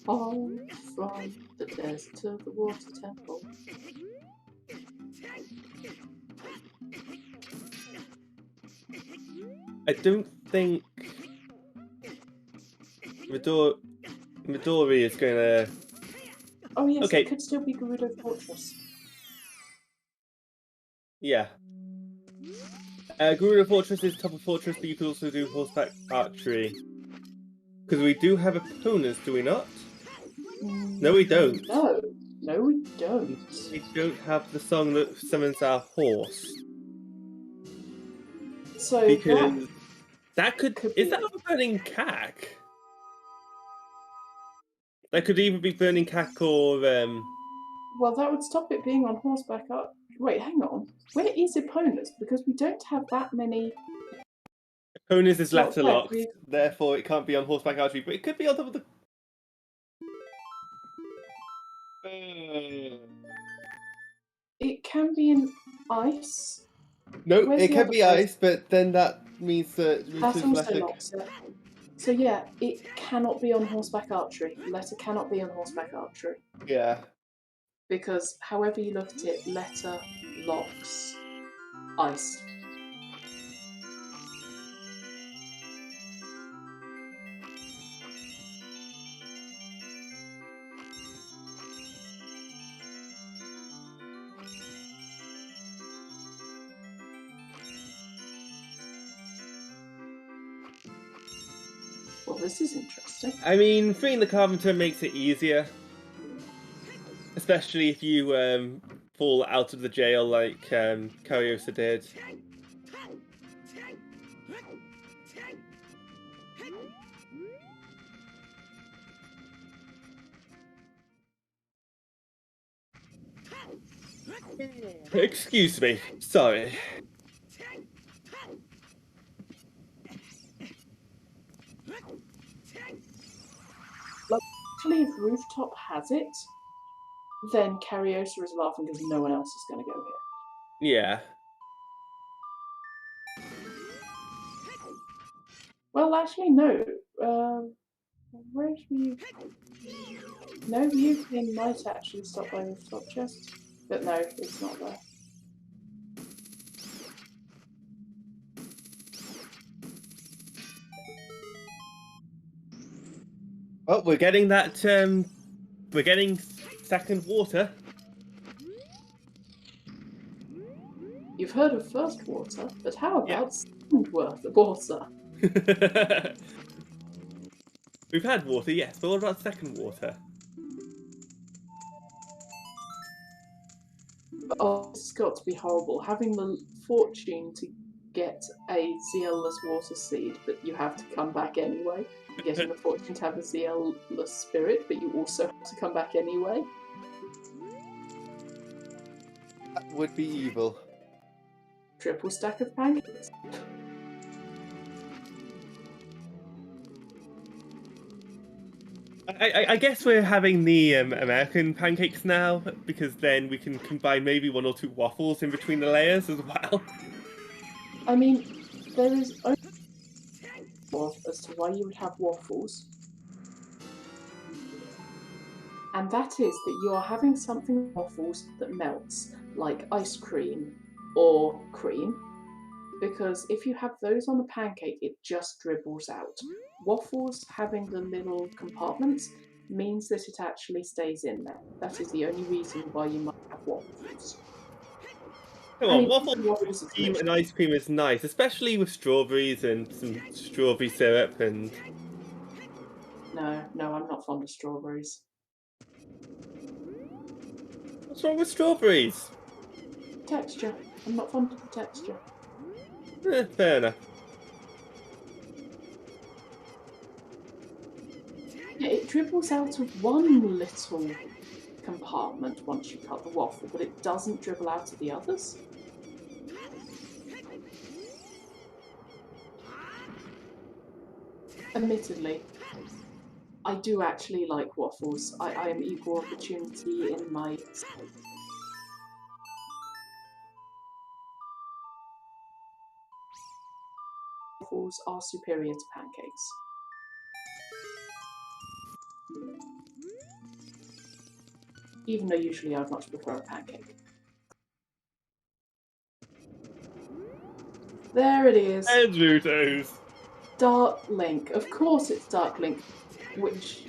All from the desert to the water temple. I don't think Midori is gonna... Oh yes, Okay. it could still be Gerudo Fortress. Yeah. Gerudo Fortress is top of fortress, but you could also do horseback archery. Because we do have opponents, do we not? No, we don't. No, we don't. We don't have the song that summons our horse. So Because that could is be that a burning cack? That could either be burning cack or well, that would stop it being on horseback. Wait, hang on. Where is Eponus? Because we don't have that many. Eponus is Slots letter left. locked, therefore it can't be on horseback archery, but it could be on top of the. It can be in ice. No, Where's it the can other be place? ice, but then that means that That Rita's also letter. locks it. So yeah, it cannot be on horseback archery. Letter cannot be on horseback archery. Yeah. Because however you look at it, letter locks ice. Well, this is interesting. I mean, freeing the carpenter makes it easier. Especially if you fall out of the jail like Cariosa did. Excuse me, sorry. Actually, if Rooftop has it, then Cariosa is laughing because no one else is going to go here. Yeah. Well, actually, no. Where's you? No, you might actually stop by Rooftop chest, but no, it's not there. Oh, we're getting that. We're getting second water. You've heard of first water, but how about second water? We've had water, yes, but what about second water? Oh, this has got to be horrible. Having the fortune to get a ZL-less water seed, but you have to come back anyway. Getting the fortune to have a ZL-less spirit, but you also have to come back anyway. That would be evil. Triple stack of pancakes. I guess we're having the American pancakes now, because then we can combine maybe one or two waffles in between the layers as well. I mean, there is only as to why you would have waffles. And that is that you are having something waffles that melts, like ice cream or cream. Because if you have those on a pancake, it just dribbles out. Waffles having the little compartments means that it actually stays in there. That is the only reason why you might have waffles. Come on, waffles cream and ice cream is nice, especially with strawberries and some strawberry syrup and... No, I'm not fond of strawberries. What's wrong with strawberries? Texture. I'm not fond of the texture. Fair enough. Yeah, it dribbles out of one little compartment once you cut the waffle, but it doesn't dribble out of the others. Admittedly, I do actually like waffles. I am equal opportunity in my... Waffles are superior to pancakes. Even though usually I'd much prefer a pancake. There it is. Naruto's. Dark Link. Of course it's Dark Link. Which...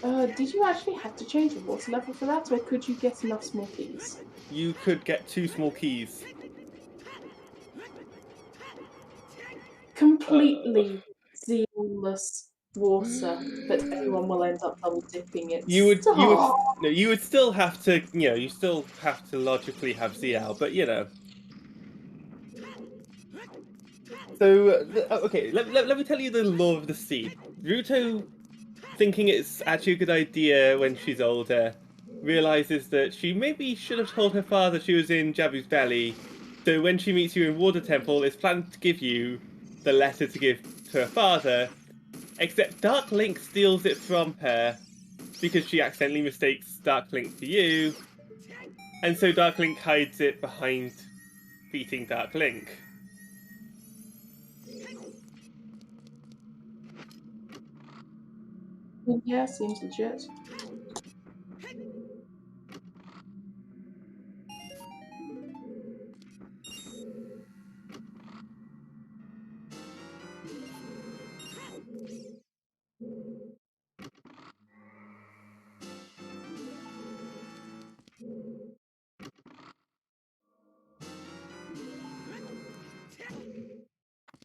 did you actually have to change the water level for that, or could you get enough small keys? You could get 2 small keys. Completely zealous water, but anyone will end up double dipping it. You would Stop! no, you would still have to, you still have to logically have ZL, but So, okay, let me tell you the lore of the seed. Ruto, thinking it's actually a good idea when she's older, realizes that she maybe should have told her father she was in Jabu's belly. So when she meets you in Water Temple, it's planned to give you the letter to give to her father, except Dark Link steals it from her because she accidentally mistakes Dark Link for you, and so Dark Link hides it behind beating Dark Link. Yeah, seems legit.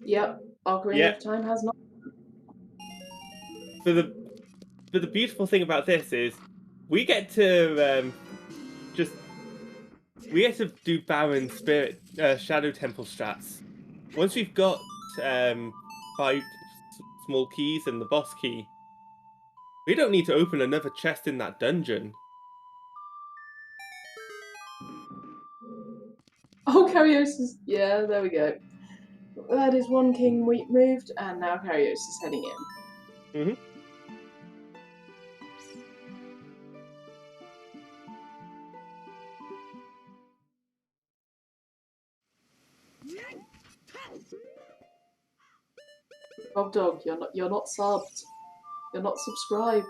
Yep, Ocarina Yeah, of Time has not. but the beautiful thing about this is we get to just we get to do Baron Spirit Shadow Temple strats. Once we've got 5 small keys and the boss key, we don't need to open another chest in that dungeon. Oh, Cariosis. Yeah, there we go. That is one king we moved, and now Cariosis is heading in. Mm-hmm. Bob Dog, you're not subbed. You're not subscribed.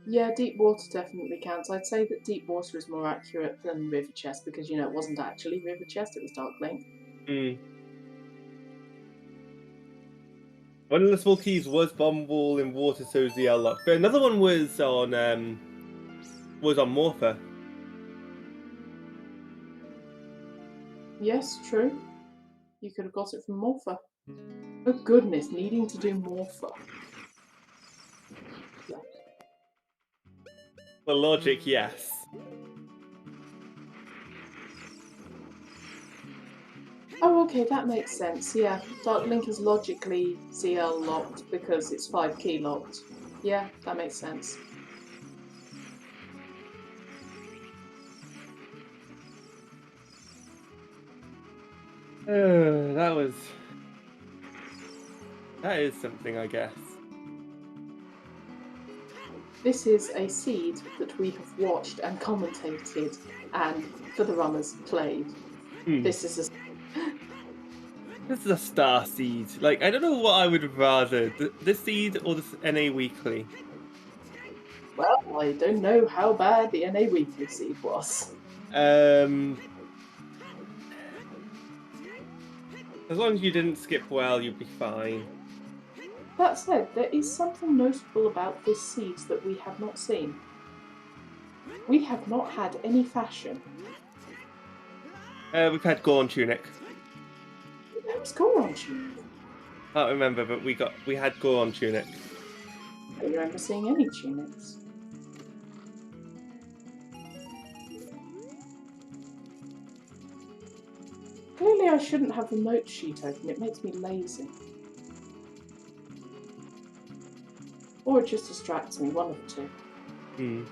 Yeah, deep water definitely counts. I'd say that deep water is more accurate than river chest because it wasn't actually river chest; it was Dark Link. Mm. One of the small keys was bomb wall in water, so ZL lock. But another one was on Morpher. Yes, true. You could have got it from Morpher. Oh goodness, needing to do Morpher. The logic, yes. Oh, okay, that makes sense. Yeah, Dark Link is logically CL locked because it's 5 key locked. Yeah, that makes sense. That is something, I guess. This is a seed that we have watched and commentated, and for the runners played. This is a. This is a star seed. Like, I don't know what I would rather, this seed or this NA Weekly. Well, I don't know how bad the NA Weekly seed was. As long as you didn't skip well, you'd be fine. That said, there is something notable about this seed that we have not seen. We have not had any fashion. We've had Gorn Tunic. There was Goron Tunic. I can't remember, but we had Gorn Tunic. I don't remember seeing any tunics. Clearly I shouldn't have the note sheet open, it makes me lazy. Or it just distracts me, one of the two. Hmm.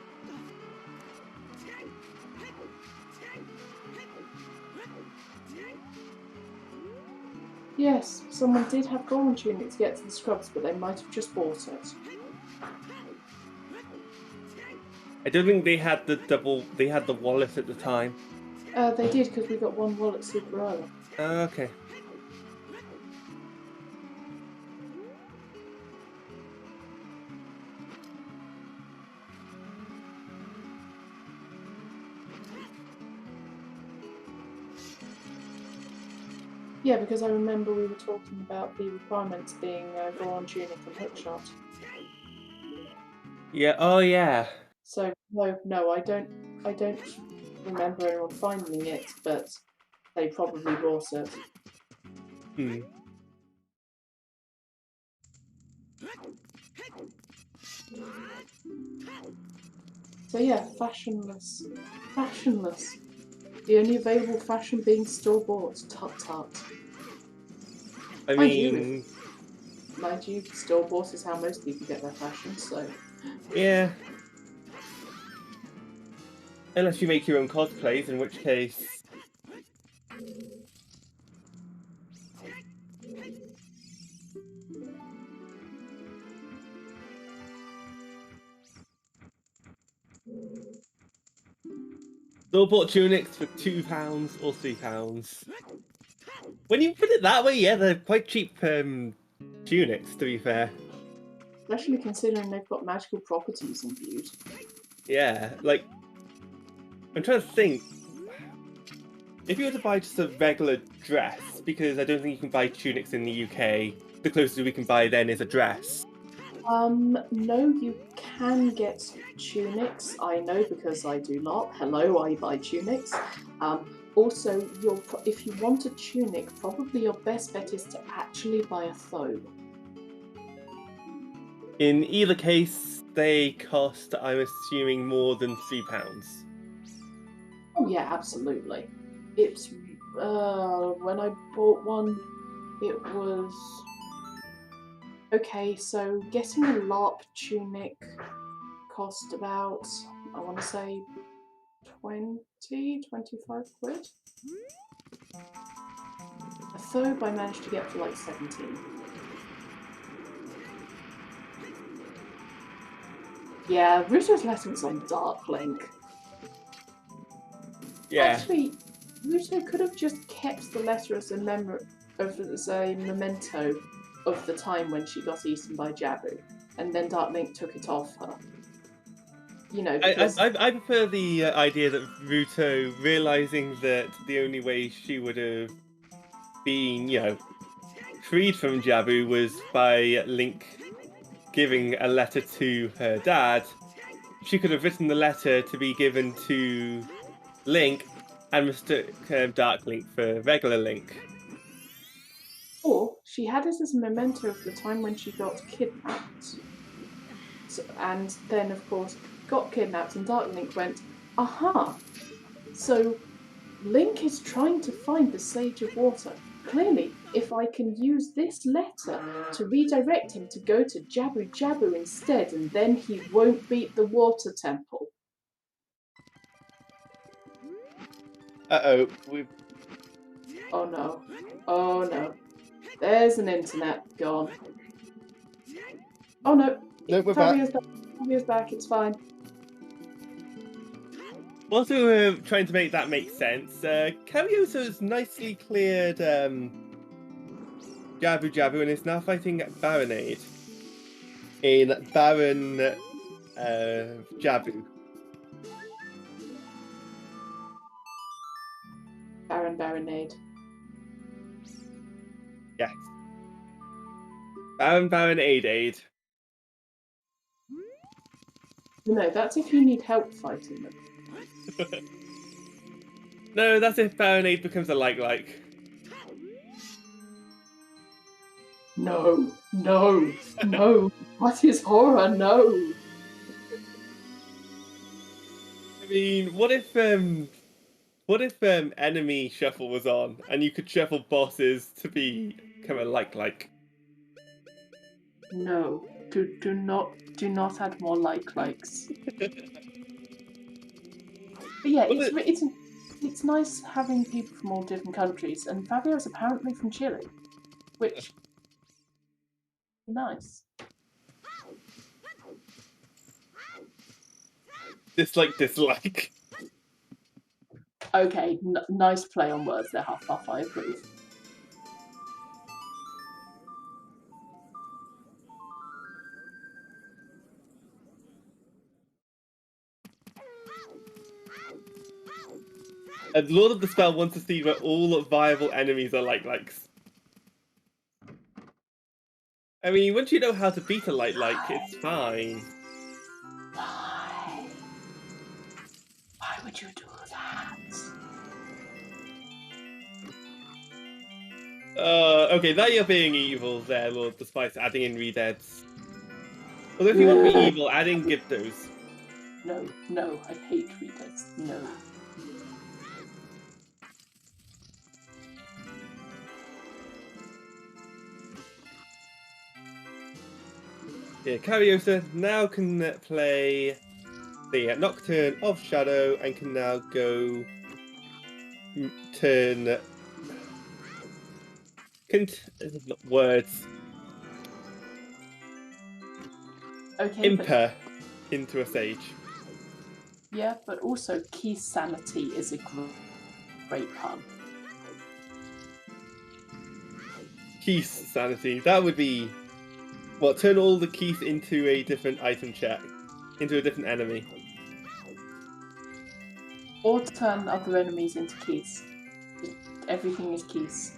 Yes, someone did have Goron Tunic to get to the scrubs, but they might have just bought it. I don't think they had the wallet at the time. They did, because we got one wallet super early. Okay. Yeah, because I remember we were talking about the requirements being Goron Tunic and Hookshot. Yeah. Oh yeah. So no, I don't remember anyone finding it, but they probably bought it. Hmm. So yeah, fashionless. Fashionless. The only available fashion being store bought. Tut tut. I Mind you, mean, store bought is how most people get their fashion, so yeah. Unless you make your own cosplays, in which case. Store-bought tunics for £2 or £3. When you put it that way, yeah, they're quite cheap tunics, to be fair. especially considering they've got magical properties imbued. Yeah, like, I'm trying to think. If you were to buy just a regular dress, because I don't think you can buy tunics in the UK, the closest we can buy then is a dress. No, you can get tunics. I know because I do not. Hello, I buy tunics. Also, if you want a tunic, probably your best bet is to actually buy a thobe. In either case, they cost, I'm assuming, more than £3. Oh yeah, absolutely. It's when I bought one, it was okay. So getting a LARP tunic cost about, I want to say 25 quid. A thobe I managed to get for like 17. Yeah, Ruto's letters on Dark Link. Yeah. Actually, Ruto could have just kept the letter as a memento of the time when she got eaten by Jabu, and then Dark Link took it off her. You know, because I prefer the idea that Ruto, realizing that the only way she would have been, freed from Jabu was by Link giving a letter to her dad. She could have written the letter to be given to Link and mistook Dark Link for regular Link. or she had it as a memento of the time when she got kidnapped. So, and then, of course, got kidnapped, and Dark Link went, aha! So Link is trying to find the Sage of Water. Clearly, if I can use this letter to redirect him to go to Jabu Jabu instead, and then he won't beat the Water Temple. Uh-oh. Oh no. Oh no. There's an internet gone. Oh no. No, we're back. Fabio's back, it's fine. Also, trying to make that make sense, Carioso's nicely cleared Jabu Jabu and is now fighting Baronade in Baron Jabu. Baronade. Yes. Baron Aid. No, that's if you need help fighting them. No, that's if Baronade becomes a like. No. What is horror? No. I mean, what if enemy shuffle was on and you could shuffle bosses to become a like? No. Do not add more likes. But yeah, it's nice having people from all different countries, and Fabio's apparently from Chile, which nice. Dislike. Okay, nice play on words there, Hufflepuff. I approve. And Lord of the Spell wants to see where all viable enemies are likes. I mean, once you know how to beat a like, it's fine. Why? Why would you do that? Okay, now you're being evil there, Lord, despite adding in redeads. Although if you want to be evil, add in Gyptos. No, no, I hate redeads. No. Yeah, Cariosa now can play the Nocturne of Shadow and can now go turn words Okay, but Imper into a sage. yeah, but also Keith's sanity is a great pun. Keith's sanity. That would be what, turn all the Keith into a different item check, into a different enemy. Or turn other enemies into Keiths. Everything is Keiths.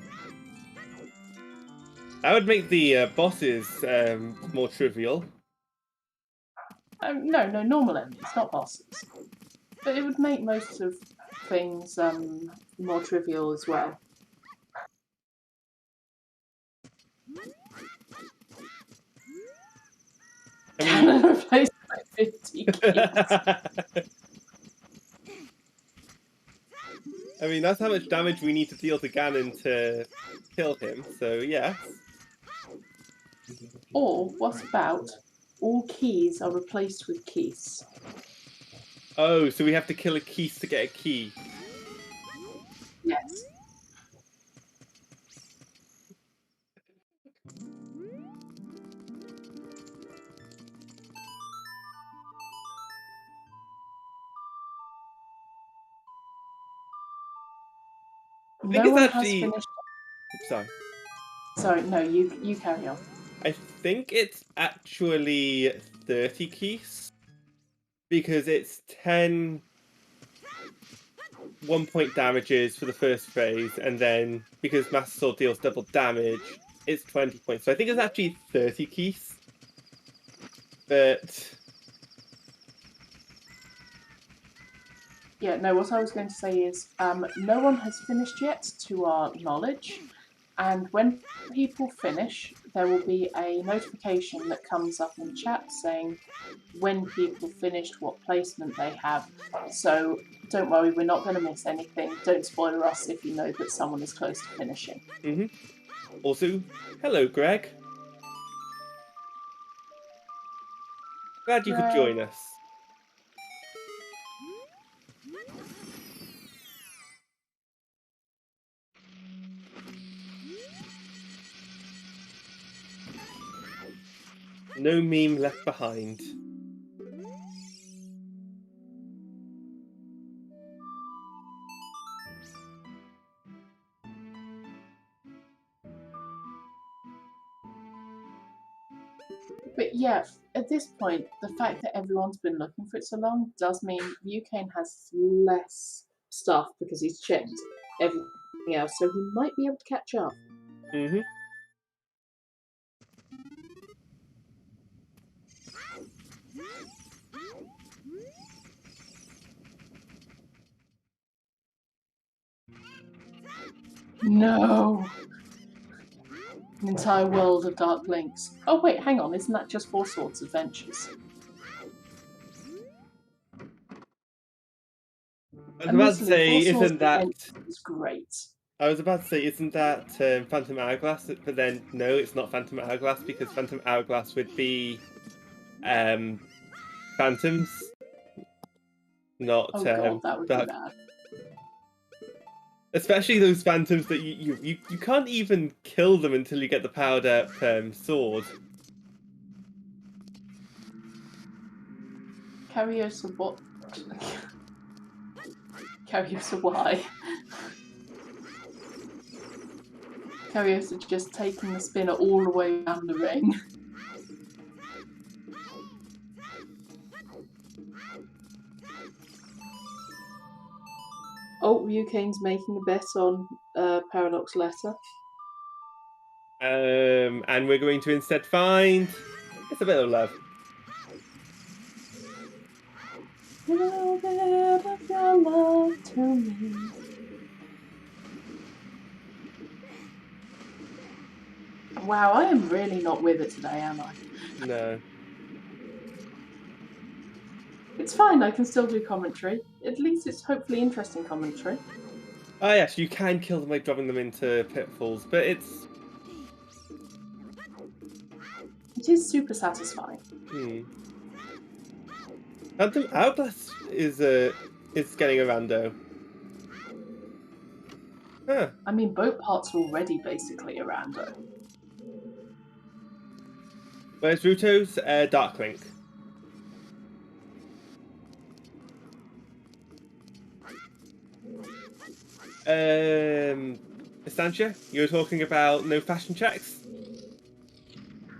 That would make the bosses more trivial. No, normal enemies, not bosses. But it would make most of things more trivial as well. Cannon replaced by 50 Keiths. I mean, that's how much damage we need to deal to Ganon to kill him, so yeah. Or, what about all keys are replaced with Keiths? Oh, so we have to kill a Keith to get a key. Yes. No one has finished. Sorry. Sorry, no, you carry on. I think it's actually 30 keys. Because it's 10 1-point damages for the first phase, and then because Master Sword deals double damage, it's 20 points. So I think it's actually 30 keys. But yeah, no, what I was going to say is no one has finished yet to our knowledge, and when people finish, there will be a notification that comes up in chat saying when people finished, what placement they have. So don't worry, we're not going to miss anything. Don't spoil us if you know that someone is close to finishing. Also, hello, Greg. Glad you could join us. No meme left behind. But yeah, at this point, the fact that everyone's been looking for it so long does mean Ukane has less stuff because he's checked everything else, so he might be able to catch up. No! An entire world of Dark Links. Oh wait, hang on, isn't that just Four Swords Adventures? I was about to say, isn't that... is great. I was about to say, isn't that Phantom Hourglass? But then, no, it's not Phantom Hourglass, because Phantom Hourglass would be Phantoms, not... Oh god, that would be bad. Especially those Phantoms that you can't even kill them until you get the powered up sword. Cariosa what? Cariosa why? Cariosa just taking the spinner all the way around the ring. Oh, Ukane's making a bet on Paradox Letter. And we're going to instead find... It's a bit of love. A little bit of your love to me. Wow, I am really not with it today, am I? No. It's fine, I can still do commentary. At least it's hopefully interesting commentary. Oh yes, you can kill them by dropping them into pitfalls, but It is super satisfying. Phantom Hourglass is getting a rando. Huh. I mean, both parts are already basically a rando. Where's Ruto's Dark Link? Estancia, you were talking about no fashion checks?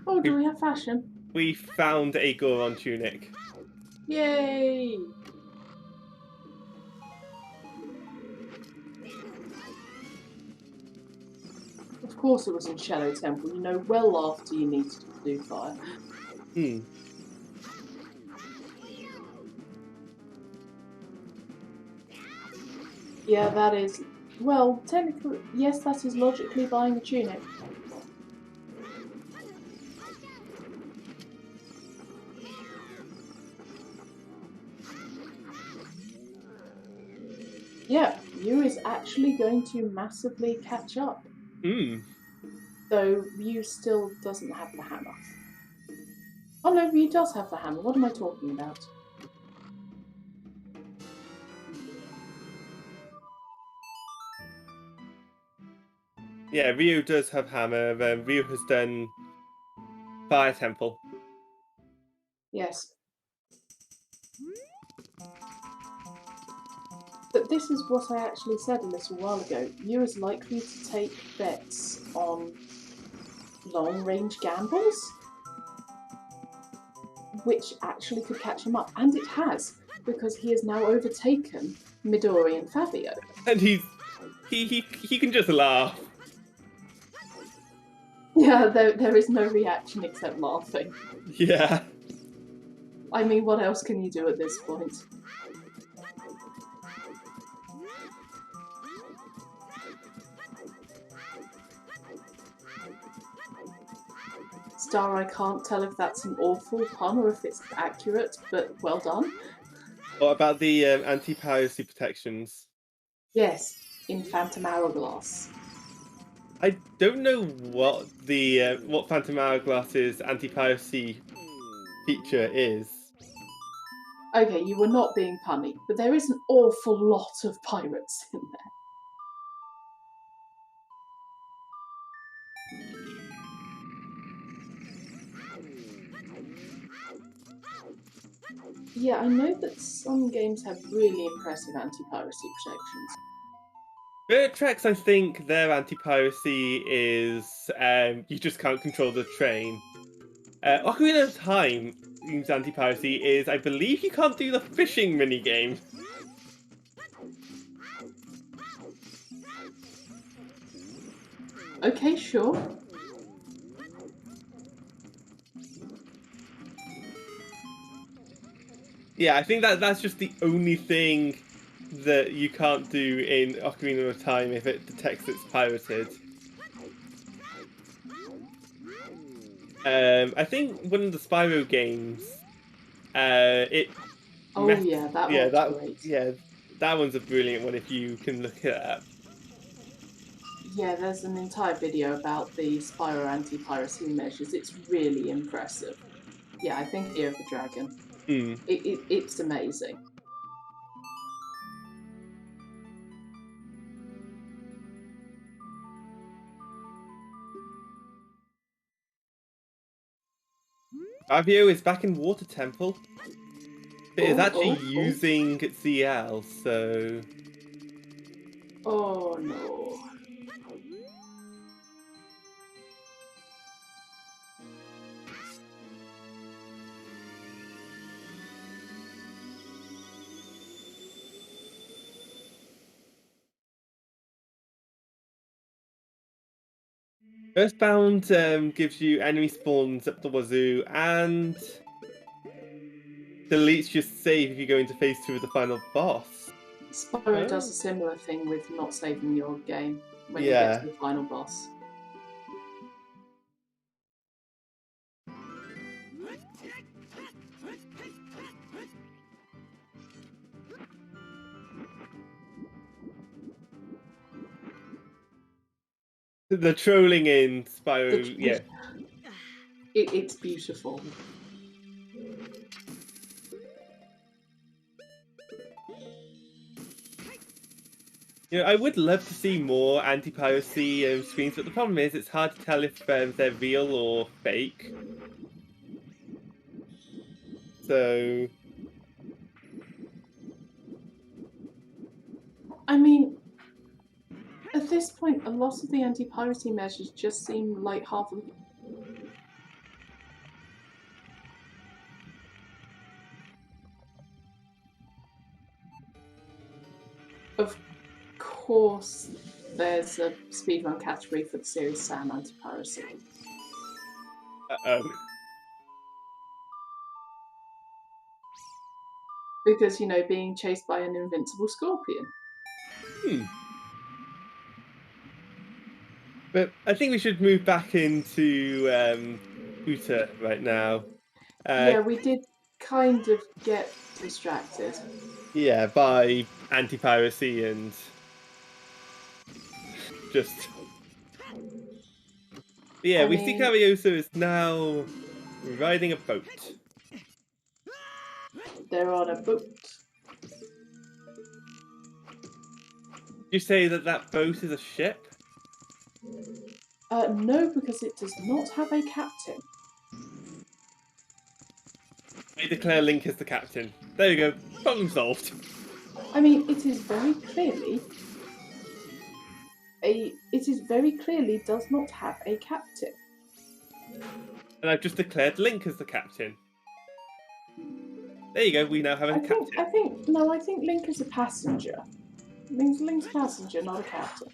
Oh, do we have fashion? We found a Goron tunic. Yay! Of course it was in Shadow Temple, you know well after you needed to do fire. Yeah, that is... Well, technically, yes, that is logically buying a tunic. Yeah, Yu is actually going to massively catch up. Though Yu still doesn't have the hammer. Oh no, Yu does have the hammer. What am I talking about? Yeah, Ryu does have hammer. Ryu has done Fire Temple. Yes. But this is what I actually said a little while ago. Yu is likely to take bets on long-range gambles, which actually could catch him up. And it has, because he has now overtaken Midori and Fabio. And he can just laugh. Yeah, there is no reaction except laughing. Yeah. I mean, what else can you do at this point? Star, I can't tell if that's an awful pun or if it's accurate, but well done. What about the anti-piracy protections? Yes, in Phantom Hourglass. I don't know what the what Phantom Hourglass's anti-piracy feature is. Okay, you were not being punny, but there is an awful lot of pirates in there. Yeah, I know that some games have really impressive anti-piracy protections. Spirit Tracks, I think their anti-piracy is you just can't control the train. Ocarina of Time's anti-piracy is, I believe, you can't do the fishing minigame. Okay, sure. Yeah, I think that's just the only thing that you can't do in Ocarina of Time if it detects it's pirated. I think one of the Spyro games, it. Oh yeah, that one's great. Yeah, that one's a brilliant one if you can look it up. Yeah, there's an entire video about the Spyro anti-piracy measures. It's really impressive. Yeah, I think Year of the Dragon. It's amazing. Fabio is back in Water Temple. It is actually using ZL, so... Oh no. Earthbound gives you enemy spawns up the wazoo, and deletes your save if you go into phase 2 of the final boss. Spyro Oh. does a similar thing with not saving your game when you Yeah. get to the final boss. The trolling in Spyro, yeah. It's beautiful. You know, I would love to see more anti-piracy screens, but the problem is it's hard to tell if they're real or fake. So, I mean, at this point, a lot of the anti-piracy measures just seem like half of. Of course, there's a speedrun category for the Serious Sam anti-piracy. Because, you know, being chased by an invincible scorpion. But I think we should move back into OoT right now. Yeah, we did kind of get distracted. Yeah, by anti-piracy and just... Yeah, we see Cariosa is now riding a boat. They're on a boat. You say that that boat is a ship? No, because it does not have a captain. I declare Link as the captain. There you go. Problem solved. I mean, it is very clearly does not have a captain. And I've just declared Link as the captain. There you go, we now have a captain. I think Link is a passenger. It means Link's a passenger, not a captain.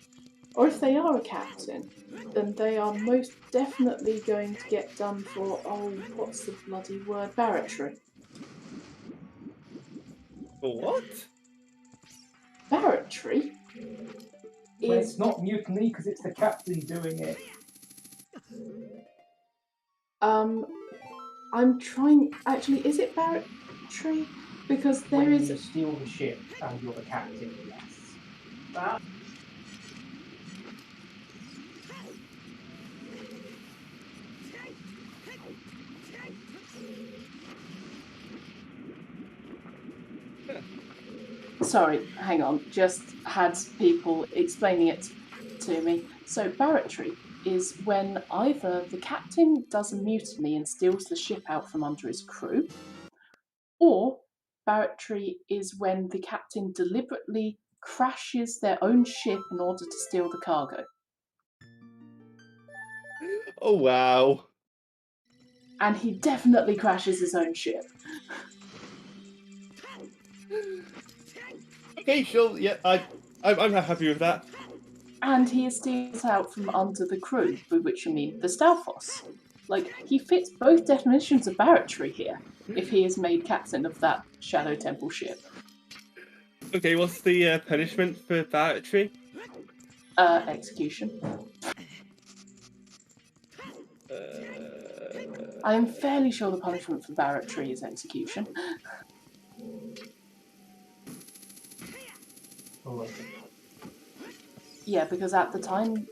Or if they are a captain, then they are most definitely going to get done for, oh, what's the bloody word? Barratry. For what? Barratry? Well, it's not mutiny because it's the captain doing it. I'm trying. Actually, is it Barratry? Because there when is. You steal the ship and you're the captain, yes. That... Sorry, hang on. Just had people explaining it to me. So, barratry is when either the captain does a mutiny and steals the ship out from under his crew, or barratry is when the captain deliberately crashes their own ship in order to steal the cargo. Oh, wow. And he definitely crashes his own ship. Okay, sure. Yeah, I'm happy with that. And he steals out from under the crew, by which you mean the Stalfos. Like, he fits both definitions of barratry here, if he is made captain of that Shadow Temple ship. Okay, what's the punishment for barratry? Execution. I am fairly sure the punishment for barratry is execution. Oh, okay. Yeah, because at the time,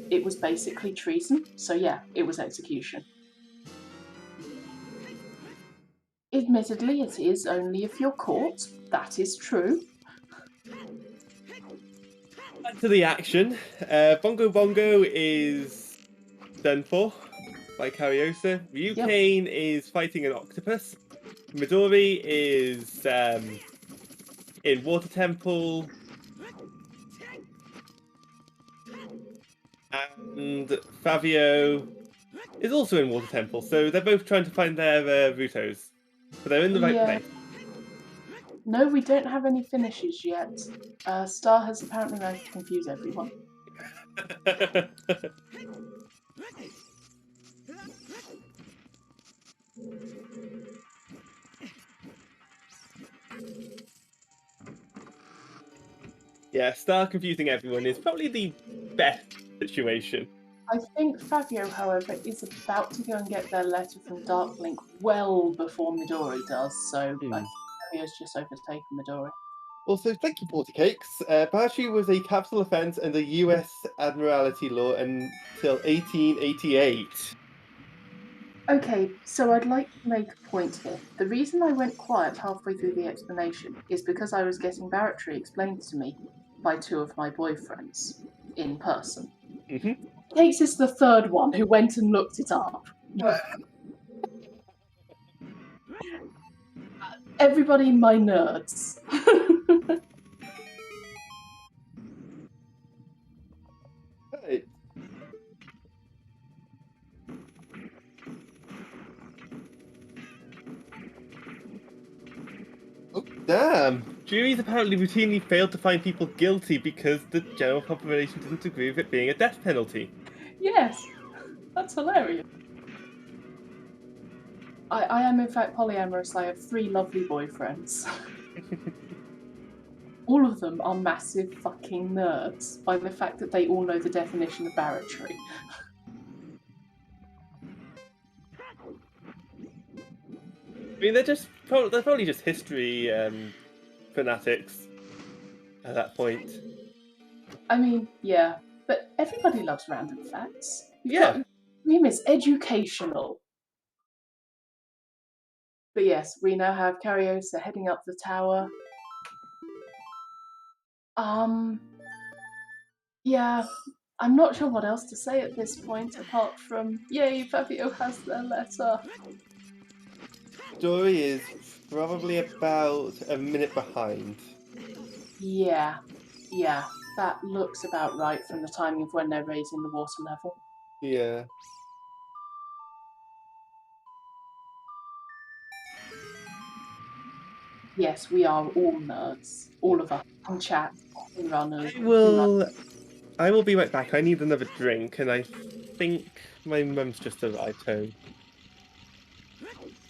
it was basically treason, so yeah, it was execution. Admittedly, it is only if you're caught, that is true. Back to the action. Bongo Bongo is done for by Cariosa. Ryukane is fighting an octopus. Midori is in Water Temple. And Fabio is also in Water Temple, so they're both trying to find their Rutos. But they're in the right place. No, we don't have any finishes yet. Star has apparently managed to confuse everyone. Yeah, Star confusing everyone is probably the best situation. I think Fabio, however, is about to go and get their letter from Darklink well before Midori does, so I think Fabio's just overtaken Midori. Also, thank you, Porty Cakes. Battery was a capital offence under US Admiralty law until 1888. Okay, so I'd like to make a point here. The reason I went quiet halfway through the explanation is because I was getting barratry explained to me by two of my boyfriends in person. Mm-hmm. Cakes is the third one who went and looked it up. Everybody, my nerds. Right. Oh, damn! Juries apparently routinely failed to find people guilty because the general population didn't agree with it being a death penalty. Yes, that's hilarious. I am in fact polyamorous. I have 3 lovely boyfriends. All of them are massive fucking nerds by the fact that they all know the definition of barratry. I mean, they're probably just history fanatics at that point. I mean, yeah, but everybody loves random facts. Yeah. Name is educational. But yes, we now have Cariosa heading up the tower. Yeah, I'm not sure what else to say at this point apart from, yay, Fabio has their letter. Story is probably about a minute behind. Yeah, that looks about right from the timing of when they're raising the water level. Yeah. Yes, we are all nerds. All of us. On chat, on runners. I will be right back. I need another drink, and I think my mum's just arrived home.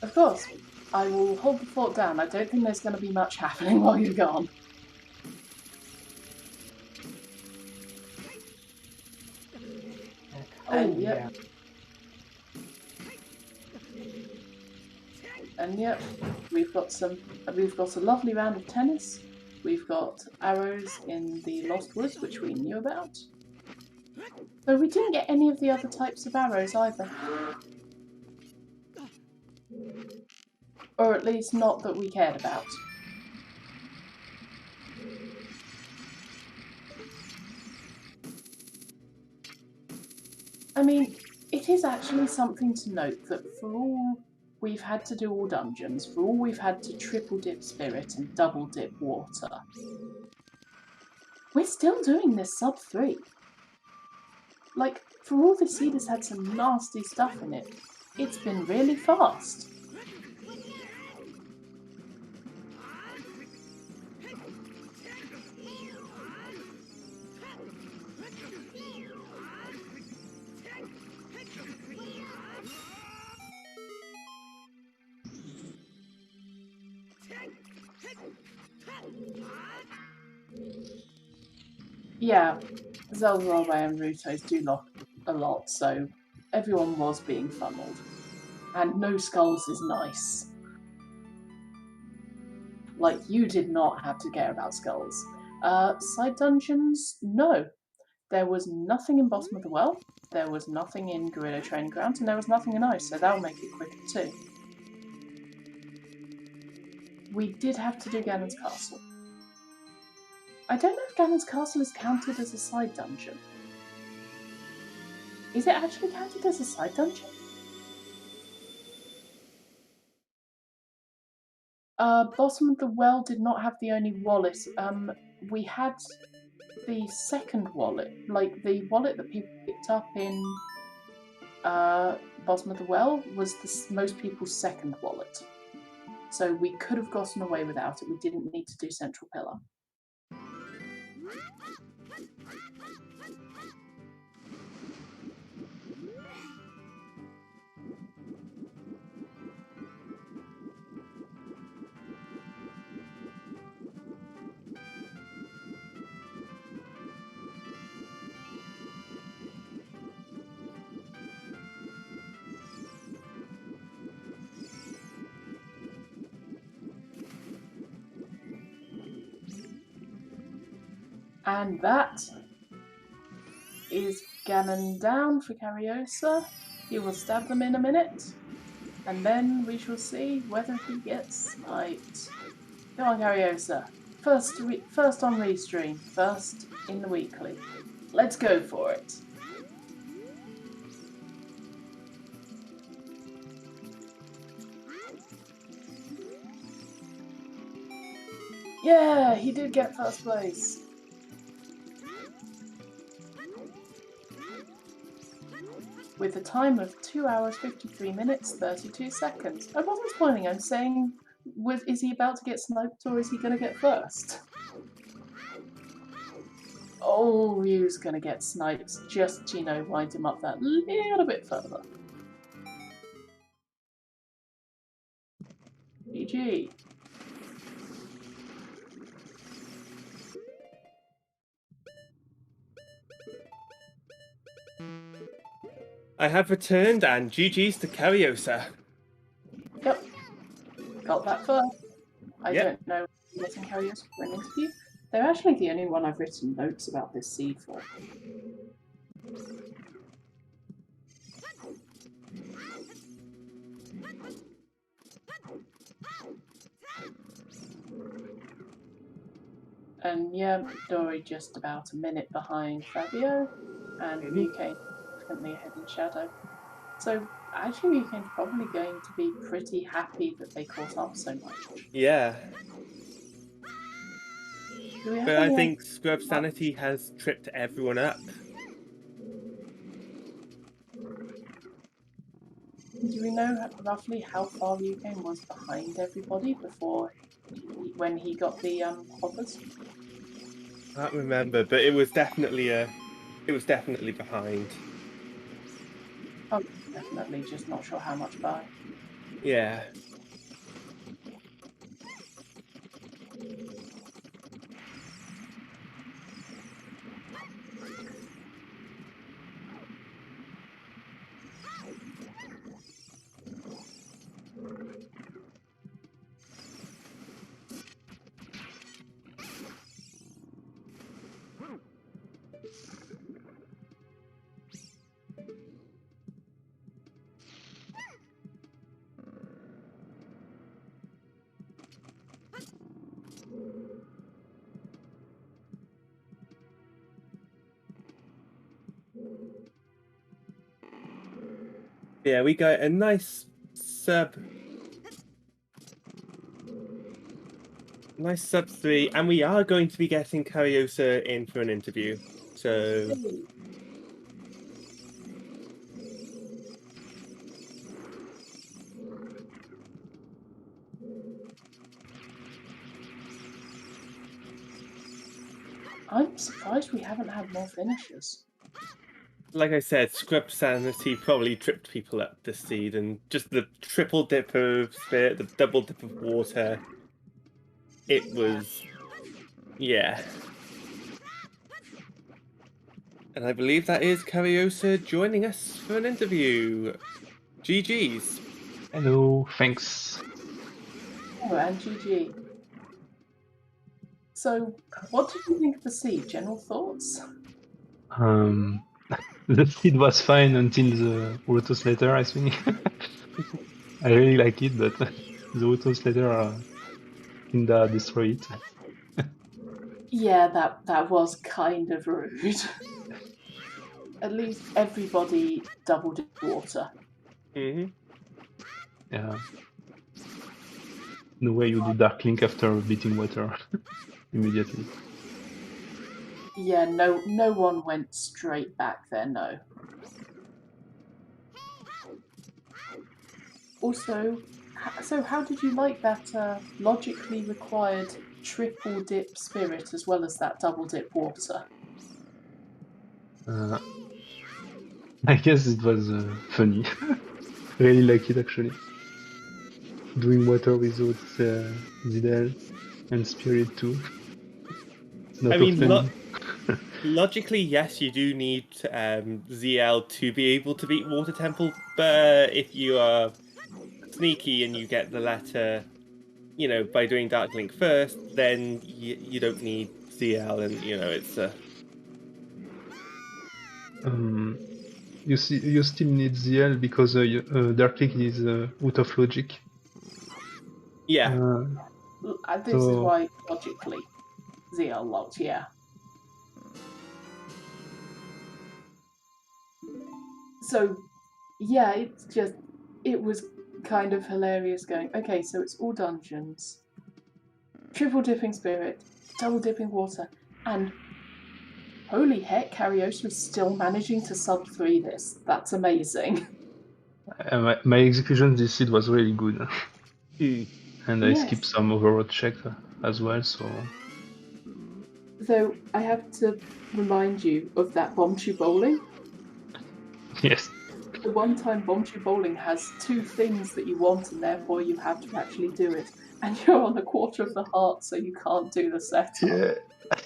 Of course, I will hold the fort down. I don't think there's going to be much happening while you're gone. And yep. And yep, we've got a lovely round of tennis. We've got arrows in the Lost Woods, which we knew about. Though we didn't get any of the other types of arrows either. Or at least not that we cared about. I mean, it is actually something to note that for all we've had to do all dungeons, for all we've had to triple dip spirit and double dip water, we're still doing this sub 3. Like, for all the seed has had some nasty stuff in it, it's been really fast. Yeah, Zelda and Rutos do lock a lot, so everyone was being funneled. And no skulls is nice. Like, you did not have to care about skulls. Side dungeons? No. There was nothing in Bottom of the Well, there was nothing in Gorilla Training Ground, and there was nothing in Ice, so that'll make it quicker too. We did have to do Ganon's Castle. I don't know if Ganon's Castle is counted as a side dungeon. Is it actually counted as a side dungeon? Bottom of the Well did not have the only wallet. We had the second wallet, like the wallet that people picked up in Bottom of the Well was most people's second wallet. So we could have gotten away without it. We didn't need to do Central Pillar. And that is Ganon down for Cariosa. He will stab them in a minute. And then we shall see whether he gets sniped. Go on, Cariosa. First on restream. First in the weekly. Let's go for it. Yeah, he did get first place. With a time of 2 hours, 53 minutes, 32 seconds. I wasn't spoiling, I'm saying, is he about to get sniped or is he going to get first? Oh, he was going to get sniped. Just, wind him up that little bit further. GG. I have returned, and GG's to Cariosa. Yep. Got that first. I Yep. don't know what's in Cariosa for an interview. They're actually the only one I've written notes about this seed for. And yeah, Dory just about a minute behind Fabio, and UK significantly ahead in Shadow. So actually, UK's probably going to be pretty happy that they caught up so much. Yeah. But I think Scrub idea? Sanity has tripped everyone up. Do we know roughly how far UK was behind everybody when he got the hoppers? I can't remember, but it was definitely behind. Oh, definitely, just not sure how much by. Yeah. Yeah, we got a nice sub 3, and we are going to be getting Cariosa in for an interview. So I'm surprised we haven't had more finishes. like I said, Scrub Sanity probably tripped people up this seed, and just the triple dip of spirit, the double dip of water. It was, yeah. And I believe that is Cariosa joining us for an interview. GG's. Hello, thanks. Oh, and GG. So, what did you think of the seed? General thoughts? The seed was fine until the auto-slater, I think. I really like it, but the auto-slater kinda destroy it. Yeah, that was kind of rude. At least everybody doubled in water. Mm-hmm. Yeah. No way you do Dark Link after beating water immediately. Yeah, no one went straight back there, no. Also, so how did you like that logically required triple dip spirit as well as that double dip water? I guess it was funny. Really like it actually. Doing water without Zidel and Spirit too. Not I mean, often. logically, yes, you do need ZL to be able to beat Water Temple, but if you are sneaky and you get the letter, by doing Dark Link first, then you don't need ZL, and it's You see, you still need ZL because Dark Click is out of logic. yeah. This is So- why, logically, ZL locked, yeah. So, yeah, it was kind of hilarious going, okay, so it's all dungeons, triple dipping spirit, double dipping water, and holy heck, Karios was still managing to sub 3 this. That's amazing. my execution this seed was really good. And I Yes. skipped some overroad check as well, so... Though I have to remind you of that Bombchu bowling. Yes. The one-time Bombchu bowling has 2 things that you want, and therefore you have to actually do it. And you're on a quarter of the heart, so you can't do the setup. Yeah.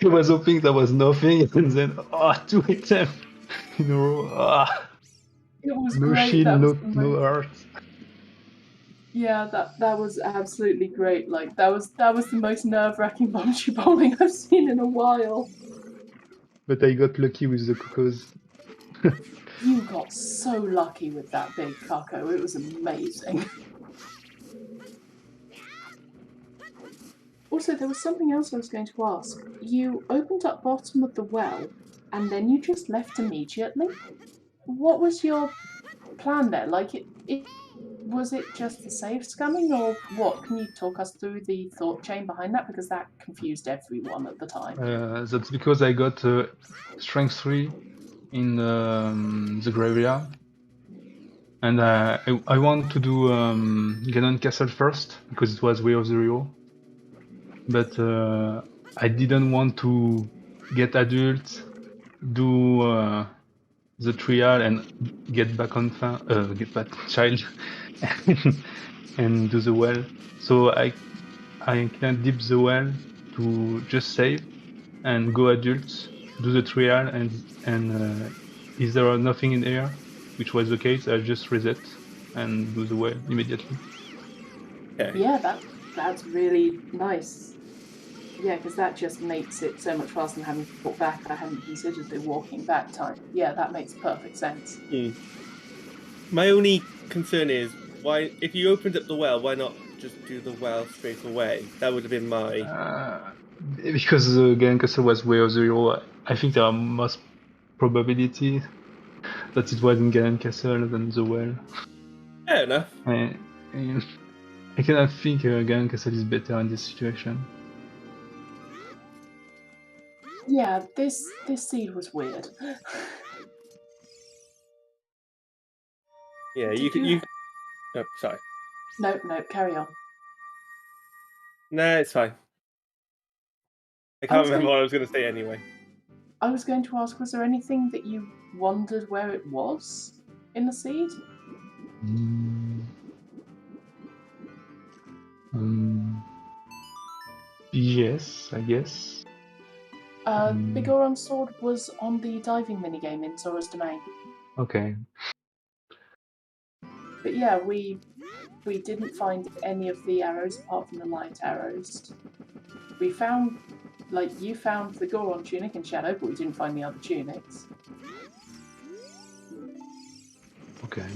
I was hoping there was nothing, and then, 2 items in a row. It was No great. shield, That was no, the no most... heart. Yeah, that was absolutely great. Like that was the most nerve-wracking Bombchu bowling I've seen in a while. But I got lucky with the cocos. You got so lucky with that big cucko. It was amazing. Also, there was something else I was going to ask. You opened up bottom of the well, and then you just left immediately. What was your plan there? Like, was it just the save scumming, or what? Can you talk us through the thought chain behind that? Because that confused everyone at the time. That's because I got strength 3 in the graveyard. And I want to do Ganon Castle first, because it was Way of the Hero. But I didn't want to get adult, do the trial, and get back on get back child, and do the well. So I can dip the well to just save and go adult, do the trial, and is there nothing in here, which was the case, I just reset and do the well immediately. Okay. Yeah, that's really nice. Yeah, because that just makes it so much faster than having to walk back. I hadn't considered the walking back time. Yeah, that makes perfect sense. My only concern is, why, if you opened up the well, why not just do the well straight away? That would have been my... Because the Ganon Castle was Way of the Hero, I think there are most probability that it was in Ganon Castle than the well. Fair enough. I cannot think Ganon Castle is better in this situation. Yeah, this seed was weird. Yeah, Did you... Oh, sorry. No, carry on. Nah, it's fine. I can't remember what I was going to say anyway. I was going to ask, was there anything that you wondered where it was in the seed? Yes, I guess. Big Oron Sword was on the diving minigame in Zora's Domain. Okay. But yeah, we didn't find any of the arrows apart from the light arrows. We found, like, you found the Goron tunic in Shadow, but we didn't find the other tunics. Okay.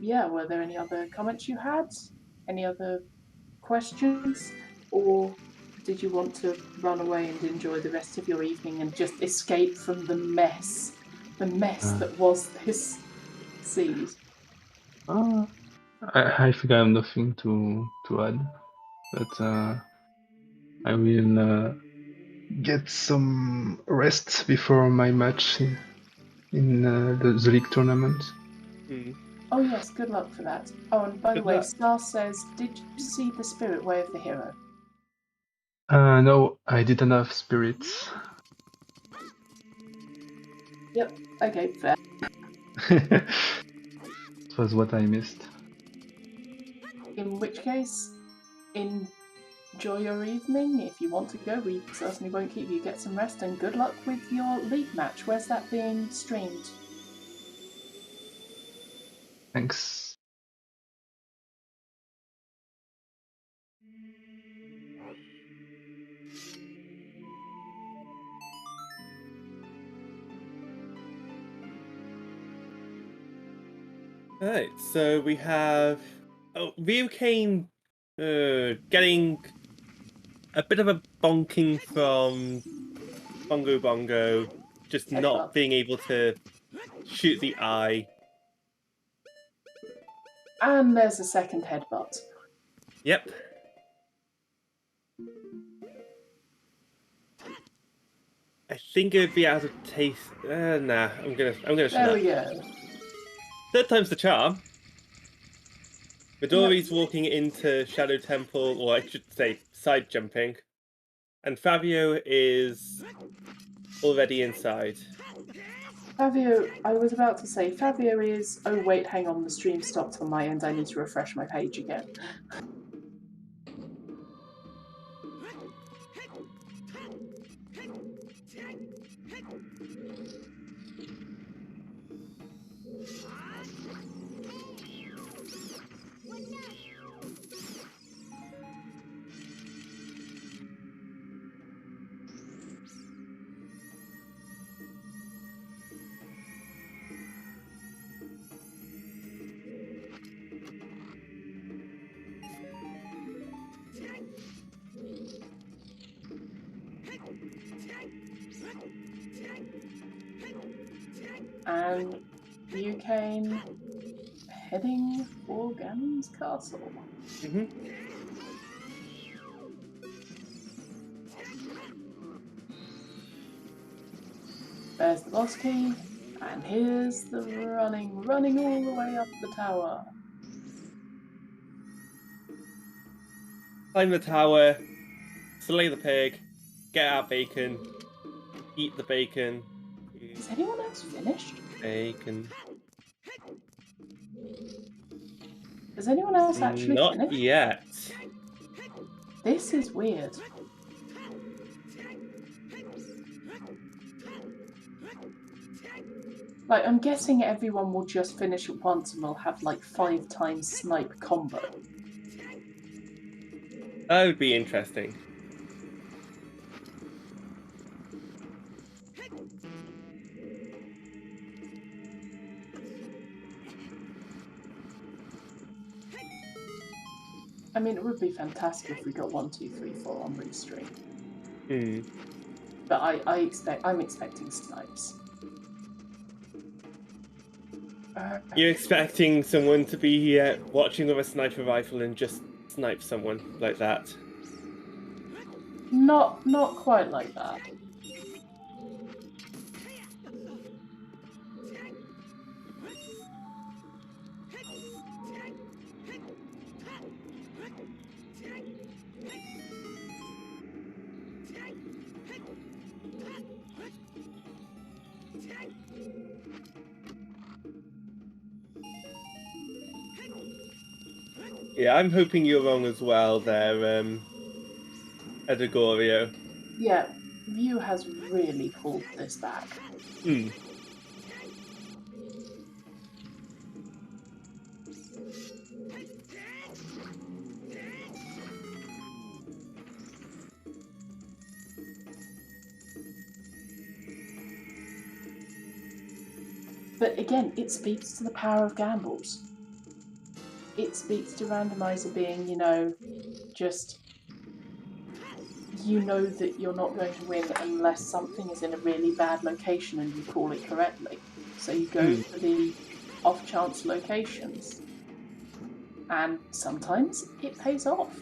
Yeah, were there any other comments you had? Any other questions? Or did you want to run away and enjoy the rest of your evening and just escape from the mess that was this seed? I think I have nothing to add, but I will get some rest before my match in the league tournament. Oh yes, good luck for that. Oh, and by the Good way, luck. Star says, did you see the Spirit Way of the Hero? No, I didn't have spirits. Yep, okay, fair. It was what I missed. In which case, enjoy your evening. If you want to go, we certainly won't keep you. Get some rest and good luck with your league match. Where's that being streamed? Thanks. Alright, so we have Ryu Kane getting a bit of a bonking from Bongo Bongo, just not Headbutt. being able to shoot the eye. And there's a second headbutt. Yep. I think it would be out of taste. Nah, I'm gonna shut There up. we go. Third time's the charm. Midori's Yep. walking into Shadow Temple, or I should say, side jumping, and Fabio is already inside. Fabio, I was about to say, Fabio is... Oh wait, hang on, the stream stopped on my end. I need to refresh my page again. And Yukane heading for Ganon's castle. Mm-hmm. There's the boss key, and here's the running all the way up the tower. Climb the tower, slay the pig, get our bacon, eat the bacon. Is anyone else finished? Bacon. Has anyone else actually Not finished? yet. This is weird. Like, I'm guessing everyone will just finish at once and we'll have like 5 times snipe combo. That would be interesting. I mean, it would be fantastic if we got 1, 2, 3, 4 on restream. Hmm. But I'm expecting snipes. You're expecting someone to be watching with a sniper rifle and just snipe someone like that? Not quite like that. Yeah, I'm hoping you're wrong as well there, Edegorio. Yeah, View has really pulled this back. Hmm. But again, it speaks to the power of gambles. It speaks to Randomizer being, you know, just... You know that you're not going to win unless something is in a really bad location and you call it correctly. So you go for the off-chance locations. And sometimes it pays off.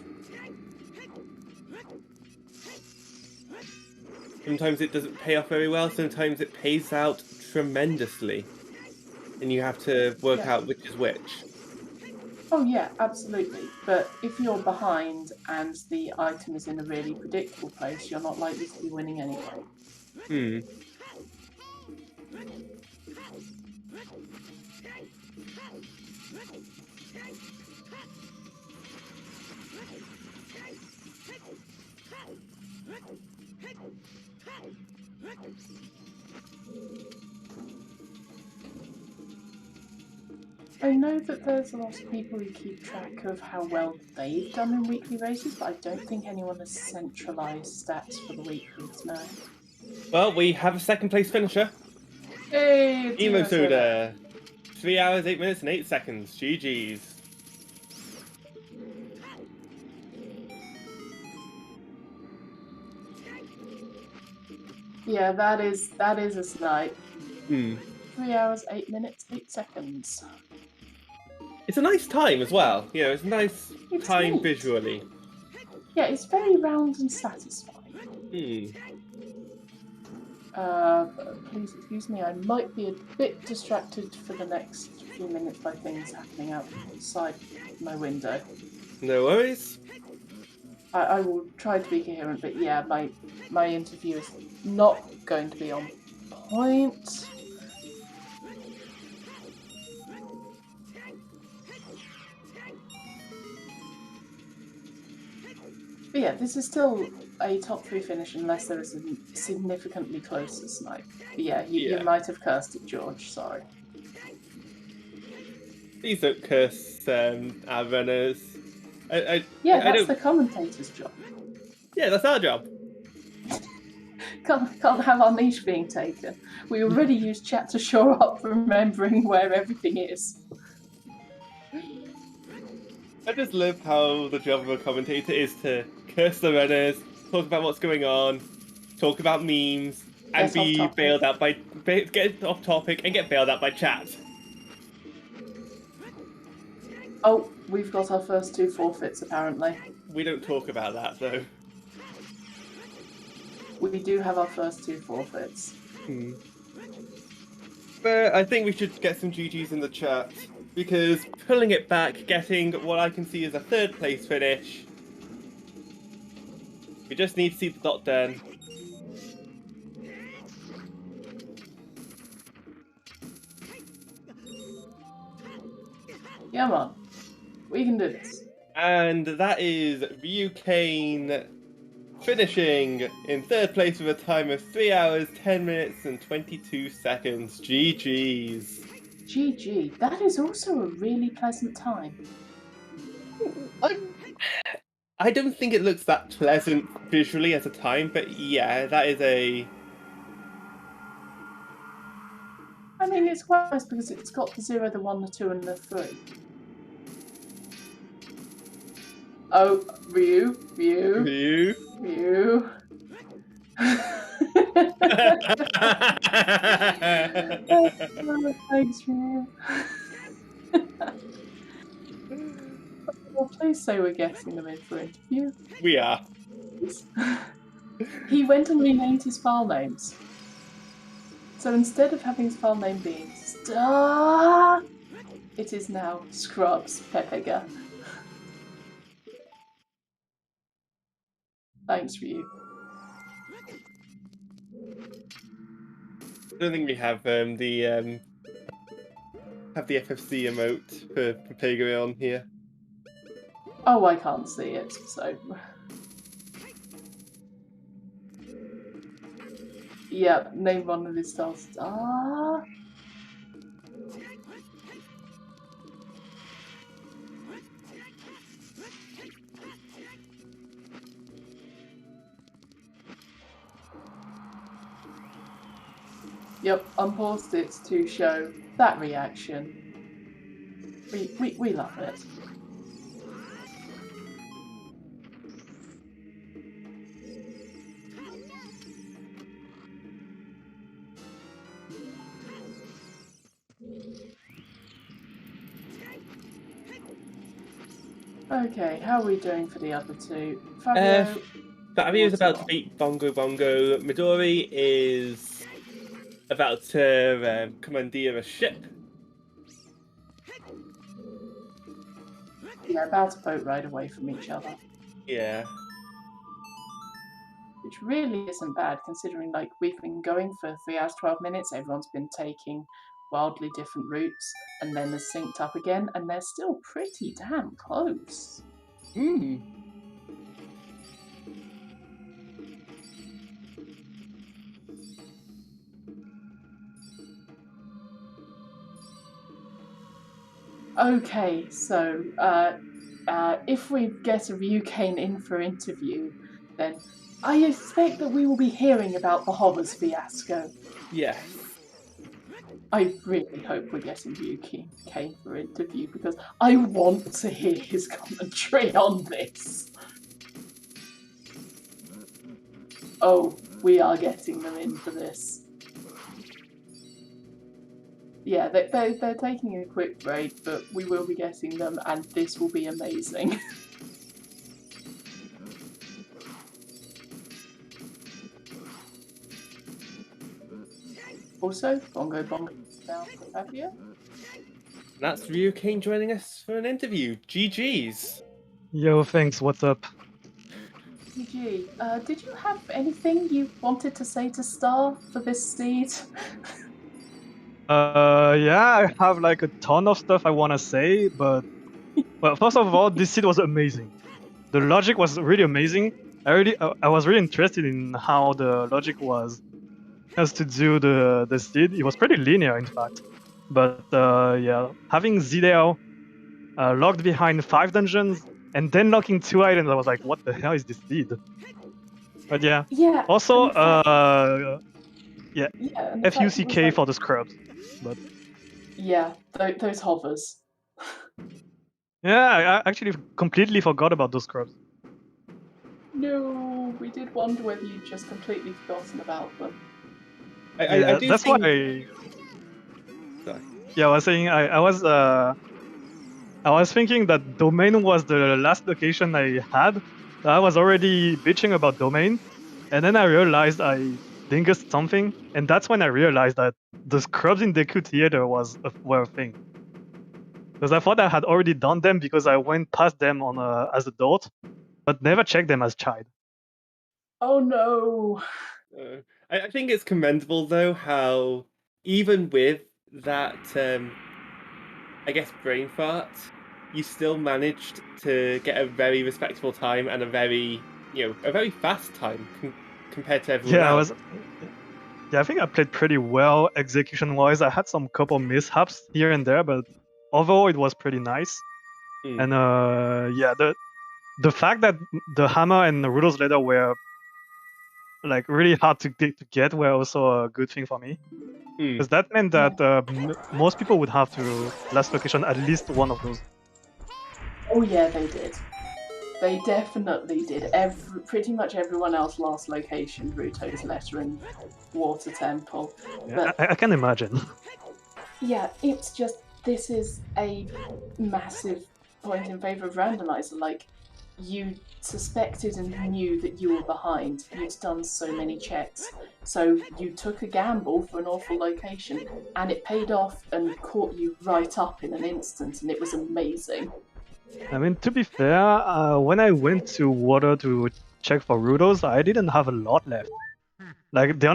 Sometimes it doesn't pay off very well, sometimes it pays out tremendously. And you have to work out which is which. Oh yeah, absolutely. But if you're behind and the item is in a really predictable place, you're not likely to be winning anyway. Hmm. I know that there's a lot of people who keep track of how well they've done in weekly races, but I don't think anyone has centralised stats for the weeklies, no. Well, we have a second place finisher. Hey, Emo Soda. 3 hours, 8 minutes, and 8 seconds. GG's. Yeah, that is a snipe. Hmm. 3 hours, 8 minutes, 8 seconds. It's a nice time as well. You know, it's a nice It's time neat. visually. Yeah, it's very round and satisfying. Please excuse me, I might be a bit distracted for the next few minutes by things happening outside my window. No worries. I will try to be coherent, but yeah, my interview is not going to be on point. But yeah, this is still a top 3 finish unless there is a significantly closer snipe. But yeah, you might have cursed it, George, sorry. Please don't curse our runners. I That's don't... the commentator's job. Yeah, that's our job. Can't have our niche being taken. We already use chat to shore up remembering where everything is. I just love how the job of a commentator is to curse the runners, talk about what's going on, talk about memes, and be bailed out by... get off topic and get bailed out by chat. Oh, we've got our first 2 forfeits, apparently. We don't talk about that, though. We do have our first 2 forfeits. But I think we should get some GGs in the chat, because pulling it back, getting what I can see is a 3rd place finish. We just need to see the dot done. Come on. We can do this. And that is Ryukane finishing in 3rd place with a time of 3 hours, 10 minutes, and 22 seconds. GG's. GG. That is also a really pleasant time. I don't think it looks that pleasant visually at a time, but yeah, that is a... I mean, it's quite nice because it's got the 0, the 1, the 2, and the 3. Oh, Ryu. Thanks, Ryu. Well, please say we're getting them in for interview. We are. He went and renamed his file names. So instead of having his file name being Star, it is now Scrubs Pepega. Thanks for you. I don't think we have the FFC emote for Pega on here. Oh, I can't see it, so... Yeah, name one of his stars Star. Yep, unpaused it to show that reaction. We love it. Okay, how are we doing for the other 2? Fabio's about to beat Bongo Bongo. Midori is about to commandeer a ship. Yeah, about a boat ride away from each other. Yeah. Which really isn't bad, considering like we've been going for 3 hours 12 minutes, everyone's been taking wildly different routes, and then they're synced up again, and they're still pretty damn close. Okay, so if we get a Ryukane in for interview, then I expect that we will be hearing about the Hobbers fiasco. Yes. I really hope we're getting Yuki K for interview because I want to hear his commentary on this. Oh, we are getting them in for this. Yeah, they're taking a quick break, but we will be getting them, and this will be amazing. Also, Bongo Bongo is down for Fabio. That's Ryu Kane joining us for an interview. GG's. Yo, thanks. What's up? GG, did you have anything you wanted to say to Star for this seed? Yeah, I have like a ton of stuff I want to say, but well, first of all, this seed was amazing. The logic was really amazing. I was really interested in how the logic was as to do the seed. It was pretty linear, in fact. But yeah, having Zideo locked behind 5 dungeons and then locking 2 items, I was like, what the hell is this seed? But yeah. Yeah. Also, yeah, and in fact, FUCK like, for the scrubs. But yeah, those hovers. yeah, I actually completely forgot about those scrubs. No, we did wonder whether you'd just completely forgotten about them. I do that's think... why. Sorry. Yeah, I was saying I was thinking that Domain was the last location I had. I was already bitching about Domain, and then I realized I dingussed something, and that's when I realized that the scrubs in Deku Theater were a thing. Because I thought I had already done them because I went past them on as a dot, but never checked them as child. Oh no! I think it's commendable though how even with that I guess brain fart, you still managed to get a very respectable time and a very fast time compared to everyone else. I think I played pretty well execution-wise. I had some couple mishaps here and there, but overall it was pretty nice. And yeah, the fact that the hammer and the Rudo's ladder were like really hard to get were also a good thing for me. Because that meant that most people would have to last location at least one of those. Oh yeah, they did. They definitely did. Pretty much everyone else last location, Ruto's letter and Water Temple. Yeah, I can imagine. Yeah, it's just, this is a massive point in favour of Randomizer. Like, you suspected and knew that you were behind. You'd done so many checks. So you took a gamble for an awful location, and it paid off and caught you right up in an instant, and it was amazing. I mean, to be fair, when I went to water to check for Rudos, I didn't have a lot left. Like, the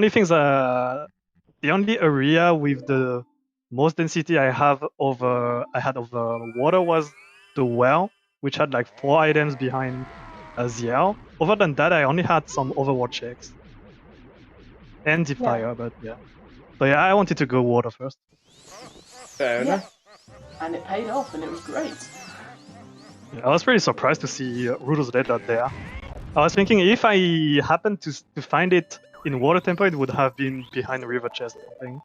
only area with the most density I had over water was the well, which had like 4 items behind ZL. Other than that, I only had some Overwatch checks. And the fire, but yeah. So yeah, I wanted to go water first. Fair enough. And it paid off, and it was great. Yeah, I was pretty surprised to see Rudo's ladder there. I was thinking if I happened to find it in Water Temple, it would have been behind the river chest or something.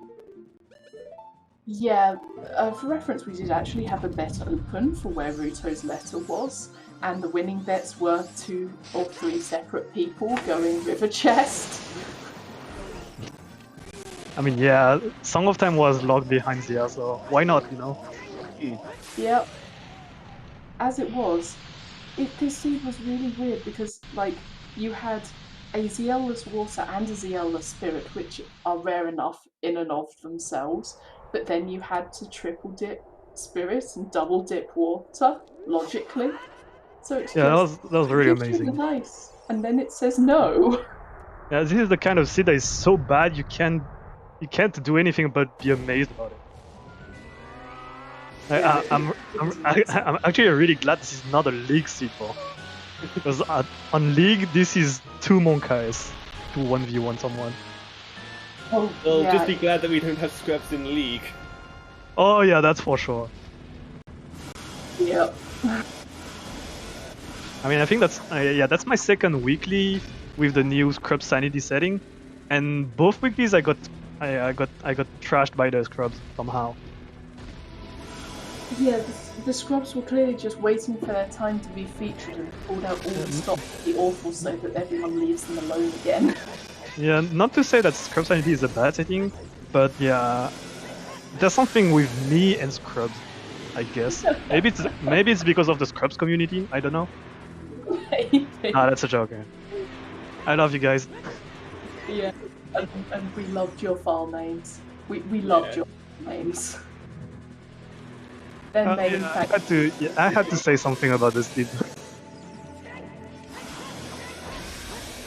Yeah, for reference, we did actually have a bet open for where Ruto's letter was, and the winning bets were 2 or 3 separate people going river chest. I mean, yeah, Song of Time was locked behind Zia, so why not, you know? Yep. As it was, this seed was really weird because, like, you had a ZL-less water and a ZL-less spirit, which are rare enough in and of themselves, but then you had to triple dip spirit and double dip water, logically. So it's yeah, that was really amazing. Nice. And then it says no. Yeah, this is the kind of seed that is so bad you can't do anything but be amazed about it. I'm actually really glad this is not a League seed though. Because on League, this is 2 Monkais to 1v1 someone. Oh, well, yeah. just be glad that we don't have scrubs in League. Oh yeah, that's for sure. Yep. I mean, I think that's my second weekly with the new Scrub Sanity setting, and both weeklies I got I got trashed by the scrubs somehow. Yeah, the scrubs were clearly just waiting for their time to be featured and pulled out all the stops to be awful so that everyone leaves them alone again. Yeah, not to say that scrub sanity is a bad setting, but yeah, there's something with me and scrubs, I guess. Maybe it's because of the scrubs community. I don't know. Maybe. Ah, that's a joke. Yeah. I love you guys. Yeah, and we loved your file names. We loved your names. Then they, in fact, I had to say something about this dude.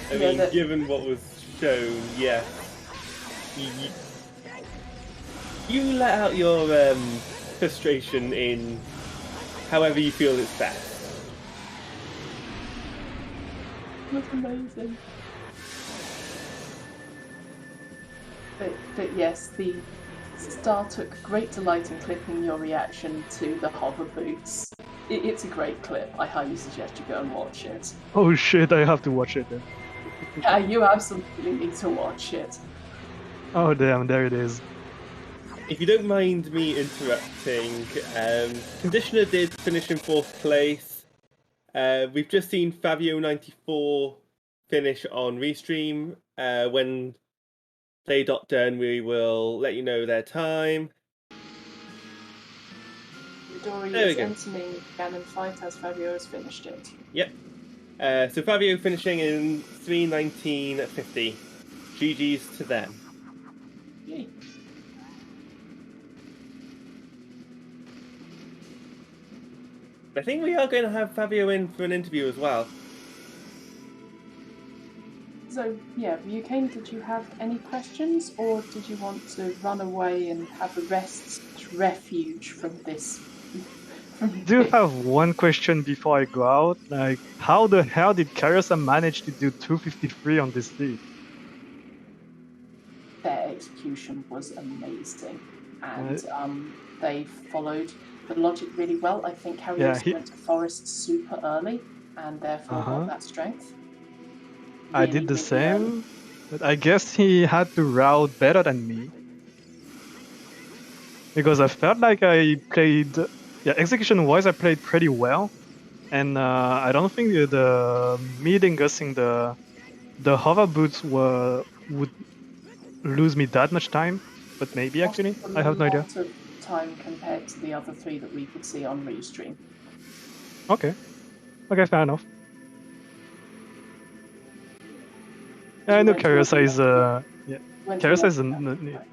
I mean, given what was shown, yeah. You let out your frustration in however you feel is best. was amazing. But yes, the Star took great delight in clipping your reaction to the hover boots. It's a great clip. I highly suggest you go and watch it. Oh shit, I have to watch it then. Yeah, you absolutely need to watch it. Oh damn, there it is. If you don't mind me interrupting, Conditioner did finish in 4th place. We've just seen Fabio94 finish on Restream. When play.done, we will let you know their time. Midori is entering Ganon fight as Fabio has finished it. Yep. So Fabio finishing in 3:19.50. GG's to them. Yay. I think we are going to have Fabio in for an interview as well. So, yeah, Ryukane, did you have any questions, or did you want to run away and have a refuge from this? I do have one question before I go out. Like, how the hell did Karyosa manage to do 253 on this lead? Their execution was amazing, and they followed the logic really well. I think Karyosa went to Forest super early, and therefore got that strength. I did the same, but I guess he had to route better than me. Because I felt like I played... Yeah, execution-wise I played pretty well. And I don't think the mid-ingussing the hover boots would lose me that much time. But maybe, actually. I have no idea. A lot of time compared to the other three that we could see on Restream. Okay. Okay, fair enough. Yeah, I know Karyosa is Karyosa is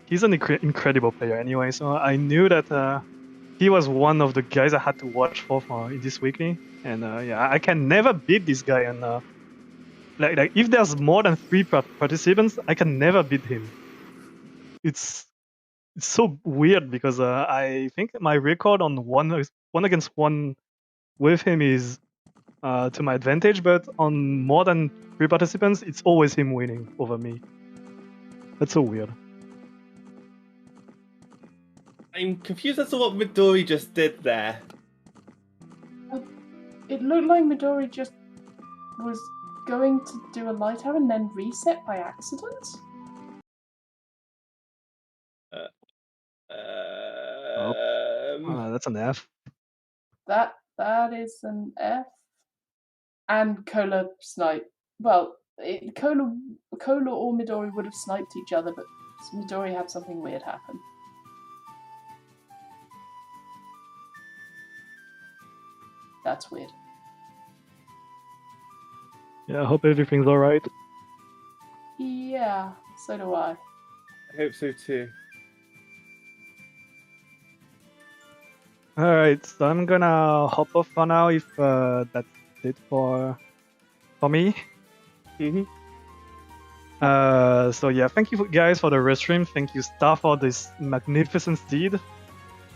he's an incredible player anyway, so I knew that he was one of the guys I had to watch for in this weekly, and yeah, I can never beat this guy. And like if there's more than 3 participants, I can never beat him. It's so weird because I think my record on one against one with him is to my advantage, but on more than 3 participants, it's always him winning over me. That's so weird. I'm confused as to what Midori just did there. It looked like Midori just was going to do a light arrow and then reset by accident. That's an F. That is an F. And Cola snipe. Well, Cola or Midori would have sniped each other, but Midori had something weird happen. That's weird. Yeah, I hope everything's alright. Yeah, so do I. I hope so too. Alright, so I'm gonna hop off for now if that's it for me. So yeah, thank you guys for the restream. Thank you, Star, for this magnificent steed.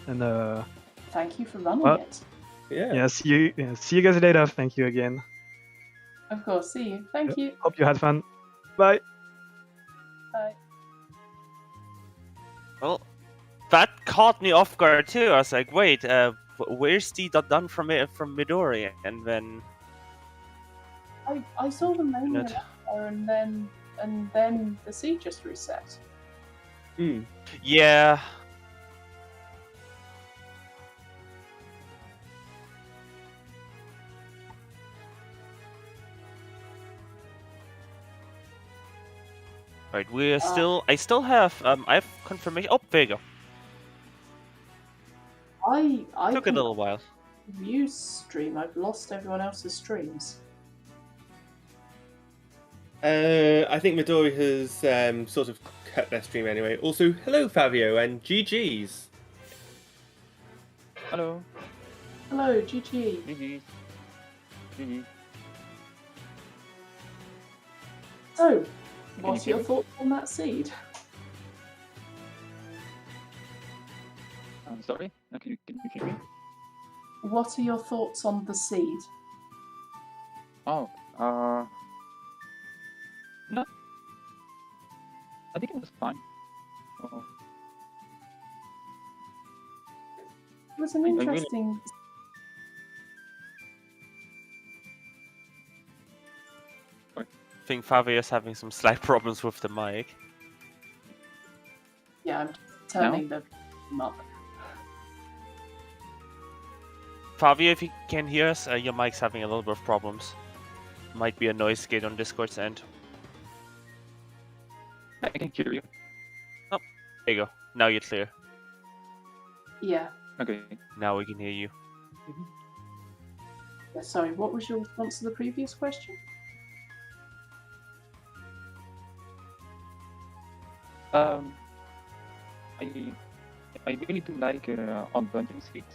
And thank you for running it. Yeah, see you guys later. Thank you again. Of course, see you. Thank you. Hope you had fun. Bye. Bye. Well, that caught me off guard too. I was like, wait, where's the done from Midori? And then I saw the main and then the seed just reset. Hmm. Yeah. Right, we're still. I still have. I have confirmation. Oh, there you go. I Took a can little while. view stream. I've lost everyone else's streams. I think Midori has sort of cut their stream anyway. Also, hello Fabio and GG's. Hello. Hello, GG. GG. GG. So, Can what you are hear your me? thoughts on that seed? I'm sorry. Can you hear me? What are your thoughts on the seed? Oh. No. I think it was fine. Oh, It was an I really- interesting. I think Fabio's having some slight problems with the mic. Yeah, I'm turning the up. Fabio, if you can hear us, your mic's having a little bit of problems. Might be a noise gate on Discord's end. I can hear you. There you go. Now you're clear. Yeah. Okay. Now we can hear you. Yeah. Sorry, what was your response to the previous question? I really do like on Dungeon 6.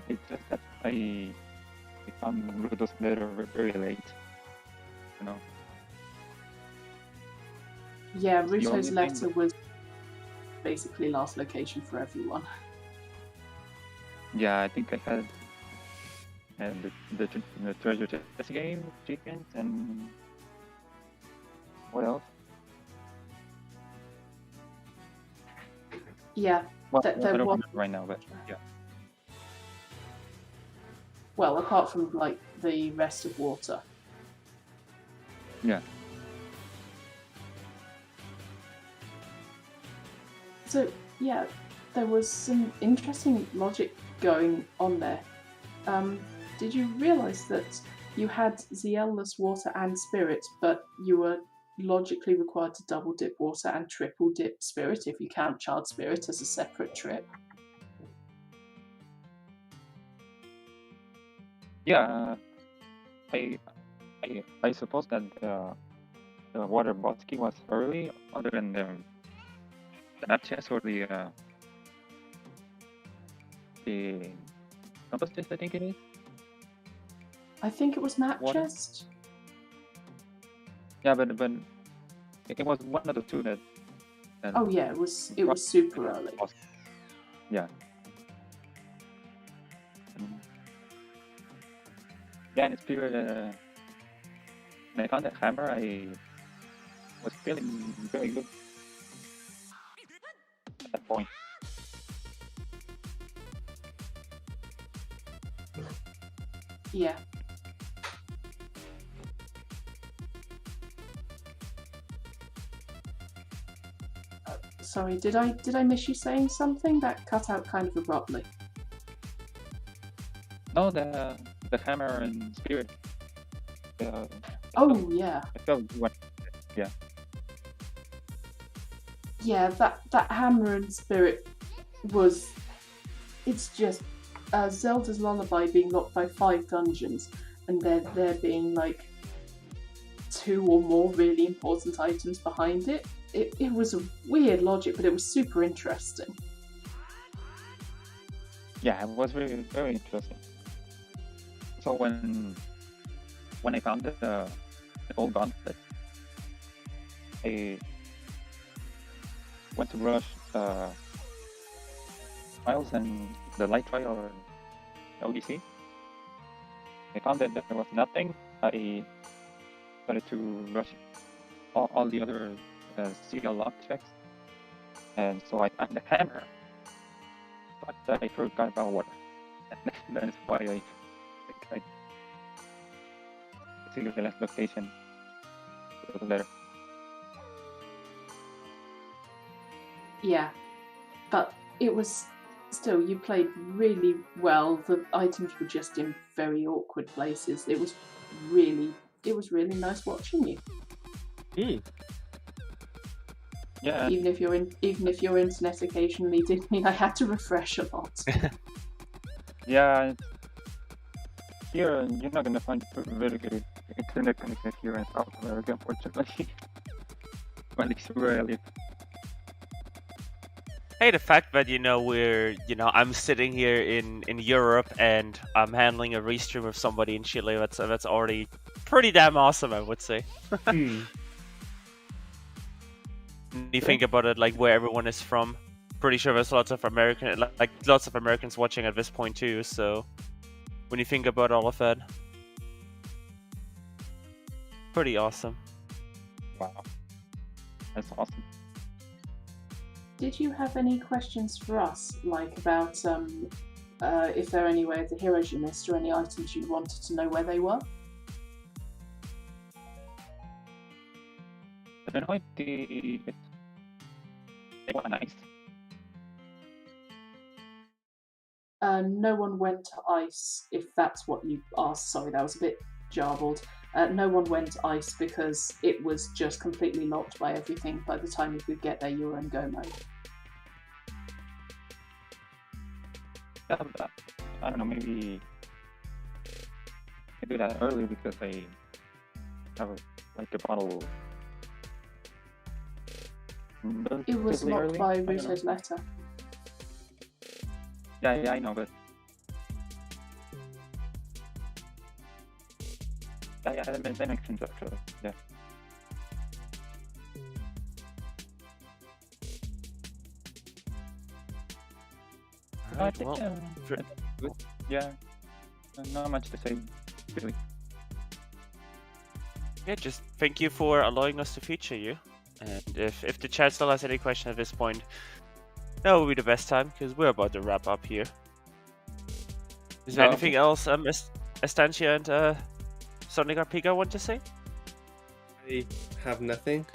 It's just that I found Rudo's letter very late. You know. Yeah, the only Ruto's thing letter that- was basically last location for everyone. Yeah, I think I had the treasure chest game, chickens, and what else? Yeah. Well, There I don't was- remember right now, but yeah. Well, apart from like the rest of water. Yeah. So yeah, there was some interesting logic going on there. Did you realise that you had Zealous water and spirit, but you were logically required to double dip water and triple dip spirit if you count charred spirit as a separate trip? Yeah, I suppose that the water bosky was early, other than the map chest or the compass chest, I think it is. I think it was map Water? chest. Yeah, but it was one of the two that. Oh yeah, it was super early. Yeah. Yeah, and it's period. When I found that hammer, I was feeling very good at that point. Yeah. Sorry, did I miss you saying something? That cut out kind of abruptly. No, the hammer and spirit. Oh yeah. I felt what. Yeah. Yeah, that hammer and spirit was. It's just Zelda's Lullaby being locked by 5 dungeons, and there being like 2 or more really important items behind it. It was a weird logic, but it was super interesting. Yeah, it was very very interesting. So when I found the old gauntlet, I went to rush trials and the light trial or ODC. I found that there was nothing. I started to rush all the other CL lock checks, and so I found the hammer, but I forgot about water. And that is why I see the last location for the letter. Yeah, but it was still, you played really well. The items were just in very awkward places. It was really nice watching you. Yeah, Even if your internet occasionally did mean I had to refresh a lot. yeah. Here, you're not gonna find very good internet connection here in South America, unfortunately. At least where I live. Hey, the fact that I'm sitting here in Europe and I'm handling a restream of somebody in Chile. That's already pretty damn awesome, I would say. You think about it, like where everyone is from. Pretty sure there's lots of Americans watching at this point too. So when you think about all of that, pretty awesome. Wow, that's awesome. Did you have any questions for us, like about if there are any way of the heroes you missed or any items you wanted to know where they were? I don't know if they were nice. No one went to ice, if that's what you asked. Sorry, that was a bit jarbled. No one went to ice because it was just completely locked by everything. By the time you could get there, you were in go mode. Yeah, but I don't know, maybe I do that early because I have like a bottle. It was relatively locked early. by I don't know. Ruto's letter. Yeah, I know, but yeah, that makes sense actually. Yeah. I Alright, think, well, that's good. Yeah, not much to say, really. yeah, just thank you for allowing us to feature you. And if the chat still has any question at this point, that will be the best time because we're about to wrap up here. Is there Oh, anything else, Estancia and Sonic Arpiga want to say? I have nothing.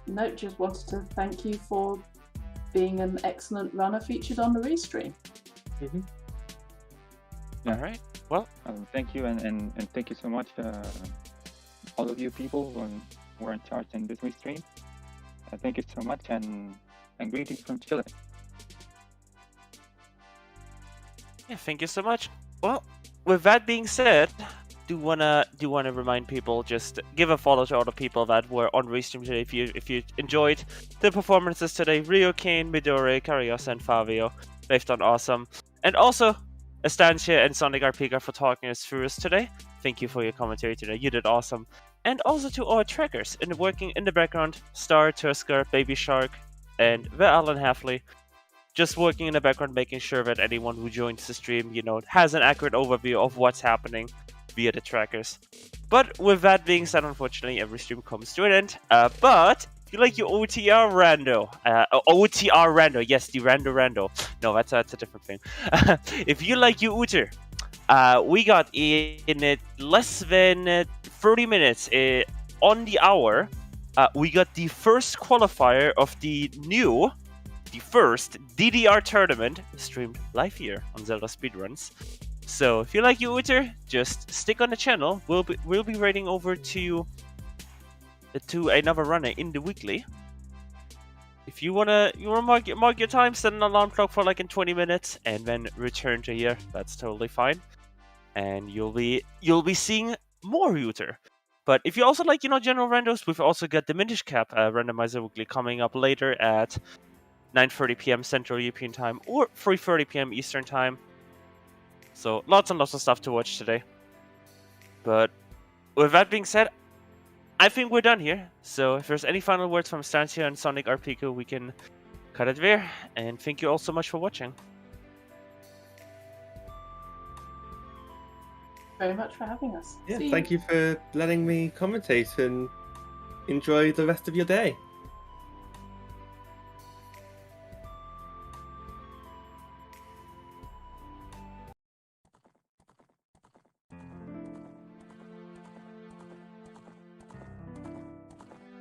No, just wanted to thank you for being an excellent runner featured on the restream. Yeah. All right. Well, Thank you, and thank you so much, all of you people who are in charge in this stream. Thank you so much, and greetings from Chile. yeah, thank you so much. Well, with that being said, do wanna remind people, just give a follow to all the people that were on restream today. If you enjoyed the performances today, Rio, Kane, Midori, Cariosa, and Fabio, they've done awesome. And also Estancia and Sonic Arpiga for talking us through us today. Thank you for your commentary today. You did awesome. And also to our trackers working in the background, Star, Tusker, Baby Shark, and the Alan Halfley. Just working in the background, making sure that anyone who joins the stream, has an accurate overview of what's happening via the trackers. But with that being said, unfortunately, every stream comes to an end. But if you like your OTR rando, OTR rando, yes, the rando. No, that's a different thing. If you like your OOTer, we got in it less than 30 minutes on the hour. We got the first qualifier of the first DDR tournament streamed live here on ZeldaSpeedRuns. So if you like your OOTer, just stick on the channel. We'll be raiding over to another runner in the weekly. If you wanna mark your time, set an alarm clock for like in 20 minutes, and then return to here. That's totally fine, and you'll be seeing more OOTer. But if you also like general randos, we've also got the Minish Cap Randomizer weekly coming up later at 9:30 p.m. Central European Time or 3:30 p.m. Eastern Time. So lots and lots of stuff to watch today. But with that being said, I think we're done here. So if there's any final words from Stancia and Sonic Arpico, we can cut it there. And thank you all so much for watching. Very much for having us. Yeah, See thank you for letting me commentate and enjoy the rest of your day.